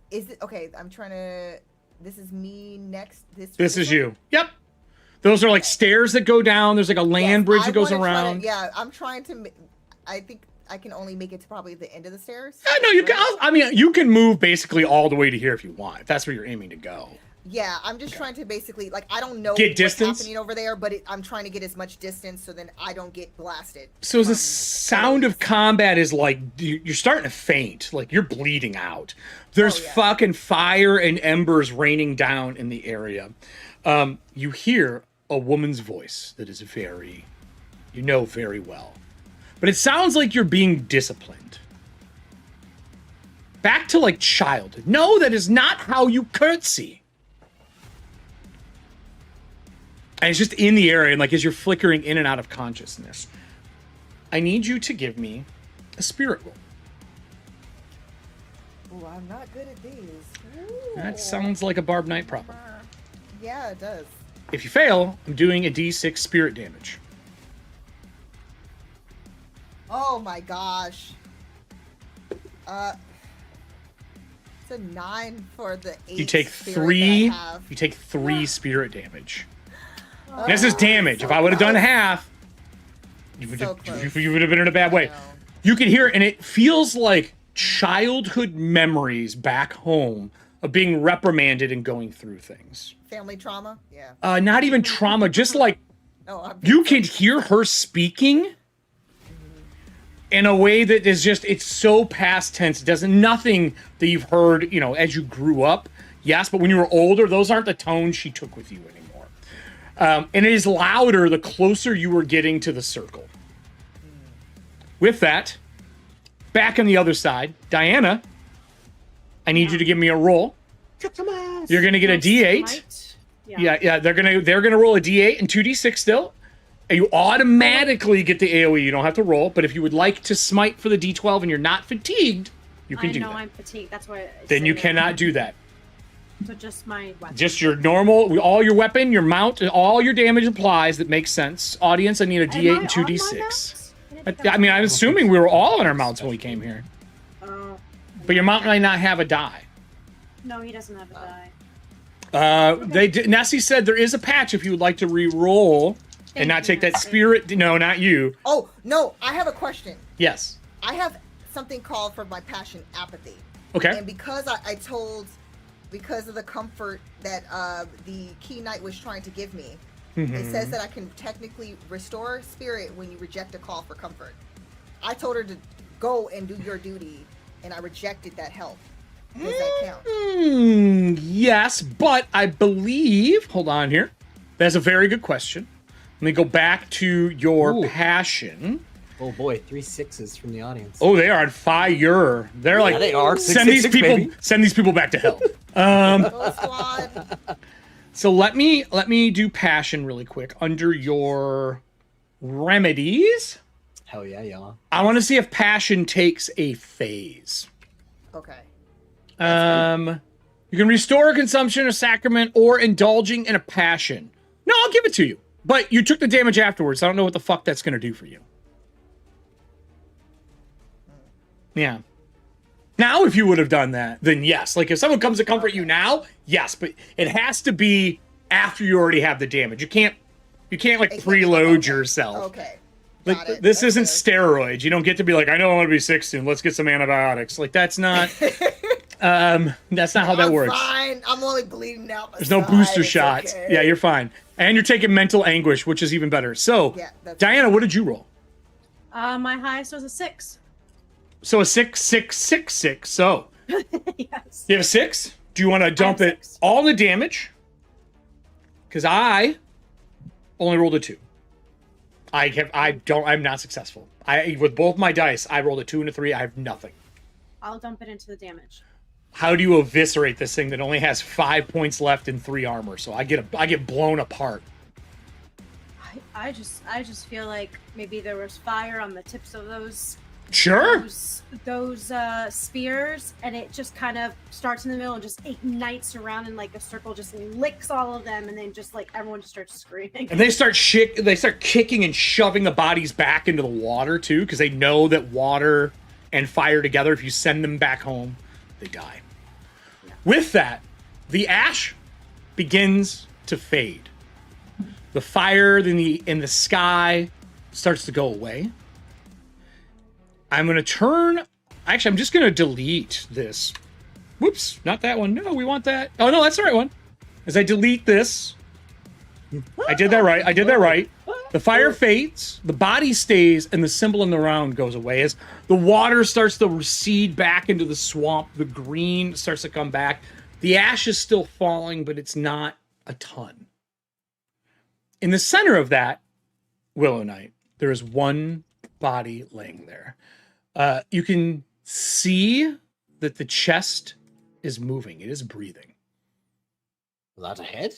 Is it okay? I'm trying to. This is me next. This is you. Yep. Those are like stairs that go down. There's like a land bridge that goes around. I'm trying to. I think I can only make it to probably the end of the stairs. No, you can. I mean, you can move basically all the way to here if you want. If that's where you're aiming to go. Yeah, I'm just trying to basically like I don't know Get what's distance? happening over there, but I'm trying to get as much distance so then I don't get blasted. So the from sound of combat is like you're starting to faint, like you're bleeding out. There's fucking fire and embers raining down in the area. You hear a woman's voice that is very well. But it sounds like you're being disciplined. Back to like childhood. No, that is not how you curtsy. And it's just in the area, and like as you're flickering in and out of consciousness. I need you to give me a spirit roll. Oh, I'm not good at these. That sounds like a Barb Knight problem. Yeah, it does. If you fail, I'm doing a d6 spirit damage. Oh my gosh. It's a 9 for the 8. You take spirit 3. that I have. You take 3 spirit damage. This is damage. If I would have done half, you would have been in a bad way. know. You can hear it, and it feels like childhood memories back home of being reprimanded and going through things. Family trauma? Yeah. Not even trauma, just like Oh, you can hear her speaking in a way that is just, it's so past tense. It does nothing that you've heard, as you grew up. Yes, but when you were older, those aren't the tones she took with you anymore. And it is louder the closer you were getting to the circle. With that, back on the other side, Diana, I need you to give me a roll. You're gonna get a D8. Yeah. They're gonna roll a D8 and 2D6 still. And you automatically get the AOE. You don't have to roll, but if you would like to smite for the D12 and you're not fatigued, you can do that. I know I'm fatigued. That's why. Then you cannot do that. So just my weapon. Just your normal, all your weapon, your mount, all your damage applies. That makes sense. Audience, I need a D8 and 2D6. I mean, I'm assuming we were all on our mounts when we came here. But your mount might not have a die. No, he doesn't have a die. Nessie said there is a patch if you would like to re-roll and not take that spirit. No, not you. Oh, no, I have a question. Yes. I have something called for my passion, apathy. Okay. And because because of the comfort that the Key Knight was trying to give me, it says that I can technically restore spirit when you reject a call for comfort. I told her to go and do your duty and I rejected that help. Does that count? Yes, but I believe, hold on here. That's a very good question. Let me go back to your passion. Oh boy, 3 6s from the audience. Oh, they are on fire. They're like, they are. Send these people back to hell. Go squad. So let me do passion really quick under your remedies. Hell yeah. I want to see if passion takes a phase. Okay. You can restore consumption, a sacrament, or indulging in a passion. No, I'll give it to you. But you took the damage afterwards. I don't know what the fuck that's going to do for you. Yeah. Now, if you would have done that, then yes. Like, if someone comes to comfort you now, yes. But it has to be after you already have the damage. You can't like, preload yourself. Okay. Like, this isn't steroids. You don't get to be like, I know I want to be 6 soon. Let's get some antibiotics. Like, that's not... that's not how that works. Fine. I'm only bleeding out. There's no booster shots. Okay. Yeah, you're fine. And you're taking mental anguish, which is even better. So, Diana, what did you roll? My highest was a 6. So a 6, 6, 6, 6. So, Yes. you have a 6? Do you want to dump it 6. all in the damage? Because I only rolled a 2. I'm not successful. With both my dice, I rolled a 2 and a 3. I have nothing. I'll dump it into the damage. How do you eviscerate this thing that only has 5 points left and 3 armor? So I get blown apart. I just feel like maybe there was fire on the tips of those spears, and it just kind of starts in the middle and just ignites around in like a circle, just licks all of them, and then just like everyone just starts screaming. And they start kicking and shoving the bodies back into the water too, because they know that water and fire together, if you send them back home, they die. Yeah. With that, the ash begins to fade. The fire in the sky starts to go away. I'm going to turn... Actually, I'm just going to delete this. Whoops, not that one. No, we want that. Oh, no, that's the right one. As I delete this... I did that right. The fire fades, the body stays, and the symbol in the round goes away. As the water starts to recede back into the swamp, the green starts to come back. The ash is still falling, but it's not a ton. In the center of that Willow Knight, there is one body laying there. You can see that the chest is moving. It is breathing. Without a head?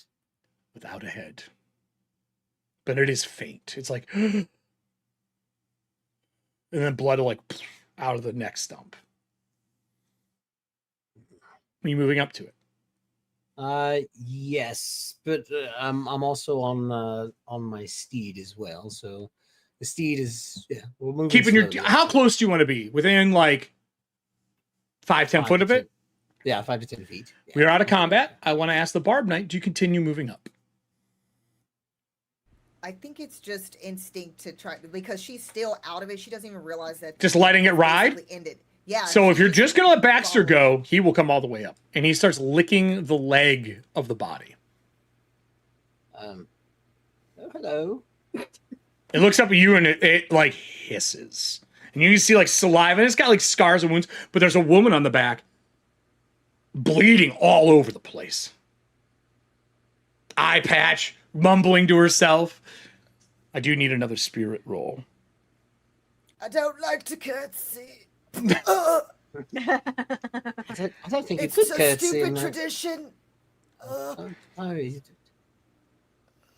Without a head. But it is faint. It's like... and then blood will, like, out of the neck stump. Are you moving up to it? Yes, but I'm also on my steed as well, so the steed is we're moving keeping slowly. How close do you want to be? Within like 5-10 foot of it? Yeah, 5 to 10 feet. Yeah. We are out of combat. I want to ask the Barb Knight, do you continue moving up? I think it's just instinct to try, because she's still out of it. She doesn't even realize that. Just letting it ride? Ended. Yeah. So if you're just going to let Baxter go, he will come all the way up. And he starts licking the leg of the body. Oh, hello. It looks up at you and it like hisses. And you can see like saliva. And it's got like scars and wounds. But there's a woman on the back bleeding all over the place. Eye patch, mumbling to herself. I do need another spirit roll. I don't like to curtsy. I don't think It's you could a curtsy. stupid tradition.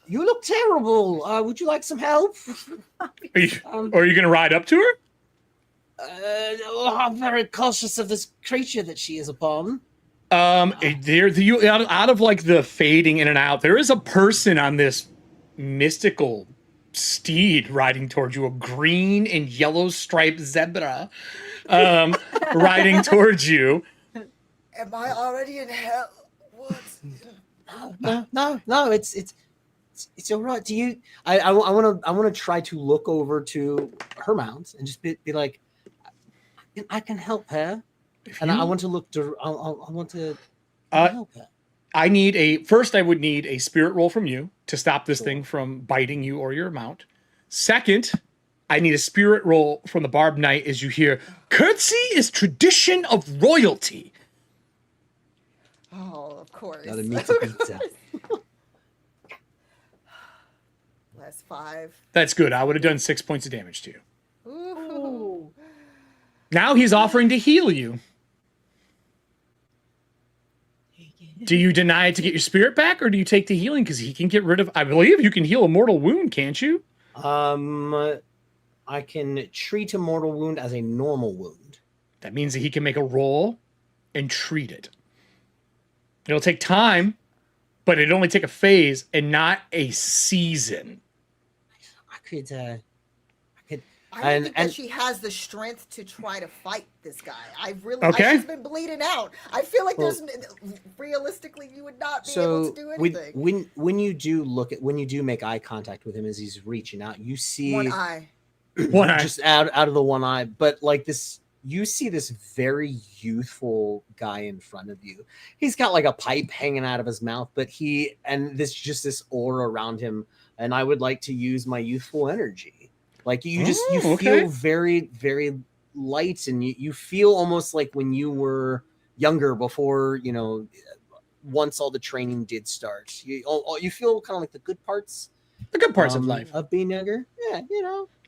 You look terrible. Would you like some help? Are you going to ride up to her? I'm very cautious of this creature that she is upon. Out of like the fading in and out, there is a person on this mystical steed riding towards you, a green and yellow striped zebra riding towards you. Am I already in hell? What? No, it's all right. Do you? I want to try to look over to her mount and just be like, I can help her, and I want to look. I want to help her. I would need a spirit roll from you to stop this thing from biting you or your mount. Second, I need a spirit roll from the Barb Knight as you hear, "Curtsy is tradition of royalty." Oh, of course. Another pizza. Less 5. That's good. I would have done 6 points of damage to you. Ooh. Now he's offering to heal you. Do you deny it to get your spirit back, or do you take the healing? Because he can get rid of... I believe you can heal a mortal wound, can't you? I can treat a mortal wound as a normal wound. That means that he can make a roll and treat it. It'll take time, but it'll only take a phase and not a season. I don't think that she has the strength to try to fight this guy. Okay. She's been bleeding out. I feel like realistically, you would not be able to do anything. When you do make eye contact with him as he's reaching out, you see One eye. One eye. Just out of the one eye, but like this, you see this very youthful guy in front of you. He's got like a pipe hanging out of his mouth, but this aura around him. And I would like to use my youthful energy. Like you feel very, very light, and you feel almost like when you were younger before, once all the training did start. You feel kind of like the good parts. The good parts of life. Of being younger. Yeah,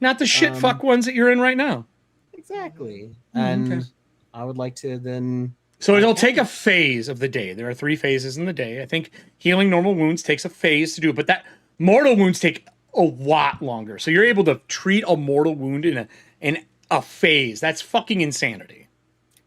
Not the shit fuck ones that you're in right now. Exactly. And I would like to then... So it'll take a phase of the day. There are 3 phases in the day. I think healing normal wounds takes a phase to do it, but that mortal wounds take a lot longer. So you're able to treat a mortal wound in a phase. That's fucking insanity.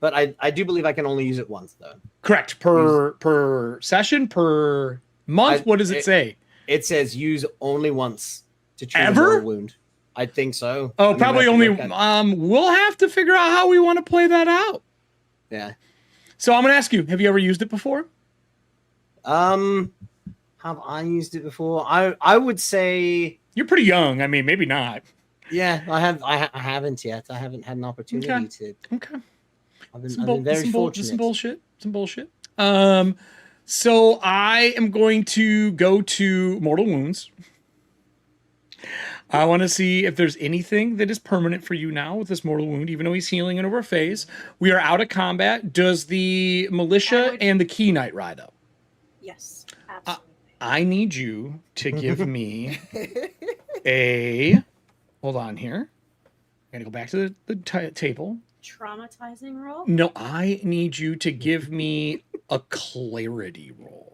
But I do believe I can only use it once, though. Correct. Per session, per month. What does it say? It says use only once to treat a Ever? mortal wound. I think so. Oh, probably only. We'll have to figure out how we want to play that out. Yeah. So I'm going to ask you: have you ever used it before? Have I used it before? I would say you're pretty young. I mean, maybe not. Yeah, I haven't yet. I haven't had an opportunity to. Okay. I've been very fortunate. Some bullshit. So I am going to go to Mortal Wounds. I want to see if there's anything that is permanent for you now with this mortal wound, even though he's healing it over a phase. We are out of combat. Does the militia and the key knight ride up? Yes, absolutely. I need you to give me a... Hold on here. I gotta go back to the table. Traumatizing roll? No, I need you to give me a clarity roll.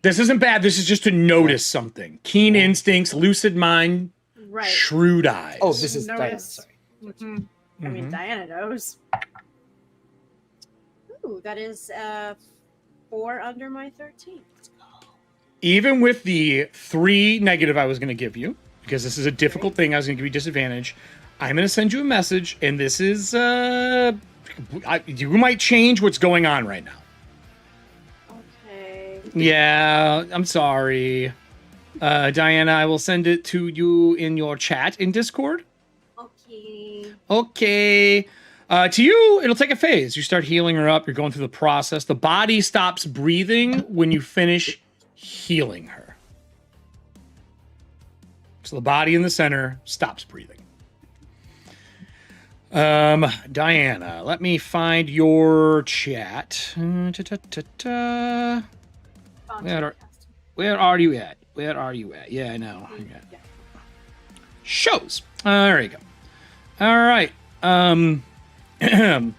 This isn't bad. This is just to notice something. Keen instincts, lucid mind, right. Shrewd eyes. Oh, this is Diana. Sorry. Mm-hmm. I mean, Diana knows. Ooh, that is 4 under my 13. Even with the 3 negative I was going to give you, because this is a difficult thing, I was going to give you disadvantage. I'm going to send you a message, and this is... you might change what's going on right now. Okay. Yeah, I'm sorry. Diana, I will send it to you in your chat in Discord. Okay. Okay. To you, it'll take a phase. You start healing her up. You're going through the process. The body stops breathing when you finish healing her. So the body in the center stops breathing. Diana, let me find your chat. Where are you at? Where are you at? Yeah, I know. Yeah. Shows. There you go. All right. Oh no.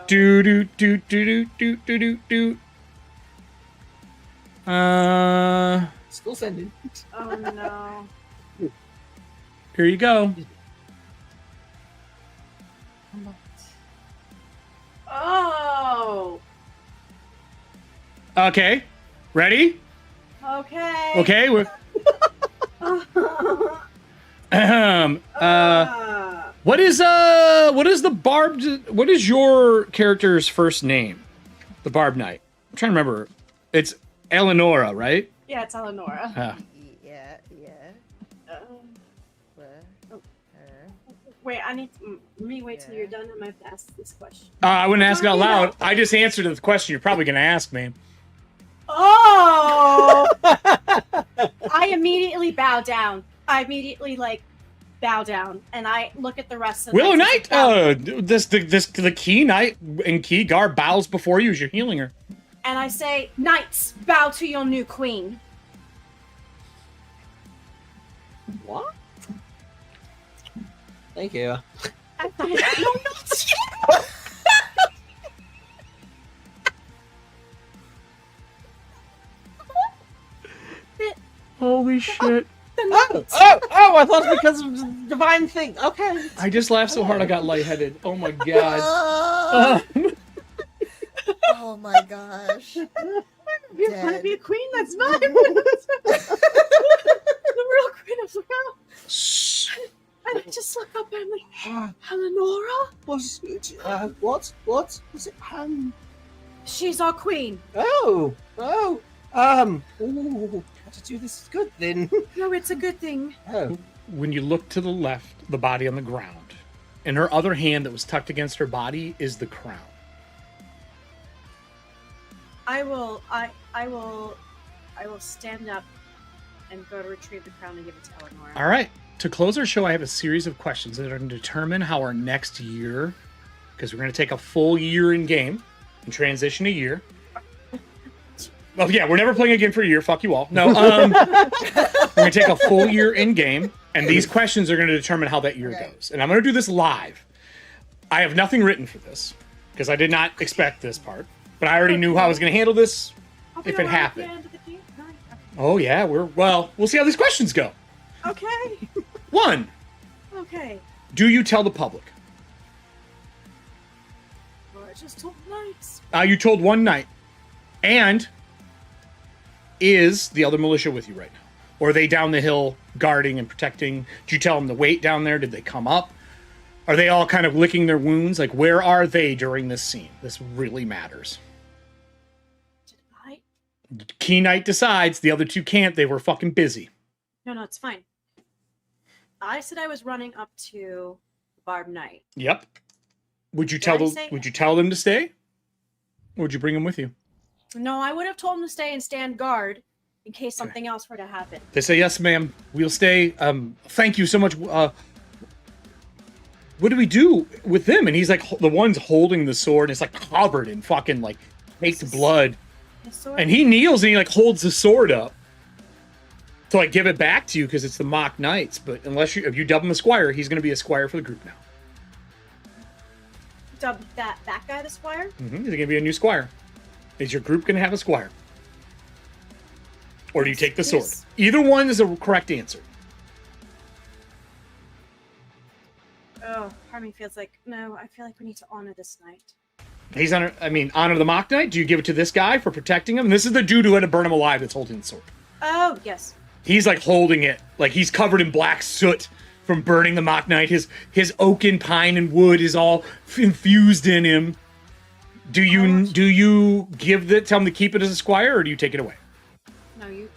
Do. School sending. Oh no. Here you go. Oh. Okay. Ready? Okay. Okay. We're... What is your character's first name? The Barb Knight. I'm trying to remember. It's Eleonora, right? Yeah, it's Eleonora. Yeah. Wait, I need to... Let me wait till you're done. I might have to ask this question. I wouldn't ask it out loud. I just answered the question you're probably going to ask me. Oh! I immediately immediately bow down. Bow down, and I look at the rest of Willow the Knight, the key knight in key guard bows before you as you're healing her. and I say, "Knights, bow to your new queen." What? Thank you. No, not you. Holy shit. Oh! I thought it was because of the divine thing. Okay. I just laughed so hard I got lightheaded. Oh my god. Oh my gosh. If you want to Dead. be a queen, that's fine. The real queen of the realm. And I just look up and I'm like, Eleonora? What? Was it? She's our queen. Ooh, how to do this is good then. No, it's a good thing. Oh. When you look to the left, the body on the ground, in her other hand that was tucked against her body is the crown. I will stand up and go to retrieve the crown and give it to Eleanor. All right. To close our show, I have a series of questions that are going to determine how our next year, because we're going to take a full year in game and transition a year. Well, yeah, we're never playing again for a year. Fuck you all. No, we're going to take a full year in game, and these questions are going to determine how that year goes. And I'm going to do this live. I have nothing written for this because I did not expect this part, but I already knew how I was going to handle this if it happened. Oh yeah, we'll see how these questions go. Okay. 1. Okay. Do you tell the public? Well, I just told Knights. You told one night. And is the other militia with you right now? Or are they down the hill guarding and protecting? Did you tell them to wait down there? Did they come up? Are they all kind of licking their wounds? Like, where are they during this scene? This really matters. Did I? Key Knight decides, the other two can't. They were fucking busy. No, it's fine. I said I was running up to Barb Knight. Yep. Would you Did I tell say- would you tell them to stay? Or would you bring them with you? No, I would have told him to stay and stand guard in case something else were to happen. They say, yes, ma'am, we'll stay. Thank you so much. What do we do with them? And he's like, the one's holding the sword, and it's like covered in fucking like baked blood. The sword? And he kneels and he like holds the sword up to like give it back to you because it's the mock knights. But if you dub him a squire, he's going to be a squire for the group now. Dub that guy the squire? He's going to be a new squire. Is your group going to have a squire? Or do you take the sword? Yes. Either one is a correct answer. Oh, part of me feels like, no, I feel like we need to honor this knight. He's honor the mock knight. Do you give it to this guy for protecting him? And this is the dude who had to burn him alive that's holding the sword. Oh, yes. He's like holding it, like he's covered in black soot from burning the mock knight. His oaken pine and wood is all infused in him. Do you tell him to keep it as a squire, or do you take it away? No, you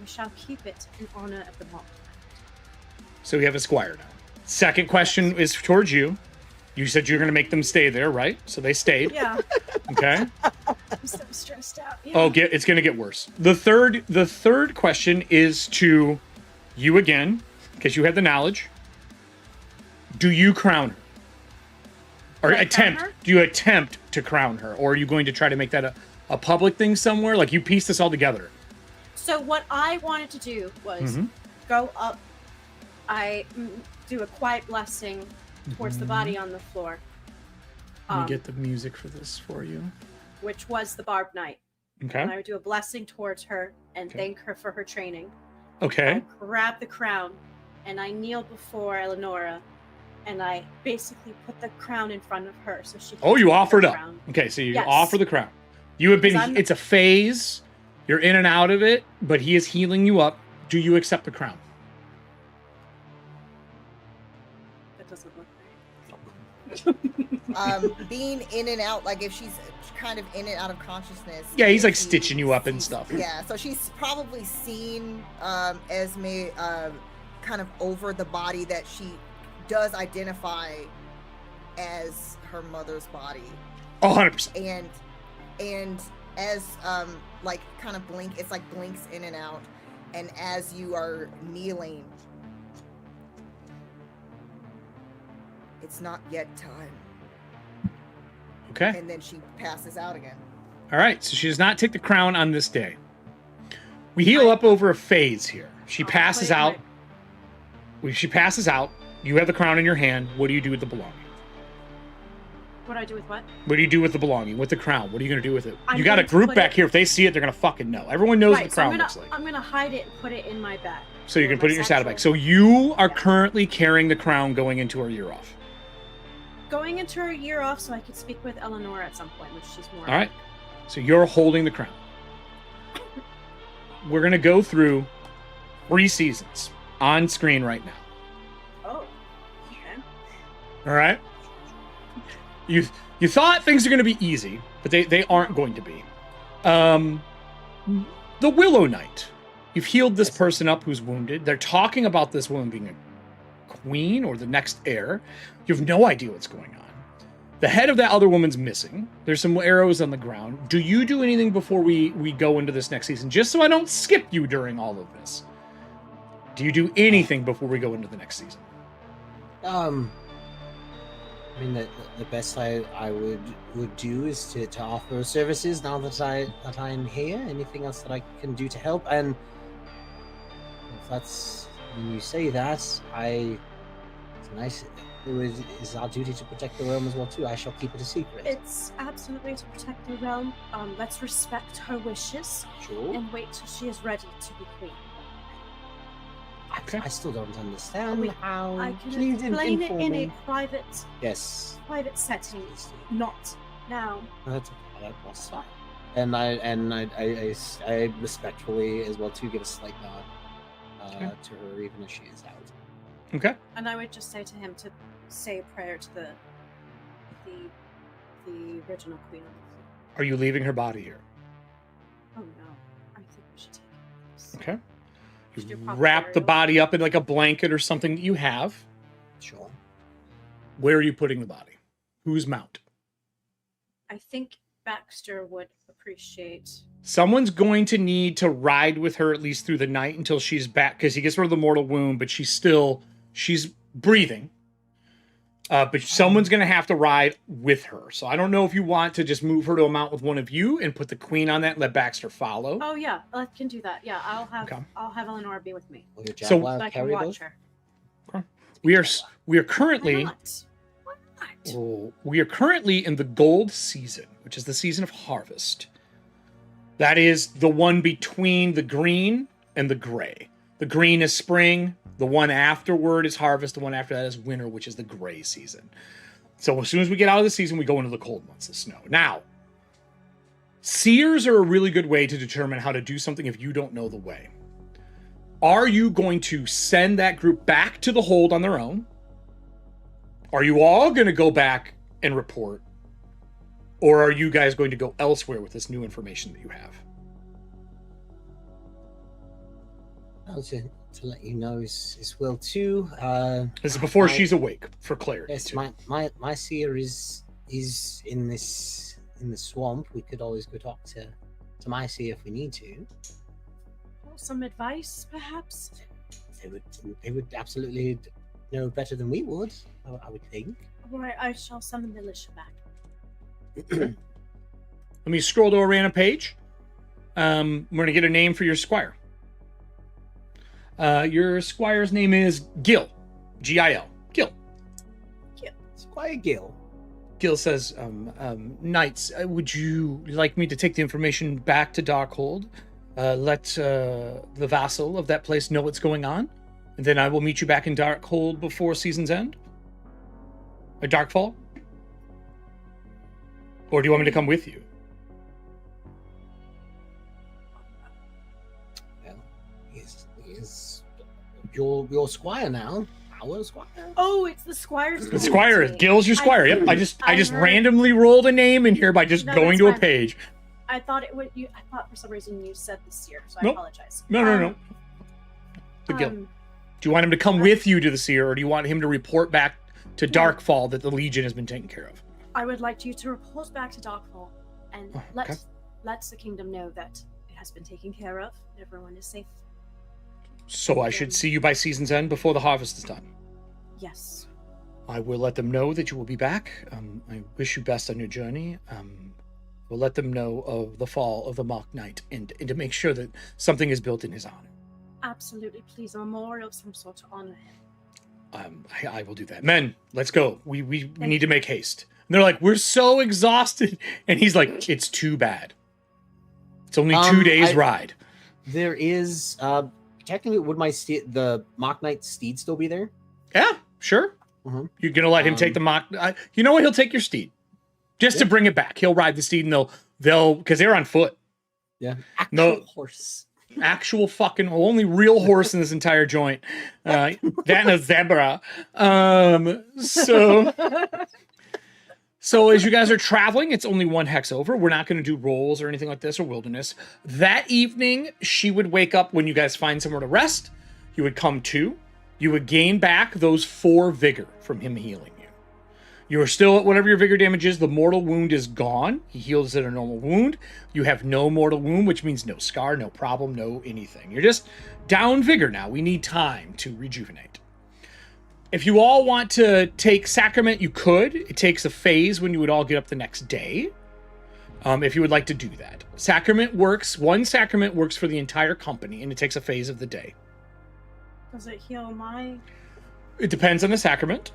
shall keep it in honor of the mock knight. So we have a squire now. Second question is towards you. You said you're going to make them stay there, right? So they stayed. Yeah, Okay. I'm so stressed out. Yeah. Oh, it's going to get worse. The third question is to you again, because you have the knowledge. Do you crown her? Or Do I crown attempt? her? Do you attempt to crown her, or are you going to try to make that a public thing somewhere? Like you piece this all together. So what I wanted to do was go up. I do a quiet blessing towards the body on the floor. Let me get the music for this for you. Which was the Barb Knight. Okay. And I would do a blessing towards her and thank her for her training. Okay. I grab the crown and I kneel before Eleonora and I basically put the crown in front of her so she can Oh, you take offered the up. crown. Okay, so you Yes. offer the crown. You have been. 'Cause I'm- It's a phase. You're in and out of it, but he is healing you up. Do you accept the crown? That doesn't look Being in and out, like if she's kind of in and out of consciousness. Yeah, he's like she stitching you up and sees- stuff. Yeah, so she's probably seen Esme kind of over the body that she does identify as her mother's body. Oh, 100%. And as like kind of it's like blinks in and out, And as you are kneeling, it's not yet time. Okay. And then she passes out again. All right. So she does not take the crown on this day. We heal up over a phase here. She passes out. She passes out. You have the crown in your hand. What do you do with the belonging? What do I do with what? What do you do with the belonging? With the crown? What are you going to do with it? I'm You got a going to group put back it- here. If they see it, they're going to fucking know. Everyone knows what the so crown looks like. I'm gonna hide it and put it in my bag. So you Or can my put it in your saddlebag. satchel. So you are currently carrying the crown going into her year off. Going into her year off so I could speak with Eleanor at some point, which she's more. All right. So you're holding the crown. We're going to go through 3 seasons on screen right now. Oh. Okay. All right. You thought things are going to be easy, but they aren't going to be. The Willow Knight. You've healed this person up who's wounded. They're talking about this woman being a queen or the next heir. You have no idea what's going on. The head of that other woman's missing. There's some arrows on the ground. Do you do anything before we go into this next season? Just so I don't skip you during all of this. Do you do anything before we go into the next season? I mean, the best I would do is to offer services now that I'm here. Anything else that I can do to help? And if that's when you say that, it's nice. It's our duty to protect the realm as well too. I shall keep it a secret. It's absolutely to protect the realm. Let's respect her wishes Sure. and wait till she is ready to be queen. Okay. I still don't understand how. I can you explain it inform in me? a private setting, not now. That's fine. And I respectfully as well too give a slight nod Okay. to her even as she is out. Okay. And I would just say to him to say a prayer to the original queen of the fleet. Are you leaving her body here? Oh no, I think we should take it. This. Okay. Should do You proper wrap the burial. body up in like a blanket or something that you have. Sure. Where are you putting the body? Whose mount? I think Baxter would appreciate. Someone's going to need to ride with her at least through the night until she's back, because he gets rid of the mortal wound, but she's breathing. But someone's going to have to ride with her. So I don't know if you want to just move her to a mount with one of you and put the queen on that and let Baxter follow. Oh yeah, I can do that. Yeah, Okay. I'll have Eleanor be with me. Will your So- jaguar So I can carry watch those? her. We are Why currently not? Why not? we are currently in the gold season, which is the season of harvest. That is the one between the green and the gray. The green is spring. The one afterward is harvest. The one after that is winter, which is the gray season. So as soon as we get out of the season, we go into the cold months of snow. Now, seers are a really good way to determine how to do something if you don't know the way. Are you going to send that group back to the hold on their own? Are you all going to go back and report? Or are you guys going to go elsewhere with this new information that you have? To let you know as well too. This is before my- she's awake, for clarity. Yes, too. my seer is in the swamp. We could always go talk to my seer if we need to. Some advice, perhaps. They would absolutely know better than we would. I would think. Right, I shall send the militia back. Let me scroll to a random page. We're going to get a name for your squire. Your squire's name is Gil. Gil. Gil. Squire Gil. Gil says, Knights, would you like me to take the information back to Darkhold? Let the vassal of that place know what's going on? And then I will meet you back in Darkhold before season's end? Or Darkfall? Or do you want me to come with you? Well, he's your squire now. Our squire. Oh, it's the squire's. The squire is Gil's your squire. Yep. I just heard- randomly rolled a name in here by just No, going that's to a fine. page. I thought it would. I thought for some reason you said the seer, so Nope. I apologize. No. The Gil. um, Do you want him to come with you to the seer, or do you want him to report back to Darkfall that the Legion has been taken care of? I would like you to report back to Darkfall and Oh, let okay. the kingdom know that it has been taken care of. Everyone is safe So I should see you by season's end before the harvest is done. Yes. I will let them know that you will be back. I wish you best on your journey. We'll let them know of the fall of the Mock Knight and to make sure that something is built in his honor. Absolutely, please. A memorial of some sort to honor him. I will do that. Men, let's go. We need to make haste. And they're like, we're so exhausted. And he's like, it's too bad. It's only 2 days ride. There is technically, would the Mock Knight steed still be there? Yeah, sure. Mm-hmm. You're gonna let him take the Mock? You know what? He'll take your steed, just to bring it back. He'll ride the steed, and they'll because they're on foot. Yeah, horse. Actual fucking only real horse in this entire joint. That and a zebra. So as you guys are traveling, it's only 1 hex over. We're not going to do rolls or anything like this or wilderness. That evening, she would wake up when you guys find somewhere to rest. You would come to. You would gain back those 4 vigor from him healing you. You are still at whatever your vigor damage is. The mortal wound is gone. He heals at a normal wound. You have no mortal wound, which means no scar, no problem, no anything. You're just down vigor now. We need time to rejuvenate. If you all want to take sacrament, you could. It takes a phase when you would all get up the next day. If you would like to do that. Sacrament works. 1 sacrament works for the entire company, and it takes a phase of the day. Does it heal my... It depends on the sacrament.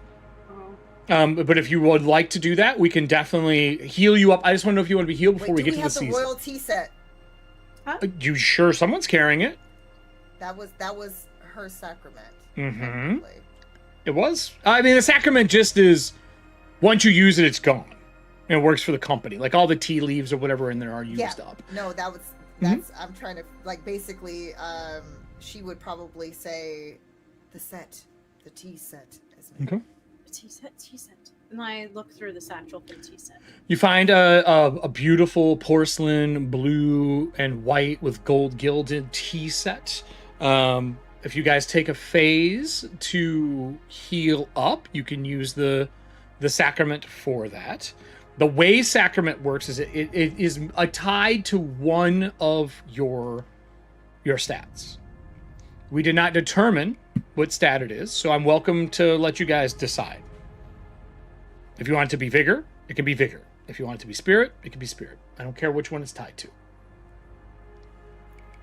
Oh. But if you would like to do that, we can definitely heal you up. I just want to know if you want to be healed before we get to the season. Do we have the royal tea set? Huh? You sure? Someone's carrying it. That was her sacrament. Mm-hmm. It was. I mean, the sacrament just is, once you use it, it's gone. And it works for the company. Like all the tea leaves or whatever in there are used up. No, that's, I'm trying to, like, basically, she would probably say the tea set. Okay. Tea set. And I look through the satchel for the tea set. You find a beautiful porcelain, blue and white with gold gilded tea set. If you guys take a phase to heal up, you can use the sacrament for that. The way sacrament works is it is tied to one of your stats. We did not determine what stat it is, so I'm welcome to let you guys decide. If you want it to be vigor, it can be vigor. If you want it to be spirit, it can be spirit. I don't care which one it's tied to.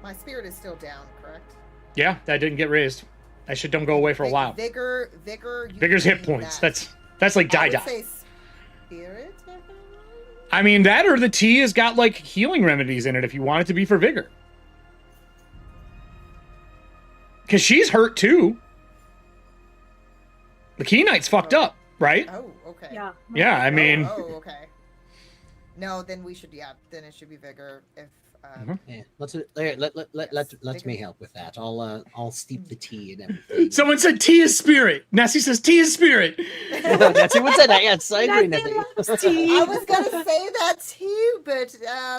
My spirit is still down, correct? Yeah, that didn't get raised. That shit don't go away for a while. Vigor's hit points. That's like die. I would say spirit. I mean, that or the tea has got like healing remedies in it if you want it to be for vigor. Because she's hurt too. The Key Knight's fucked up, right? Oh, okay. Yeah. Yeah, I mean. Oh, okay. No, then we should. Yeah, then it should be vigor. If Yeah, let me help with that. I'll steep the tea and everything. Someone said tea is spirit. Nessie says tea is spirit. That's what said. Yes, I agree. Nessie. I was gonna say that too, but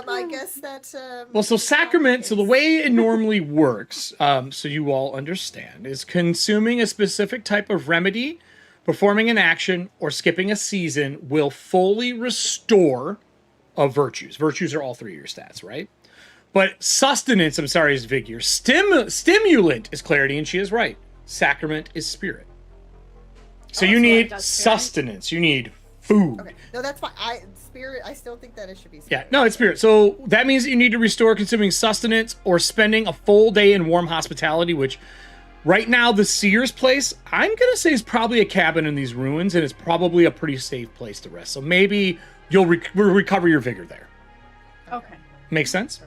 I guess that. Well, so sacrament. So the way it normally works, so you all understand, is consuming a specific type of remedy, performing an action, or skipping a season will fully restore of virtues. Virtues are all 3 of your stats, right? But sustenance, I'm sorry, is vigor. Stimulant is clarity, and she is right. Sacrament is spirit. So you need sustenance. You need food. Okay. No, that's fine. Spirit. I still think that it should be Yeah, spirit. no, it's spirit. So that means that you need to restore consuming sustenance or spending a full day in warm hospitality, which right now the Seers place, I'm going to say is probably a cabin in these ruins, and it's probably a pretty safe place to rest. So maybe you'll recover your vigor there. Okay. Makes sense?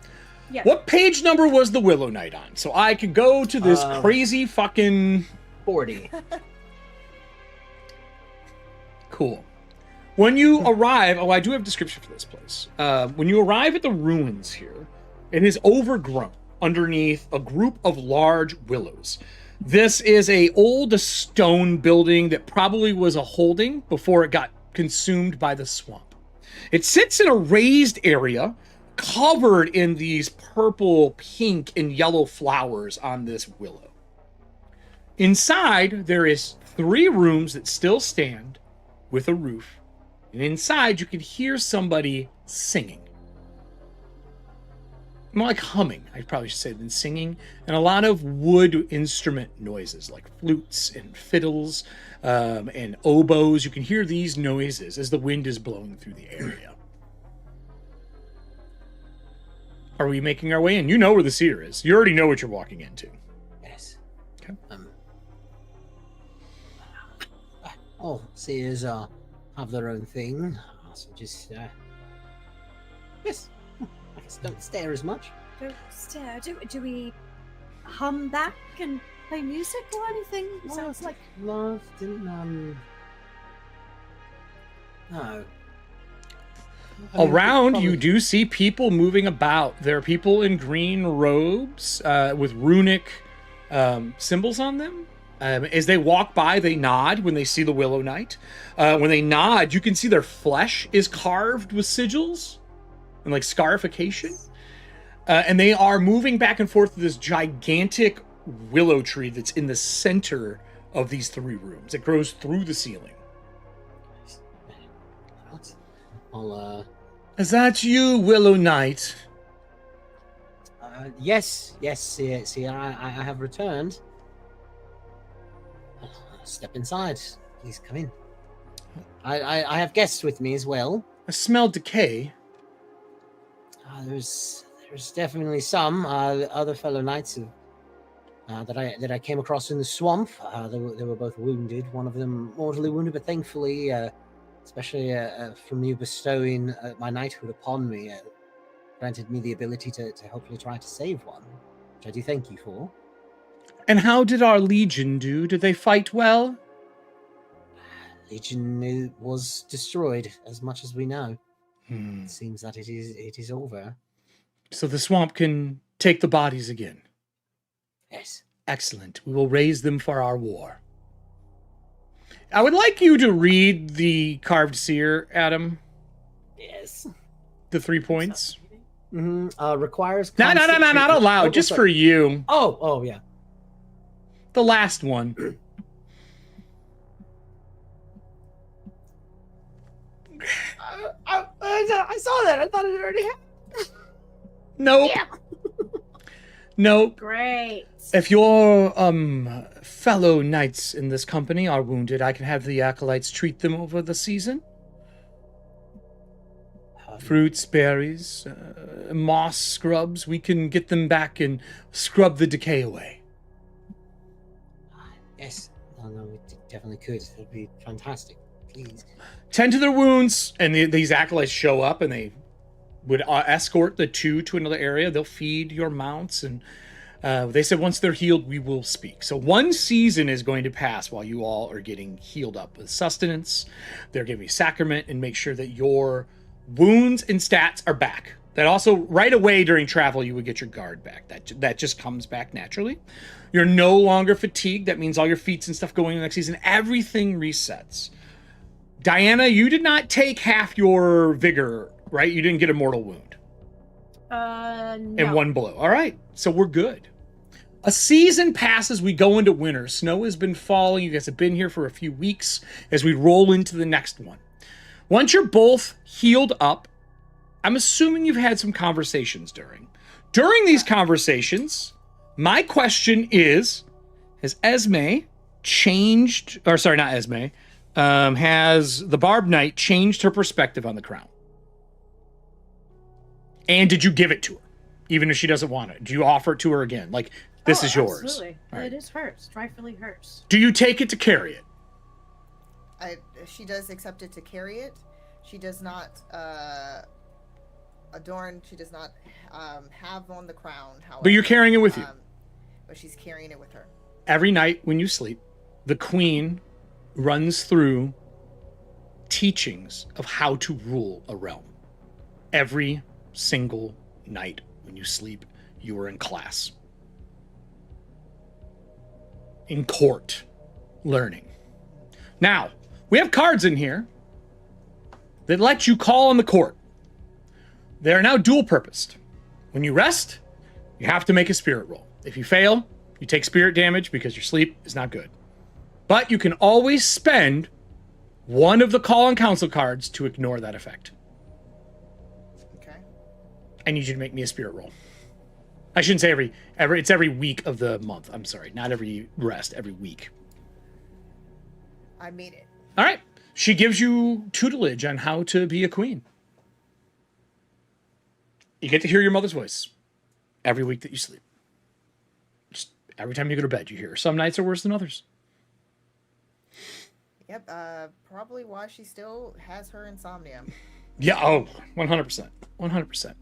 Yeah. What page number was the Willow Knight on? So I could go to this crazy fucking... 40. Cool. When you arrive... Oh, I do have a description for this place. When you arrive at the ruins here, it is overgrown underneath a group of large willows. This is a old stone building that probably was a holding before it got consumed by the swamp. It sits in a raised area covered in these purple, pink, and yellow flowers on this willow. Inside, there is 3 rooms that still stand with a roof. And inside, you can hear somebody singing. more like humming, I probably should say, than singing, and a lot of wood instrument noises like flutes and fiddles and oboes. You can hear these noises as the wind is blowing through the area. Are we making our way in? You know where the seer is. You already know what you're walking into. Yes. Okay. All seers have their own thing. So just, yes. I guess don't stare as much. Don't stare. Do we hum back and play music or anything? Sounds like Love didn't, no. Around, you do see people moving about. There are people in green robes with runic symbols on them. As they walk by, they nod when they see the Willow Knight. When they nod, you can see their flesh is carved with sigils and like scarification. And they are moving back and forth to this gigantic willow tree that's in the center of these 3 rooms. It grows through the ceiling. Is that you, Willow Knight? Yes, see, I have returned. Step inside. Please come in. I have guests with me as well. I smell decay. There's definitely some other fellow knights that I came across in the swamp. They were both wounded. One of them mortally wounded, but thankfully, especially from you bestowing my knighthood upon me, granted me the ability to hopefully try to save one, which I do thank you for. And how did our Legion do? Did they fight well? Legion was destroyed, as much as we know. Hmm. It seems that it is over. So the swamp can take the bodies again. Yes. Excellent. We will raise them for our war. I would like you to read the carved seer, Adam. Yes. The 3 points. Requires. No, not aloud. Just sorry. for you. Oh, yeah. The last one. I saw that. I thought it already happened. Nope. Yeah. Nope. Great. If your fellow knights in this company are wounded, I can have the acolytes treat them over the season. Fruits, berries, moss scrubs. We can get them back and scrub the decay away. Yes. No, we definitely could. That'd be fantastic. Please. Tend to their wounds, and these acolytes show up, and they would escort the 2 to another area. They'll feed your mounts, and they said once they're healed, we will speak. So 1 season is going to pass while you all are getting healed up with sustenance. They're giving you sacrament and make sure that your wounds and stats are back. That also, right away during travel, you would get your guard back. That just comes back naturally. You're no longer fatigued. That means all your feats and stuff going in the next season, everything resets. Diana, you did not take half your vigor, right? You didn't get a mortal wound. No. In 1 blow. All right, so we're good. A season passes, we go into winter. Snow has been falling. You guys have been here for a few weeks as we roll into the next one. Once you're both healed up, I'm assuming you've had some conversations during. During these conversations, my question is, has Esme changed, or sorry, not Esme, has the Barb Knight changed her perspective on the crown? And did you give it to her, even if she doesn't want it? Do you offer it to her again? Like, this is yours. Absolutely. Right. It is hers. Rightfully hers. Do you take it to carry it? She does accept it to carry it. She does not adorn. She does not have on the crown. However, But you're carrying it with you. But she's carrying it with her. Every night when you sleep, the queen runs through teachings of how to rule a realm. Every single night when you sleep, you are in class. In court, learning. Now, we have cards in here that let you call on the court. They are now dual purposed. When you rest, you have to make a spirit roll. If you fail, you take spirit damage because your sleep is not good. But you can always spend one of the call and counsel cards to ignore that effect. Okay. I need you to make me a spirit roll. I shouldn't say every. It's every week of the month. I'm sorry, not every rest. Every week. I mean it. All right. She gives you tutelage on how to be a queen. You get to hear your mother's voice every week that you sleep. Just every time you go to bed, you hear her. Some nights are worse than others. Yep. Probably why she still has her insomnia. Yeah. Oh, 100%. 100%.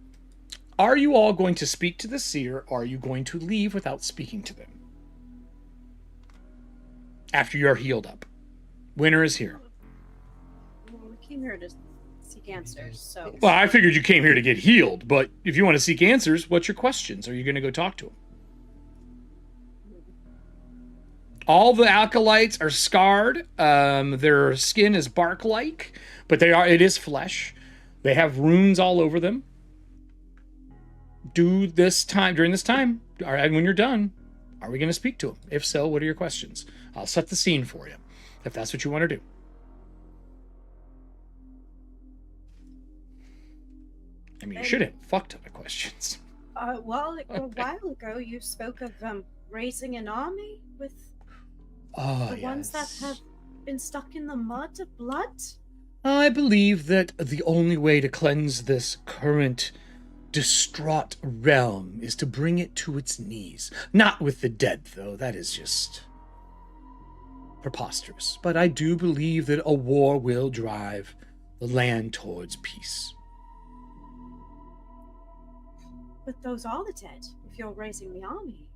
Are you all going to speak to the seer, or are you going to leave without speaking to them? After you're healed up. Winter is here. Well, we came here to seek answers, so. Well, I figured you came here to get healed, but if you want to seek answers, what's your questions? Are you going to go talk to them? All the acolytes are scarred. Their skin is bark-like, but it is flesh. They have runes all over them. During this time, and when you're done, are we going to speak to them? If so, what are your questions? I'll set the scene for you, if that's what you want to do. I mean, you should have fuck ton of questions. Well, a while ago, you spoke of raising an army with the ones that have been stuck in the mud of blood. I believe that the only way to cleanse this current distraught realm is to bring it to its knees. Not with the dead, though. That is just preposterous. But I do believe that a war will drive the land towards peace. But those are the dead, if you're raising the army.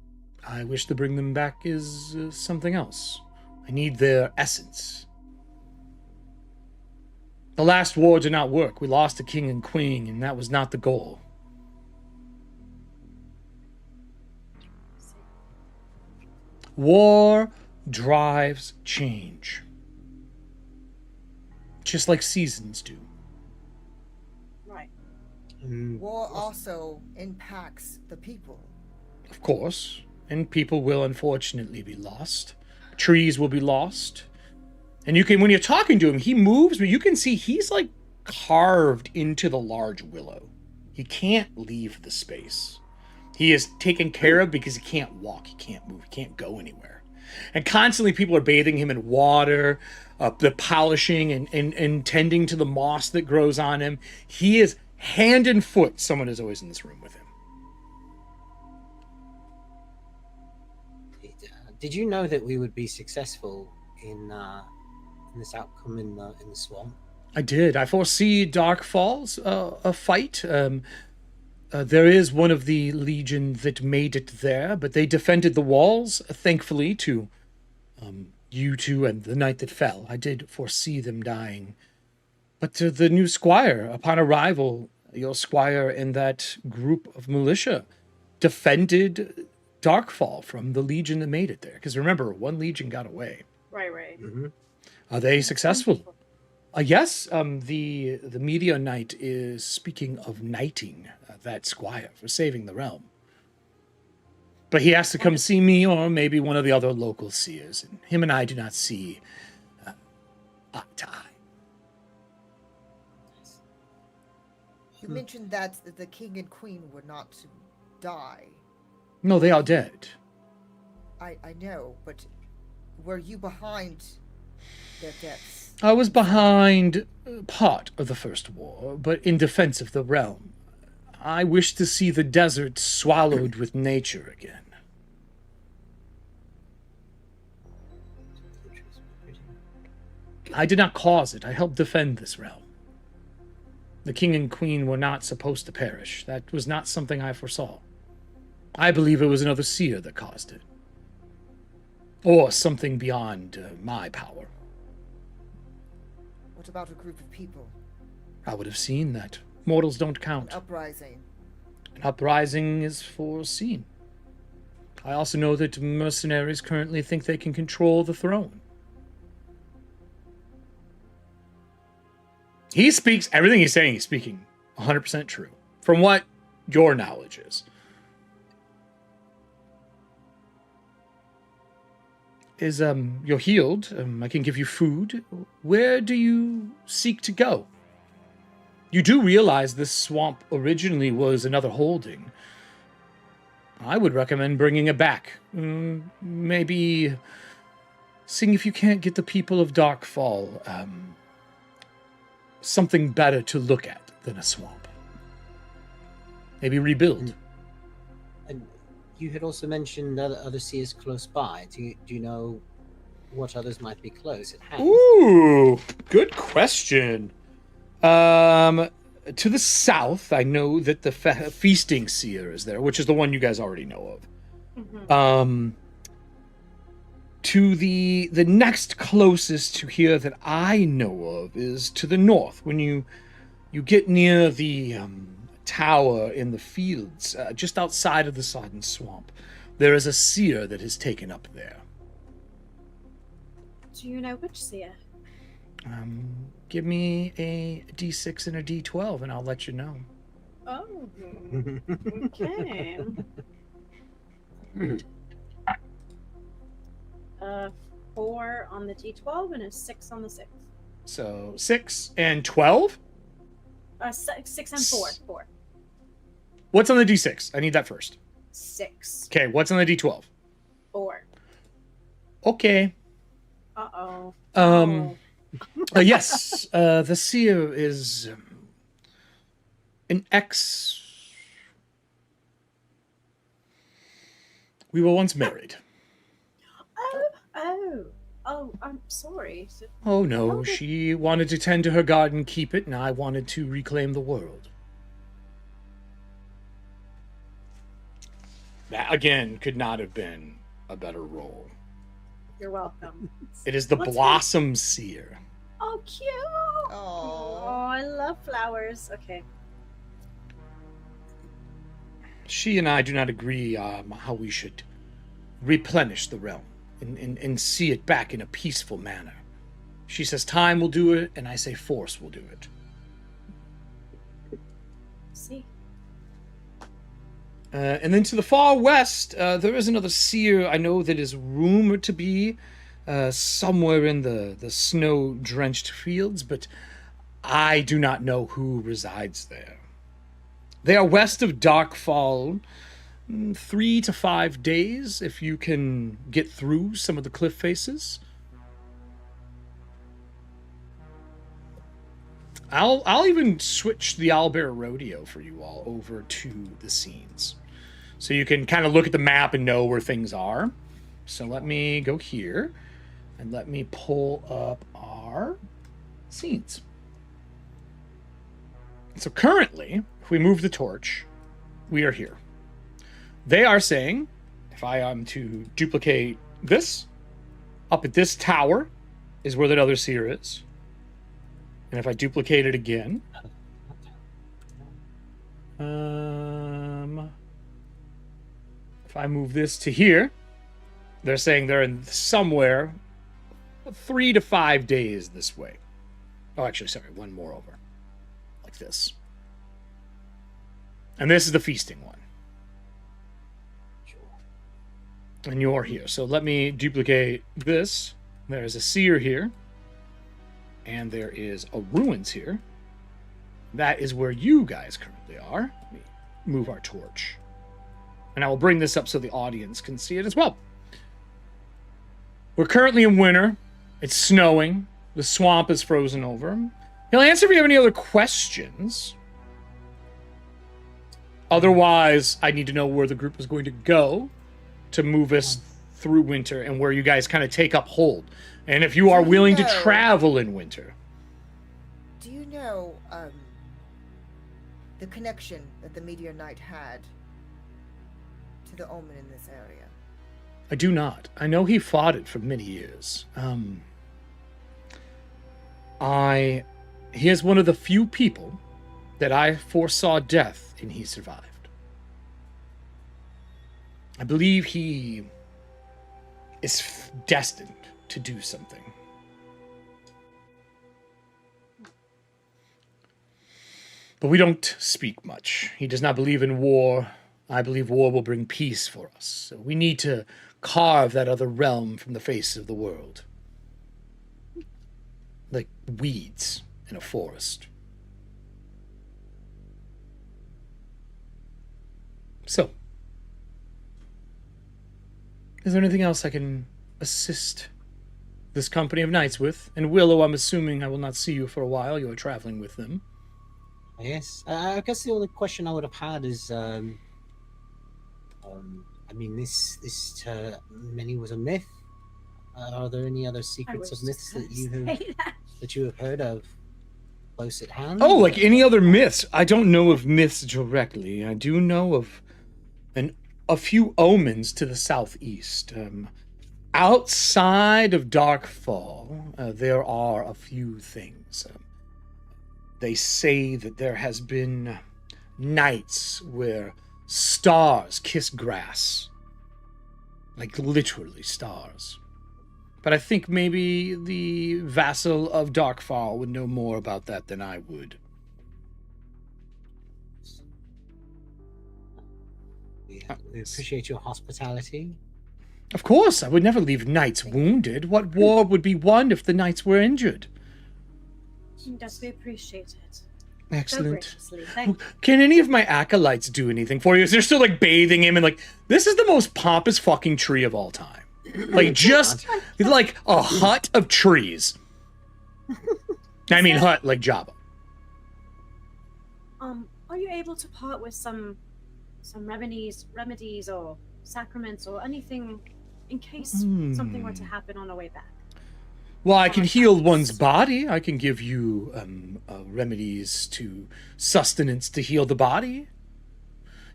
I wish to bring them back is something else. I need their essence. The last war did not work. We lost a king and queen, and that was not the goal. War drives change. Just like seasons do. Right. War also impacts the people. Of course. And people will unfortunately be lost. Trees will be lost. And when you're talking to him, he moves, but you can see he's like carved into the large willow. He can't leave the space. He is taken care of because he can't walk, he can't move, he can't go anywhere. And constantly people are bathing him in water, the polishing and tending to the moss that grows on him. He is hand and foot. Someone is always in this room with him. Did you know that we would be successful in this outcome in the swamp? I did. I foresee Dark Falls, a fight. There is one of the Legion that made it there, but they defended the walls, thankfully, to you two and the night that fell. I did foresee them dying. But to the new squire, upon arrival, your squire and that group of militia defended Darkfall from the Legion that made it there. Because remember, one Legion got away. Right. Mm-hmm. Are they successful? Yes, the Media Knight is speaking of knighting that squire for saving the realm. But he has to come see me or maybe one of the other local seers. And him and I do not see eye to eye. You mentioned that the king and queen were not to die. No, they are dead. I know, but were you behind their deaths? I was behind part of the First War, but in defense of the realm. I wish to see the desert swallowed with nature again. I did not cause it. I helped defend this realm. The king and queen were not supposed to perish. That was not something I foresaw. I believe it was another seer that caused it. Or something beyond my power. What about a group of people? I would have seen that. Mortals don't count. An uprising. An uprising is foreseen. I also know that mercenaries currently think they can control the throne. He speaks, everything he's saying, he's speaking 100% true. From what your knowledge is. You're healed. I can give you food. Where do you seek to go? You do realize this swamp originally was another holding. I would recommend bringing it back. Maybe seeing if you can't get the people of Darkfall something better to look at than a swamp. Maybe rebuild. And you had also mentioned other seers close by. Do you know what others might be close at hand? Ooh, good question. To the south, I know that the feasting seer is there, which is the one you guys already know of. Mm-hmm. To the next closest to here that I know of is to the north. When you get near the tower in the fields, just outside of the Sodden Swamp, there is a seer that is taken up there. Do you know which seer? Give me a D6 and a D12, and I'll let you know. Oh, okay. 4 on the D12 and a 6 on the 6. So 6 and 12? 6 and 4. 4. What's on the D6? I need that first. 6. Okay, what's on the D12? 4. Okay. Uh-oh. Yes, the seer is an ex... We were once married. Oh, I'm sorry. Oh no, she wanted to tend to her garden, keep it, and I wanted to reclaim the world. That, again, could not have been a better role. You're welcome. It is the What's Blossom Seer. Oh, cute! Oh, I love flowers. Okay. She and I do not agree how we should replenish the realm and see it back in a peaceful manner. She says time will do it, and I say force will do it. See. And then to the far west, there is another seer I know that is rumored to be somewhere in the snow-drenched fields, but I do not know who resides there. They are west of Darkfall, 3 to 5 days if you can get through some of the cliff faces. I'll even switch the Owlbear Rodeo for you all over to the scenes, so you can kind of look at the map and know where things are. So let me go here, and let me pull up our scenes. So currently, if we move the torch, we are here. They are saying, if I am to duplicate this, up at this tower is where that other seer is. And if I duplicate it again, if I move this to here, they're saying they're in somewhere 3 to 5 days this way. Oh, actually, sorry, one more over. Like this. And this is the feasting one. And you're here. So let me duplicate this. There's a seer here. And there is a ruins here. That is where you guys currently are. Let me move our torch. And I will bring this up so the audience can see it as well. We're currently in winter. It's snowing. The swamp is frozen over. He'll answer if you have any other questions. Otherwise, I need to know where the group is going to go to move us through winter and where you guys kind of take up hold. And if you are willing to travel in winter. Do you know the connection that the Meteor Knight had to the Omen in this area? I do not. I know he fought it for many years. He is one of the few people that I foresaw death and he survived. I believe he is destined to do something. But we don't speak much. He does not believe in war. I believe war will bring peace for us. So we need to carve that other realm from the face of the world. Like weeds in a forest. So, Is there anything else I can assist this company of knights with? And Willow, I'm assuming I will not see you for a while. You are traveling with them. Yes. I guess the only question I would have had is, I mean, this many was a myth. Are there any other secrets of myths that you have heard of close at hand? Oh, like any other myths? I don't know of myths directly. I do know of a few omens to the southeast. Outside of Darkfall, there are a few things. They say that there has been nights where stars kiss grass. Like literally stars. But I think maybe the vassal of Darkfall would know more about that than I would. We appreciate your hospitality. Of course, I would never leave knights wounded. What war would be won if the knights were injured? Yes, we appreciate it. Excellent. So graciously. Thank you. Can any of my acolytes do anything for you? They're still like bathing him and like, this is the most pompous fucking tree of all time. Like just like a hut of trees. I mean hut like Jabba. Are you able to part with some remedies or sacraments or anything in case something were to happen on our way back? Well, I can heal one's body. I can give you remedies to sustenance to heal the body.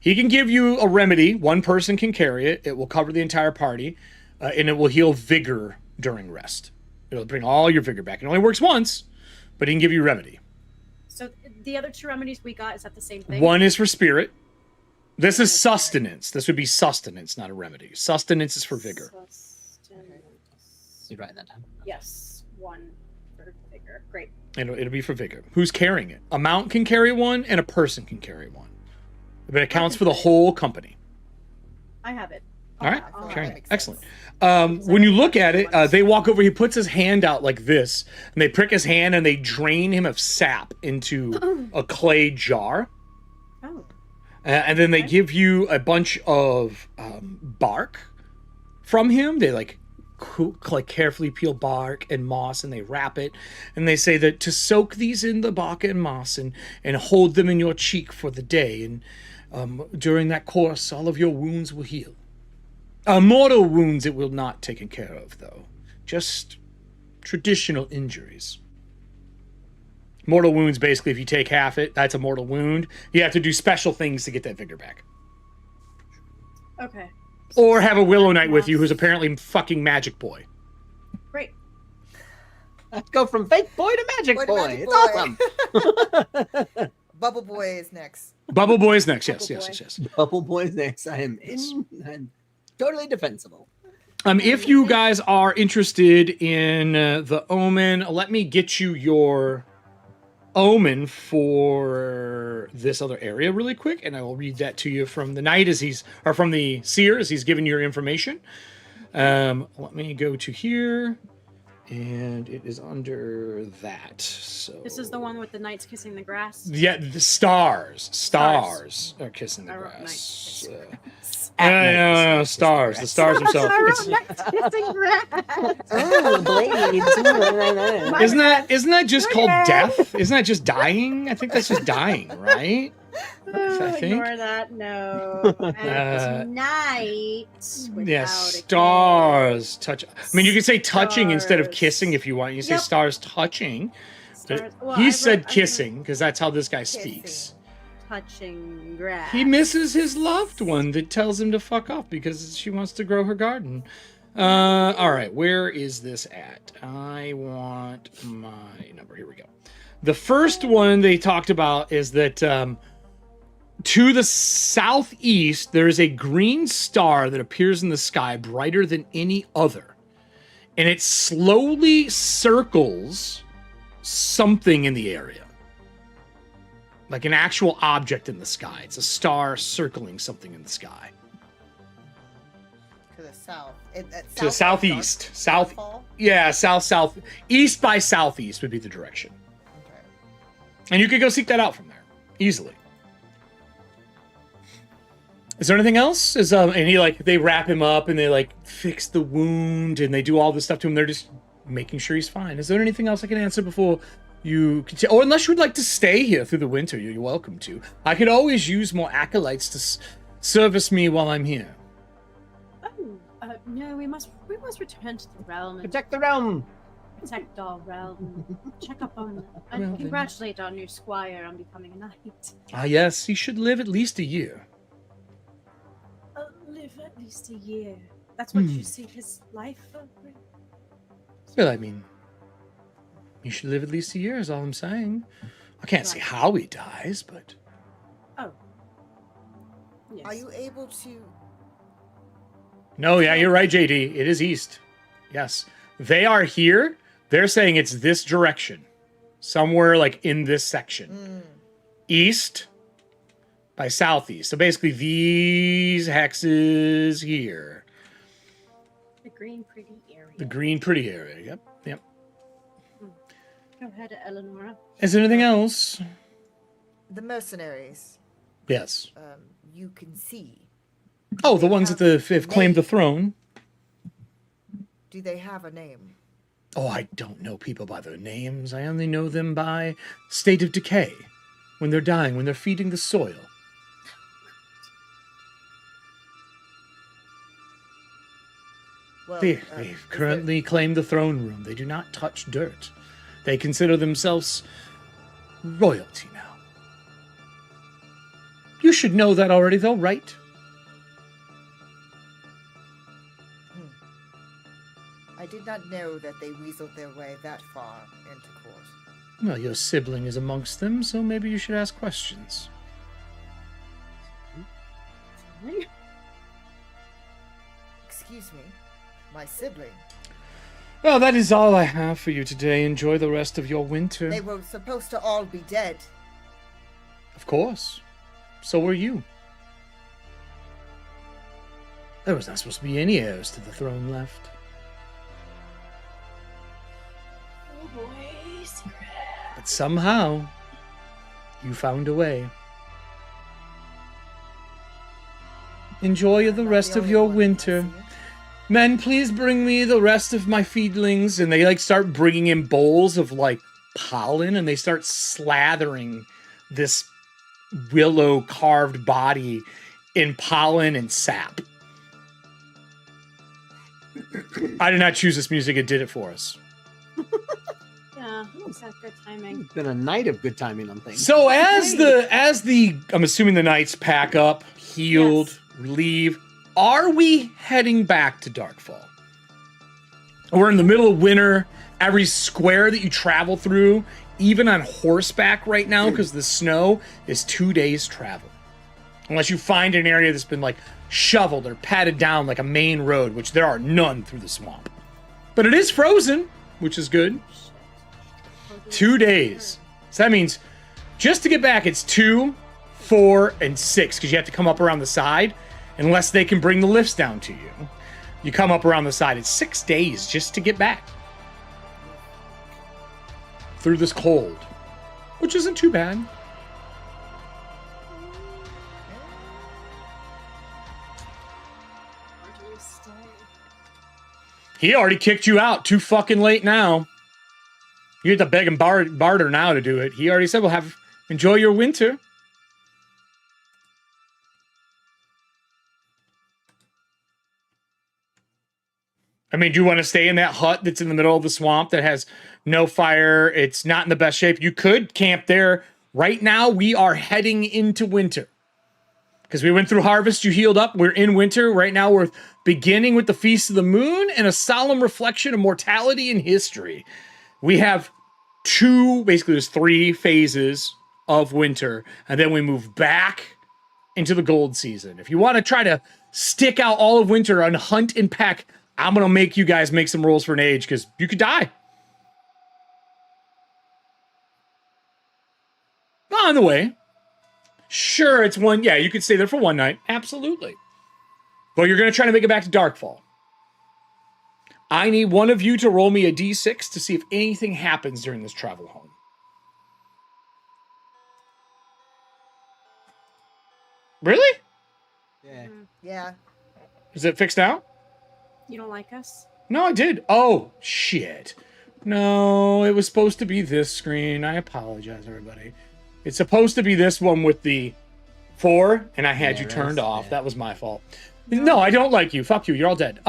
He can give you a remedy. One person can carry it. It will cover the entire party, and it will heal vigor during rest. It'll bring all your vigor back. It only works once, but he can give you a remedy. So the other two remedies we got, is that the same thing? One is for spirit. This is sustenance. This would be sustenance, not a remedy. Sustenance is for vigor. You write that down. Yes, one for vigor. Great. It'll be for vigor. Who's carrying it? A mount can carry one, and a person can carry one. But it counts for the whole company. I have it. All right, Oh, carrying that it. makes Excellent. sense. When you look at it, they walk over. He puts his hand out like this, and they prick his hand, and they drain him of sap into a clay jar. Oh. And then they give you a bunch of bark from him. They like carefully peel bark and moss, and they wrap it. And they say that to soak these in the bark and moss and hold them in your cheek for the day. And during that course, all of your wounds will heal. Mortal wounds it will not taken care of, though. Just traditional injuries. Mortal wounds, basically, if you take half it, that's a mortal wound. You have to do special things to get that vigor back. Okay. Or have a Willow Knight with you who's apparently fucking Magic Boy. Great. Let's go from fake boy to magic Boy to boy. magic It's awesome. Bubble Boy is next. Bubble Boy is next. Yes, Bubble yes, Boy. yes, yes. Bubble boy's next. I am in. I'm totally defensible. If you guys are interested in the Omen, let me get you your Omen for this other area really quick, and I will read that to you from the Knight from the Seer as he's giving you your information. Let me go to here, and it is under that. So This is the one with the knights kissing the grass. yeah, the stars are kissing the I wrote grass. knights kissing No, stars. The stars themselves. It's- kissing grass. Oh, blades. Isn't that just called death? Isn't that just dying? I think that's just dying, right? I think. Ignore that. No. And it's night. Yeah, without a stars touch. I mean, you could say touching instead of Stars. kissing if you want. You say Yep. stars touching. K. But Stars. Well, he I said wrote- I kissing because that's how this guy Kissing. speaks. touching grass. He misses his loved one that tells him to fuck off because she wants to grow her garden. All right, where is this at? I want my number. Here we go. The first one they talked about is that to the southeast, there is a green star that appears in the sky brighter than any other. And it slowly circles something in the area. Like an actual object in the sky. It's a star circling something in the sky. To the south. To the southeast. South. Fall? Yeah, south. East by southeast would be the direction. Okay. And you could go seek that out from there. Easily. Is there anything else? And he they wrap him up and they fix the wound and they do all this stuff to him. They're just making sure he's fine. Is there anything else I can answer before you continue? Or unless you would like to stay here through the winter, you're welcome to. I could always use more acolytes to service me while I'm here. Oh, no, we must return to the realm and Protect the realm. protect our realm. Check up on and congratulate our new squire on becoming a knight. Ah, yes, he should live at least a year. Live at least a year. That's what you see his life for? Well, I mean, he should live at least a year is all I'm saying. I can't say how he dies, but... Oh. Yes. Are you able to... No, yeah, you're right, JD. It is east. Yes. They are here. They're saying it's this direction. Somewhere, in this section. East by southeast. So basically these hexes here. The green pretty area. The green pretty area. Yep. Go ahead, Eleonora. Is there anything else? The mercenaries, Yes. you can see. Oh, the ones that have claimed the throne. Do they have a name? Oh, I don't know people by their names. I only know them by state of decay. When they're dying, when they're feeding the soil. Well, They've currently claimed the throne room. They do not touch dirt. They consider themselves royalty now. You should know that already, though, right? I did not know that they weaseled their way that far into court. Well, your sibling is amongst them, so maybe you should ask questions. Excuse me, my sibling. Well, that is all I have for you today. Enjoy the rest of your winter. They were supposed to all be dead. Of course. So were you. There was not supposed to be any heirs to the throne left. Oh boy, secret. But somehow, you found a way. Enjoy the rest of your winter. Men, please bring me the rest of my feedlings. And they start bringing in bowls of pollen, and they start slathering this willow carved body in pollen and sap. I did not choose this music, it did it for us. Yeah, looks like good timing. It's been a night of good timing on things. So as the I'm assuming the knights pack up, healed, leave, are we heading back to Darkfall? We're in the middle of winter. Every square that you travel through, even on horseback right now, because the snow, is 2 days travel. Unless you find an area that's been shoveled or patted down like a main road, which there are none through the swamp. But it is frozen, which is good. 2 days. So that means just to get back, it's 2, 4, and 6, because you have to come up around the side, unless they can bring the lifts down to you. You come up around the side. It's 6 days just to get back through this cold, which isn't too bad. He already kicked you out. Too fucking late now. You have to beg and barter now to do it. He already said, well, enjoy your winter. I mean, do you want to stay in that hut that's in the middle of the swamp that has no fire? It's not in the best shape. You could camp there. Right now, we are heading into winter. Because we went through harvest, you healed up. We're in winter. Right now, we're beginning with the Feast of the Moon and a solemn reflection of mortality and history. We have basically there's 3 phases of winter. And then we move back into the gold season. If you want to try to stick out all of winter and hunt and pack, I'm going to make you guys make some rolls for an age, because you could die. On the way. Sure, it's one. Yeah, you could stay there for one night. Absolutely. But you're going to try to make it back to Darkfall. I need one of you to roll me a d6 to see if anything happens during this travel home. Really? Yeah. Yeah. Is it fixed now? You don't like us? No, I did. Oh, shit. No, it was supposed to be this screen. I apologize, everybody. It's supposed to be this one with the 4, and I had you turned off. That was my fault. No, I don't like you. Fuck you. You're all dead.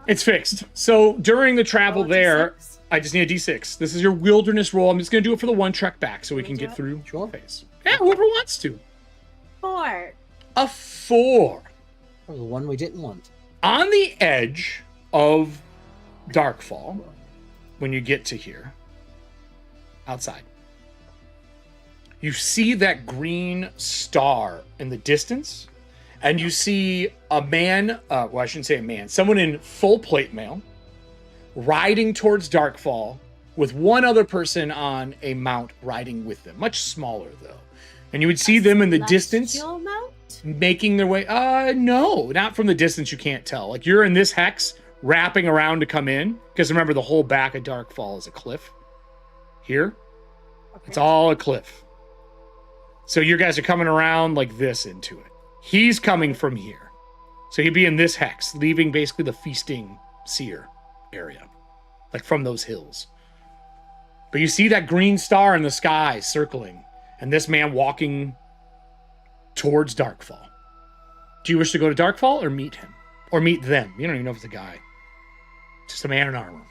It's fixed. So during the travel there, I just need a D6. This is your wilderness roll. I'm just going to do it for the one trek back so we can get through your phase. Yeah, whoever wants to. 4. A 4. Oh, the one we didn't want. On the edge of Darkfall, when you get to here, outside, you see that green star in the distance, and you see a man, well, I shouldn't say a man, someone in full plate mail, riding towards Darkfall with one other person on a mount riding with them. Much smaller, though. And you would see them in the distance making their way. No, not from the distance. You can't tell. Like, you're in this hex wrapping around to come in. Because remember, the whole back of Darkfall is a cliff. Here, it's all a cliff. So you guys are coming around like this into it. He's coming from here. So he'd be in this hex, leaving basically the feasting seer area. Like from those hills. But you see that green star in the sky circling. And this man walking towards Darkfall. Do you wish to go to Darkfall or meet him? Or meet them? You don't even know if it's a guy. Just a man in armor.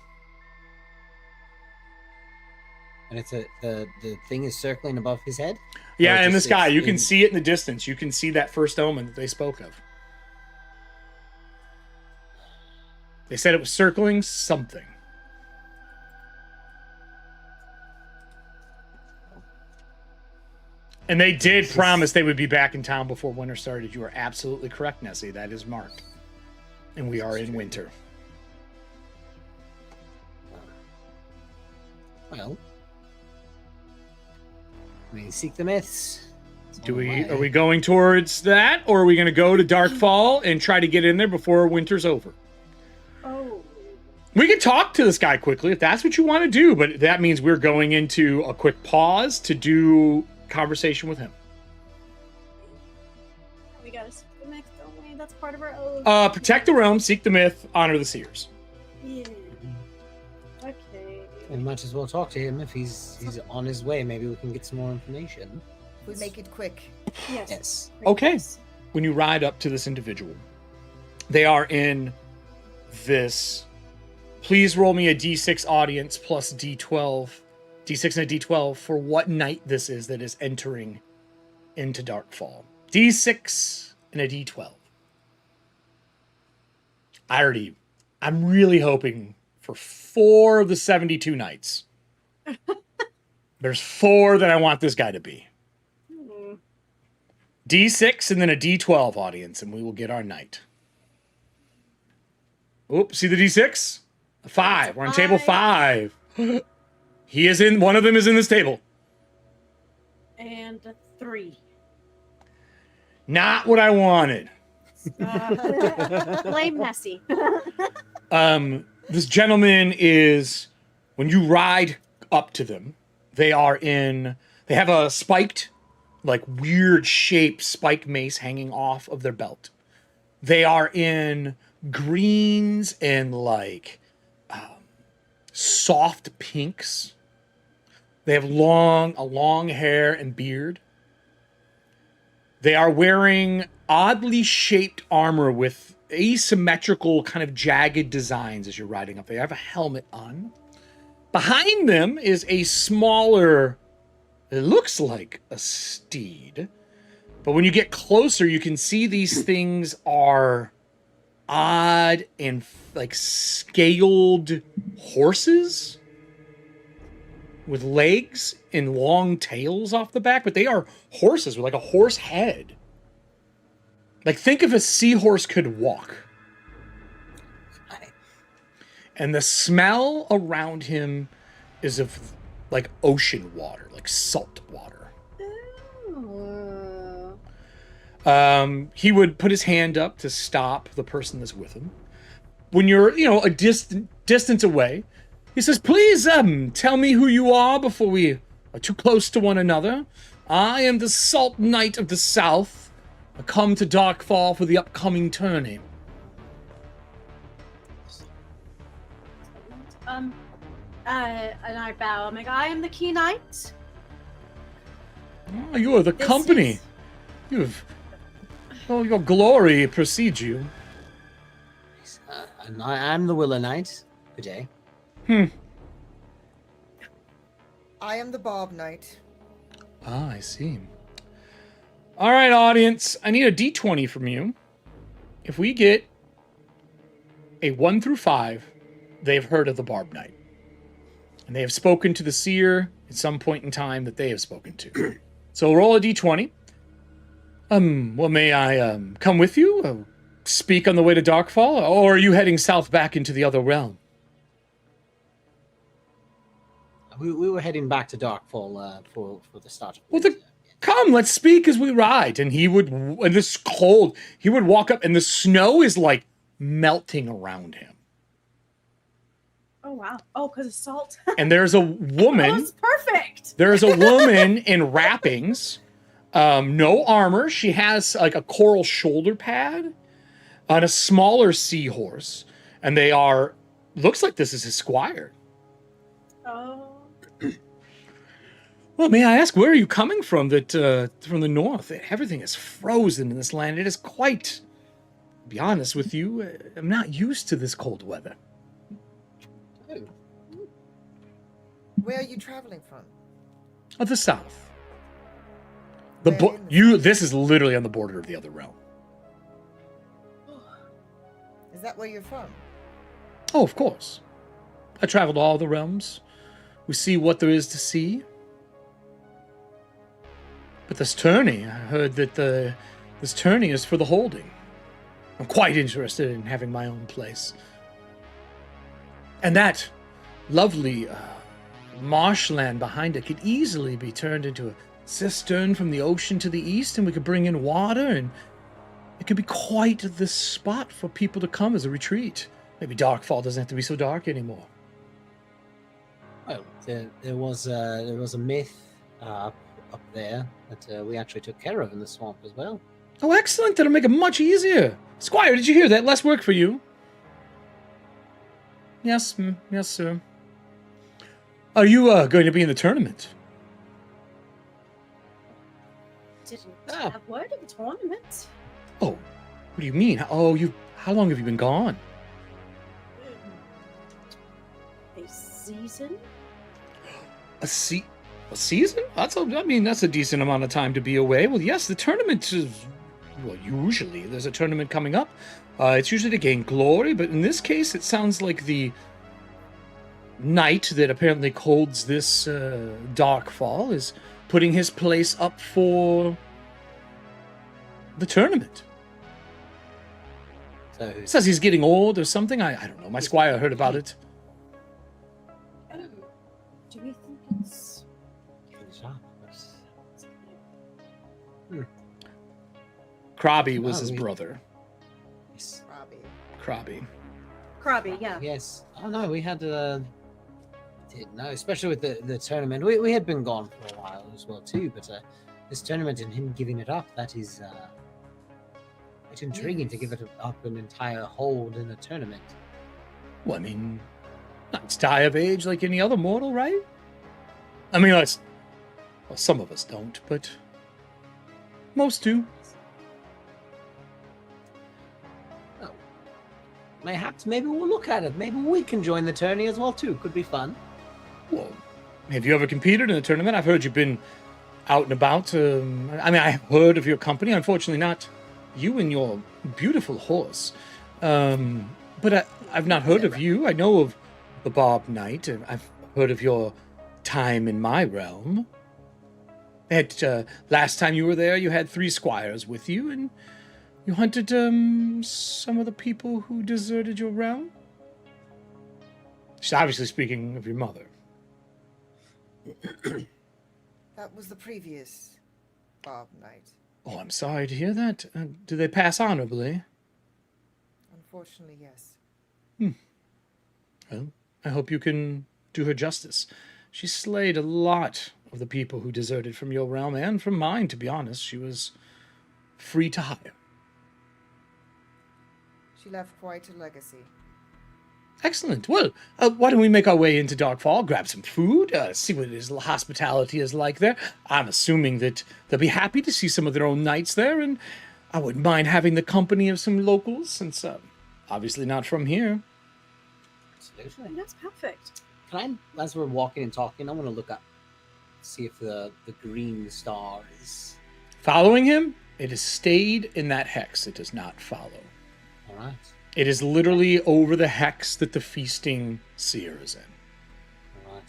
And it's the thing is circling above his head? Yeah, in the sky. You can see it in the distance. You can see that first omen that they spoke of. They said it was circling something. And they did promise they would be back in town before winter started. You are absolutely correct, Nessie. That is marked. And we are in winter. Well, we seek the myths. Are we going towards that, or are we going to go to Darkfall and try to get in there before winter's over? Oh. We can talk to this guy quickly if that's what you want to do, but that means we're going into a quick pause to do conversation with him. We gotta seek the myth, don't we? That's part of our oath. Protect the realm, seek the myth, honor the seers. Yeah. Okay. We might as well talk to him if he's on his way. Maybe we can get some more information. We make it quick. Yes. Okay. When you ride up to this individual, they are in this. Please roll me a D6 audience plus D12. D6 and a D12 for what night this is that is entering into Darkfall. D6 and a D12. I'm really hoping for 4 of the 72 nights. There's 4 that I want this guy to be. D6 and then a D12 audience, and we will get our night. Oop, see the D6? A 5. We're on table 5. He is in, one of them is in this table. And a 3. Not what I wanted. Blame Nessie. This gentleman is, when you ride up to them, they have a spiked, like weird shaped spike mace hanging off of their belt. They are in greens and like soft pinks. They have long hair and beard. They are wearing oddly shaped armor with asymmetrical kind of jagged designs as you're riding up. They have a helmet on. Behind them is a smaller, it looks like a steed. But when you get closer, you can see these things are odd and like scaled horses with legs and long tails off the back, but they are horses with like a horse head. Like, think if a seahorse could walk. And the smell around him is of like ocean water, like salt water. Ooh. He would put his hand up to stop the person that's with him. When you're, a distance away, he says, please, tell me who you are before we are too close to one another. I am the Salt Knight of the South. come to Darkfall for the upcoming tourney. And I bow. I'm like, I am the Key Knight. Oh, you are the This company. is- You've... Oh, your glory precedes you. And I'm the Willow Knight. Good day. I am the Bob Knight. Ah, I see. All right, audience. I need a d20 from you. If we get a 1 through 5, they've heard of the Barb Knight. And they have spoken to the seer at some point in time that they have spoken to. So roll a d20. Well, may I come with you? Speak on the way to Darkfall? Or are you heading south back into the other realm? We were heading back to Darkfall for the start of Well, winter. Come, let's speak as we ride. And he would, in this cold, he would walk up and the snow is like melting around him. Oh wow. Oh, because of salt. And there's a Oh, woman, it's perfect. there's a woman in wrappings, no armor. She has like a coral shoulder pad on a smaller seahorse. And they are, looks like this is his squire. Oh. Well, may I ask, where are you coming from? From the north? Everything is frozen in this land. It is quite, to be honest with you, I'm not used to this cold weather. Oh, Where are you traveling from? Of the south. Where in the This is literally on the border of the other realm. Is that where you're from? Oh, of course. I traveled all the realms. We see what there is to see. But this tourney, I heard that this tourney is for the holding. I'm quite interested in having my own place. And that lovely marshland behind it could easily be turned into a cistern from the ocean to the east, and we could bring in water, and it could be quite the spot for people to come as a retreat. Maybe Darkfall doesn't have to be so dark anymore. well, there was a myth up there that we actually took care of in the swamp as well. Oh, excellent. That'll make it much easier. Squire, did you hear that? Less work for you. Yes, yes, sir. Are you going to be in the tournament? Didn't Ah. have word of a tournament. Oh, what do you mean? Oh, how long have you been gone? A season? A season? That's a decent amount of time to be away. Well, yes, the tournament is, well, usually there's a tournament coming up. It's usually to gain glory, but in this case, it sounds like the knight that apparently holds this Darkfall is putting his place up for the tournament. So Says he's getting old or something. I don't know. My squire heard about it. Oh. Do we think it's Krabby was Oh, his we- brother. yes. Robbie. Krabby. Krabby? Yeah. Yes. Oh no, we had no, especially with the tournament. We had been gone for a while as well too, but this tournament and him giving it up, that is it's intriguing to give it up an entire hold in a tournament. Well, I mean, knights die of age like any other mortal, right? I mean, some of us don't, but most do. Perhaps maybe we'll look at it. Maybe we can join the tourney as well too. Could be fun. Well, have you ever competed in a tournament? I've heard you've been out and about. I've heard of your company. Unfortunately, not you and your beautiful horse. But I've not heard of you. I know of the Bob Knight. I've heard of your time in my realm. Last time you were there, you had 3 squires with you, and you hunted some of the people who deserted your realm. She's obviously speaking of your mother. That was the previous Bob Knight. Oh, I'm sorry to hear that. Did they pass honorably? Unfortunately, yes. Well, I hope you can do her justice. She slayed a lot of the people who deserted from your realm and from mine, to be honest. She was free to hire. She left quite a legacy. Excellent. Well, why don't we make our way into Darkfall, grab some food, see what his hospitality is like there. I'm assuming that they'll be happy to see some of their own knights there, and I wouldn't mind having the company of some locals, since obviously not from here. Absolutely. That's perfect. Can I, as we're walking and talking, I want to look up, see if the green star is... Following him, it has stayed in that hex. It does not follow. All right. It is literally over the hex that the feasting seer is in. All right.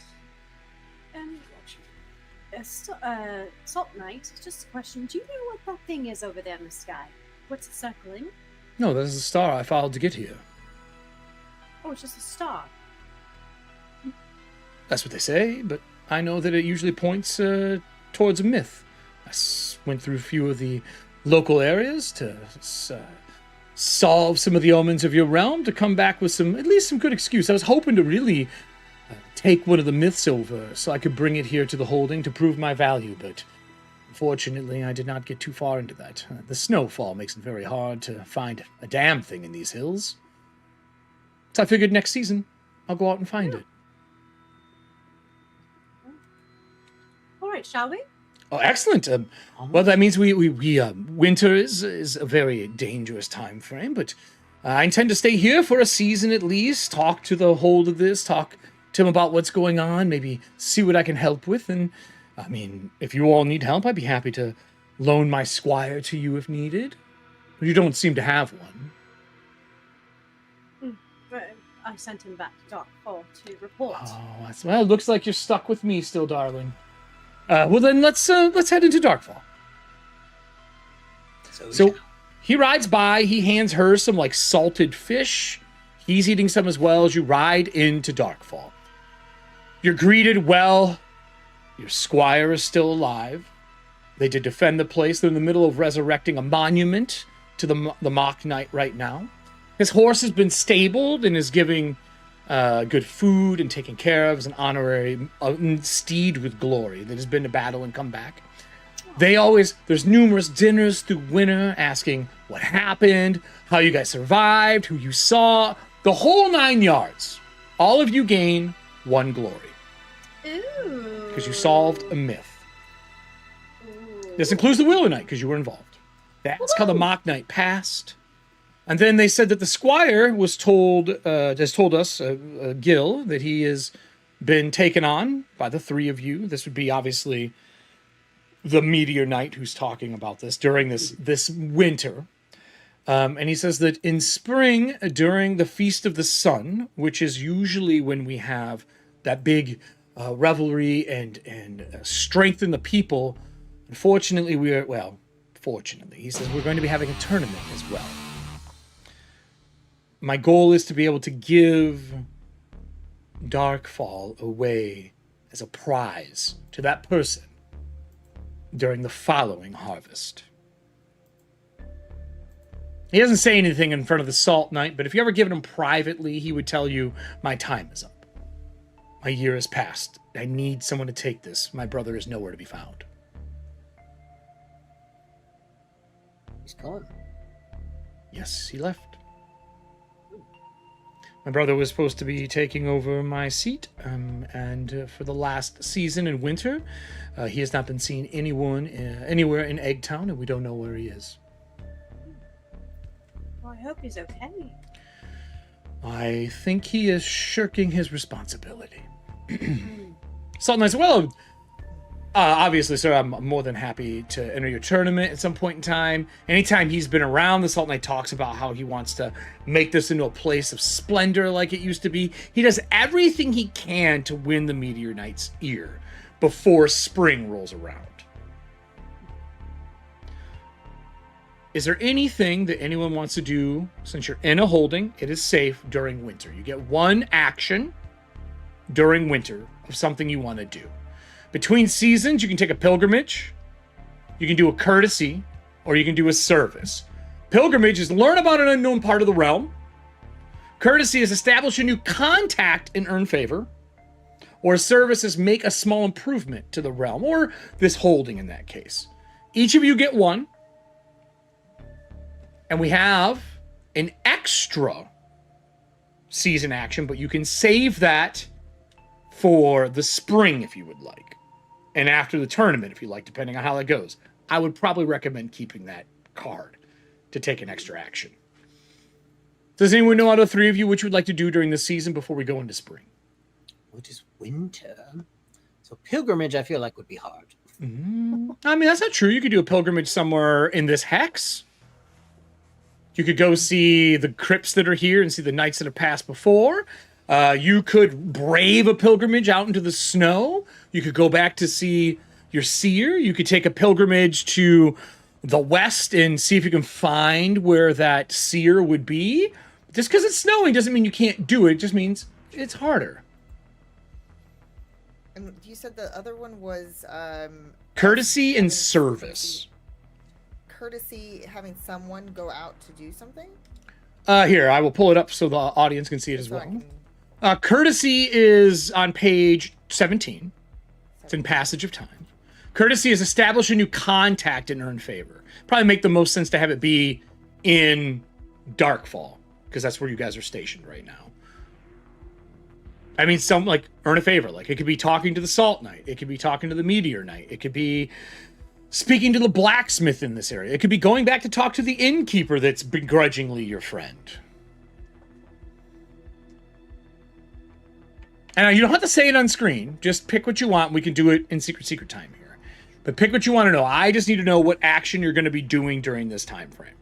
Salt Knight, just a question. Do you know what that thing is over there in the sky? What's it circling? No, that is the star I followed to get here. Oh, it's just a star. That's what they say, but I know that it usually points towards a myth. I went through a few of the local areas to solve some of the omens of your realm, to come back with at least some good excuse. I was hoping to really take one of the myths over so I could bring it here to the holding to prove my value, but unfortunately I did not get too far into that. The snowfall makes it very hard to find a damn thing in these hills. So I figured next season I'll go out and find it. All right, shall we? Oh, excellent. Well, that means we winter is a very dangerous time frame, but I intend to stay here for a season at least, talk to the hold of this, talk to him about what's going on, maybe see what I can help with. And, I mean, if you all need help, I'd be happy to loan my squire to you if needed. You don't seem to have one. But I sent him back to Darkfall to report. Oh, well, it looks like you're stuck with me still, darling. Well, then let's head into Darkfall. So he rides by. He hands her some like salted fish. He's eating some as well as you ride into Darkfall. You're greeted well. Your squire is still alive. They did defend the place. They're in the middle of resurrecting a monument to the Mock Knight right now. His horse has been stabled and is giving good food and taken care of as an honorary steed with glory that has been to battle and come back. There's numerous dinners through winter asking what happened, how you guys survived, who you saw, the whole 9 yards. All of you gain 1 glory. Ooh. Because you solved a myth. This includes the Wheeler Knight because you were involved. That's how the Mock Knight passed. And then they said that the squire has told us, Gil, that he has been taken on by the 3 of you. This would be obviously the Meteor Knight who's talking about this during this winter. And he says that in spring, during the Feast of the Sun, which is usually when we have that big revelry and strengthen the people, unfortunately, fortunately, he says we're going to be having a tournament as well. My goal is to be able to give Darkfall away as a prize to that person during the following harvest. He doesn't say anything in front of the Salt Knight, but if you ever given him privately, he would tell you, my time is up. My year has passed. I need someone to take this. My brother is nowhere to be found. He's gone. Yes, he left. My brother was supposed to be taking over my seat, and for the last season in winter, he has not been seen anywhere in Eggtown, and we don't know where he is. Well, I hope he's okay. I think he is shirking his responsibility. Salt Knight said, well, obviously, sir, I'm more than happy to enter your tournament at some point in time. Anytime he's been around, the Salt Knight talks about how he wants to make this into a place of splendor like it used to be. He does everything he can to win the Meteor Knight's ear before spring rolls around. Is there anything that anyone wants to do, since you're in a holding, it is safe during winter? You get 1 action during winter of something you want to do. Between seasons, you can take a pilgrimage, you can do a courtesy, or you can do a service. Pilgrimage is learn about an unknown part of the realm. Courtesy is establish a new contact and earn favor. Or service is make a small improvement to the realm, or this holding in that case. Each of you get 1. And we have an extra season action, but you can save that for the spring if you would like. And after the tournament, if you like, depending on how that goes. I would probably recommend keeping that card to take an extra action. Does anyone know out of the three of you what you would like to do during the season before we go into spring? Which is winter. So pilgrimage, I feel like, would be hard. I mean, that's not true. You could do a pilgrimage somewhere in this hex. You could go see the crypts that are here and see the knights that have passed before. You could brave a pilgrimage out into the snow. You could go back to see your seer. You could take a pilgrimage to the west and see if you can find where that seer would be. Just because it's snowing doesn't mean you can't do it. It just means it's harder. And you said the other one was Courtesy and service. Courtesy, having someone go out to do something? Here, I will pull it up so the audience can see it as So I well. can- Courtesy is on page 17. It's in Passage of Time. Courtesy is establish a new contact and earn favor. Probably make the most sense to have it be in Darkfall, because that's where you guys are stationed right now. I mean, some like earn a favor. Like it could be talking to the Salt Knight. It could be talking to the Meteor Knight. It could be speaking to the blacksmith in this area. It could be going back to talk to the innkeeper that's begrudgingly your friend. And you don't have to say it on screen. Just pick what you want. We can do it in secret time here. But pick what you want to know. I just need to know what action you're going to be doing during this time frame.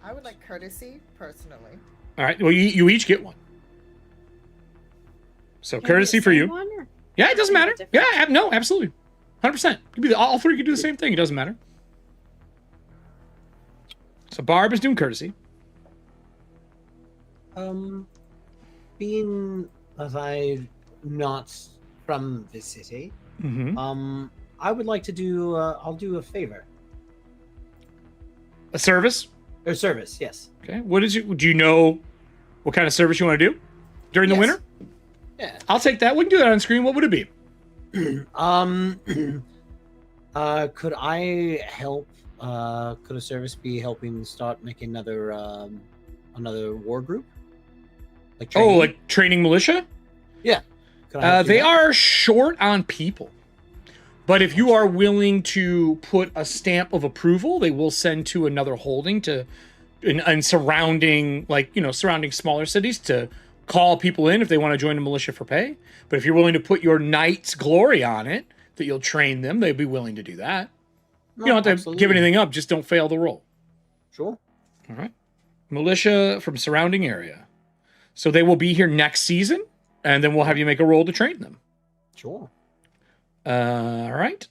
I would like courtesy, personally. All right. Well, you each get one. So courtesy for you. Yeah, it doesn't matter. Yeah, no, absolutely. 100%. Could be all three could do the same thing. It doesn't matter. So Barb is doing courtesy. Being as I'm not from this city, I would like to do. I'll do a favor. A service? Or service, yes. Okay. What is it? Do you know what kind of service you want to do during the Yes. winter? Yeah. I'll take that. We can do that on screen. What would it be? Could I help? Could a service be helping start making another war group? Like training? Oh, like training militia? Yeah. Could I help do They that? are short on people. But if you are willing to put a stamp of approval, they will send to another holding and surrounding, like, surrounding smaller cities to call people in if they want to join the militia for pay. But if you're willing to put your knight's glory on it, that you'll train them, they'd be willing to do that. No, You don't have to absolutely. give anything up, just don't fail the roll. Sure. All right. Militia from surrounding area. So they will be here next season, and then we'll have you make a roll to train them. Sure. All right.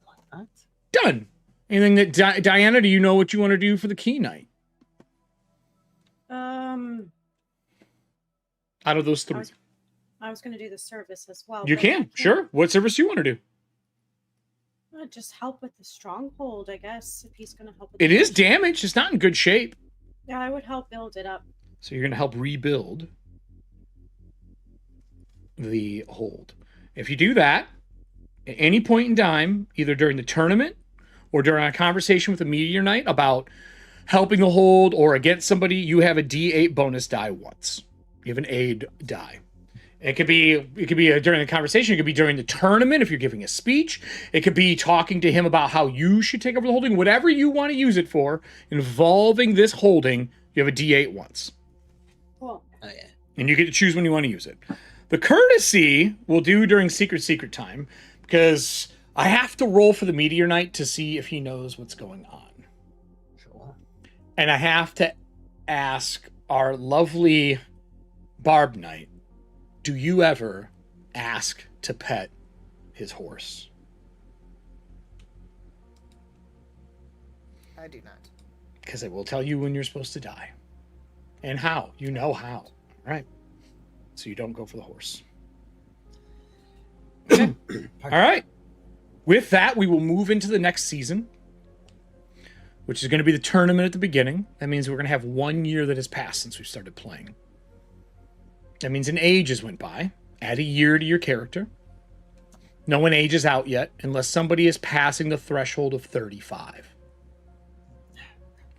Like that. Done. Anything that Diana, do you know what you want to do for the key night? Out of those three. I was going to do the service as well. You but I can, can't- sure. What service do you want to do? Just help with the stronghold, I guess, if he's going to help with It the is mission. damaged. It's not in good shape. Yeah, I would help build it up. So you're going to help rebuild the hold. If you do that, at any point in time, either during the tournament or during a conversation with a Meteor Knight about helping the hold or against somebody, you have a D8 bonus die once. You have an aid die. It could be during the conversation. It could be during the tournament if you're giving a speech. It could be talking to him about how you should take over the holding. Whatever you want to use it for, involving this holding, you have a D8 once. Cool. Oh yeah. And you get to choose when you want to use it. The courtesy we'll do during secret time, because I have to roll for the Meteor Knight to see if he knows what's going on. Sure. And I have to ask our lovely Barb Knight, do you ever ask to pet his horse? I do not. Because it will tell you when you're supposed to die. And how. You know how. Right? So you don't go for the horse. Okay. All right. With that, we will move into the next season, which is going to be the tournament at the beginning. That means we're going to have 1 year that has passed since we started playing. That means an age has went by. Add a year to your character. No one ages out yet unless somebody is passing the threshold of 35.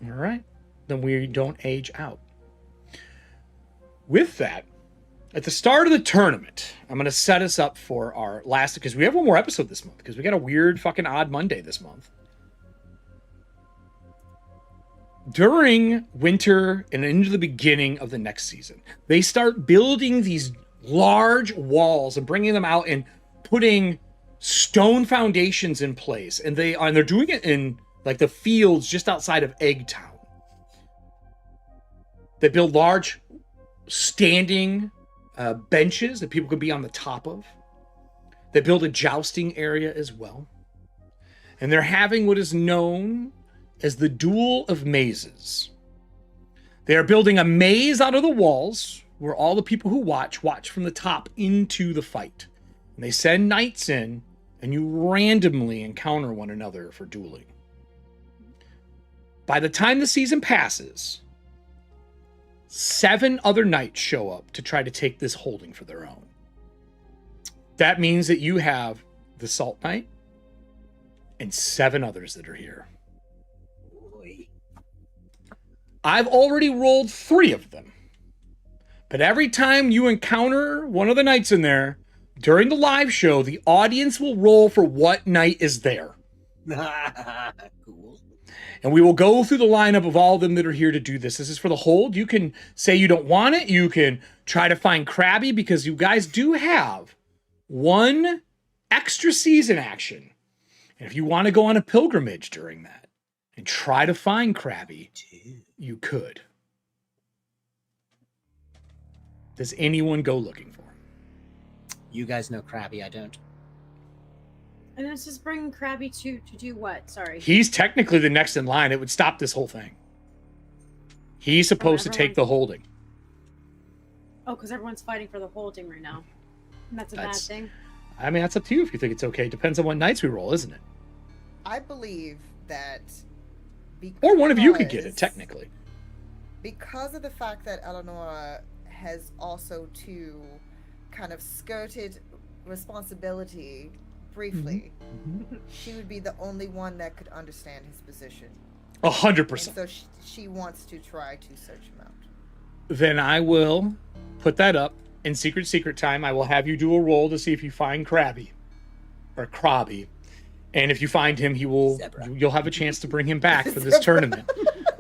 All right. Then we don't age out. With that, at the start of the tournament, I'm going to set us up for our last, because we have one more episode this month, because we got a weird fucking odd Monday this month. During winter and into the beginning of the next season, they start building these large walls and bringing them out and putting stone foundations in place. And they're doing it in like the fields just outside of Eggtown. They build large standing benches that people could be on the top of. They build a jousting area as well. And they're having what is known as the Duel of Mazes. They are building a maze out of the walls where all the people who watch from the top into the fight. And they send knights in, and you randomly encounter one another for dueling. By the time the season passes, 7 other knights show up to try to take this holding for their own. That means that you have the Salt Knight and 7 others that are here. I've already rolled 3 of them. But every time you encounter one of the knights in there, during the live show, the audience will roll for what knight is there. Cool. And we will go through the lineup of all of them that are here to do this. This is for the hold. You can say you don't want it. You can try to find Krabby, because you guys do have 1 extra season action. And if you want to go on a pilgrimage during that and try to find Krabby, you could. Does anyone go looking for him? You guys know Krabby, I don't. And this is bringing Krabby to do what? Sorry. He's technically the next in line. It would stop this whole thing. He's supposed to take the holding. Oh, because everyone's fighting for the holding right now. And that's a bad thing. I mean, that's up to you if you think it's okay. Depends on what nights we roll, isn't it? I believe that Or one of you could get it, technically. Because of the fact that Eleonora has also too kind of skirted responsibility briefly, she would be the only one that could understand his position. 100%. And so she wants to try to search him out. Then I will put that up in secret time. I will have you do a roll to see if you find Krabby or Krabby. And if you find him, you'll have a chance to bring him back for this tournament.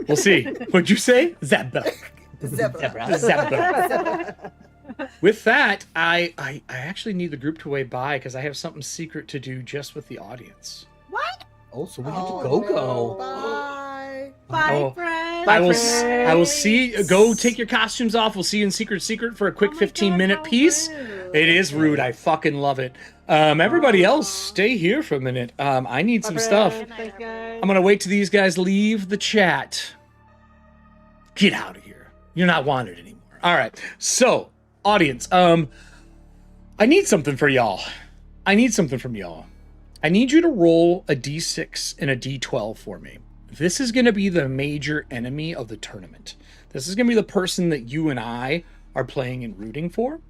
We'll see. What'd you say? Zebra. Zebra. With that, I actually need the group to wave bye because I have something secret to do just with the audience. What? Oh, so we have to go. Bye. Bye, friends. I will see. Go take your costumes off. We'll see you in secret for a quick 15-minute piece. Rude. It is rude. I fucking love it. Everybody else, stay here for a minute. I need some stuff. I'm gonna wait till these guys leave the chat. Get out of here. You're not wanted anymore. All right. So, audience, I need something for y'all. I need something from y'all. I need you to roll a d6 and a d12 for me. This is going to be the major enemy of the tournament. This is going to be the person that you and I are playing and rooting for.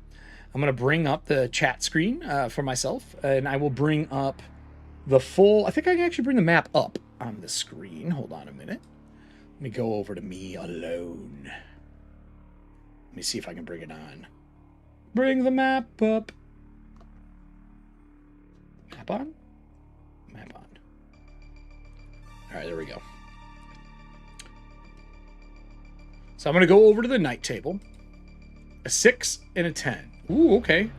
I'm going to bring up the chat screen for myself, and I will bring up the full... I think I can actually bring the map up on the screen. Hold on a minute. Let me go over to me alone. Let me see if I can bring it on. Bring the map up. Map on? Map on. All right, there we go. So I'm going to go over to the night table. A 6 and a 10. Ooh, okay.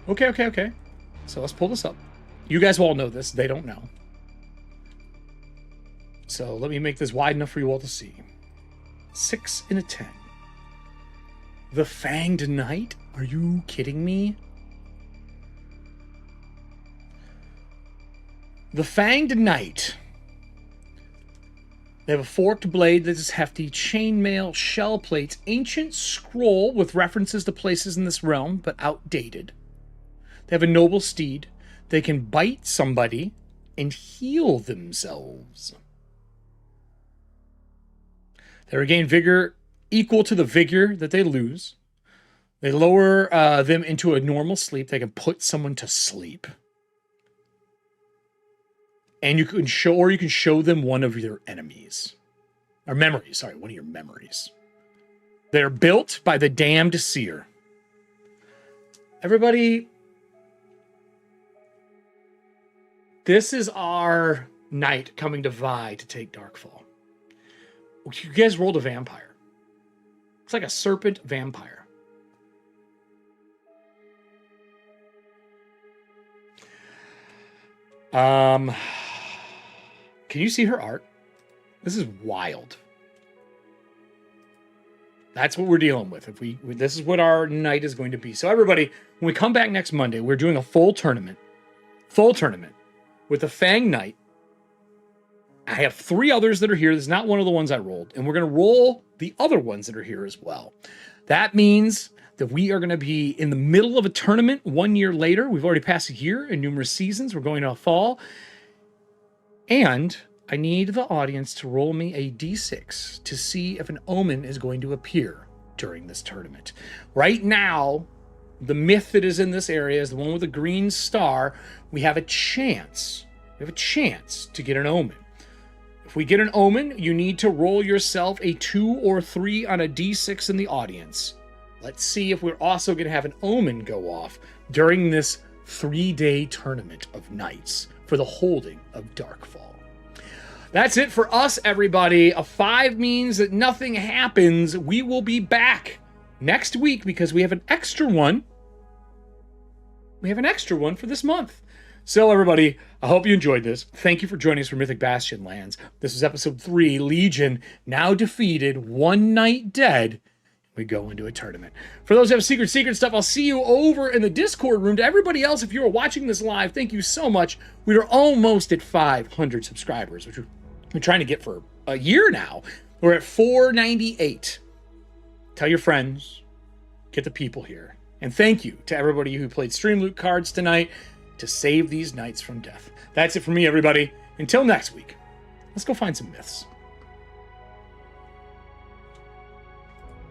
Okay. So let's pull this up. You guys all know this. They don't know. So let me make this wide enough for you all to see. 6 and a 10. The Fanged Knight? Are you kidding me? The Fanged Knight. They have a forked blade that is hefty, chainmail, shell plates, ancient scroll with references to places in this realm, but outdated. They have a noble steed. They can bite somebody and heal themselves. They regain vigor equal to the vigor that they lose. They lower them into a normal sleep. They can put someone to sleep. And you can show them one of your enemies. Or memories, sorry, one of your memories. They're built by the damned seer. Everybody, this is our night coming to Vi to take Darkfall. You guys rolled a vampire. It's like a serpent vampire. Can you see her art? This is wild. That's what we're dealing with. This is what our night is going to be. So everybody, when we come back next Monday, we're doing a full tournament with the Fang Knight. I have 3 others that are here. This is not one of the ones I rolled. And we're going to roll the other ones that are here as well. That means that we are going to be in the middle of a tournament 1 year later. We've already passed a year and numerous seasons. We're going to a fall. And I need the audience to roll me a d6 to see if an omen is going to appear during this tournament. Right now, the myth that is in this area is the one with the green star. We have a chance. To get an omen. If we get an omen, you need to roll yourself a 2 or 3 on a d6 in the audience. Let's see if we're also going to have an omen go off during this 3-day tournament of nights for the holding of Darkfall. That's it for us, everybody. A 5 means that nothing happens. We will be back next week because we have an extra one. We have an extra one for this month. So, everybody, I hope you enjoyed this. Thank you for joining us for Mythic Bastionlands. This is episode 3, Legion, now defeated, 1 night dead. We go into a tournament. For those who have secret stuff, I'll see you over in the Discord room. To everybody else, if you are watching this live, thank you so much. We are almost at 500 subscribers, which we've been trying to get for a year now. We're at 498. Tell your friends. Get the people here. And thank you to everybody who played Streamloot cards tonight to save these knights from death. That's it for me, everybody. Until next week, let's go find some myths.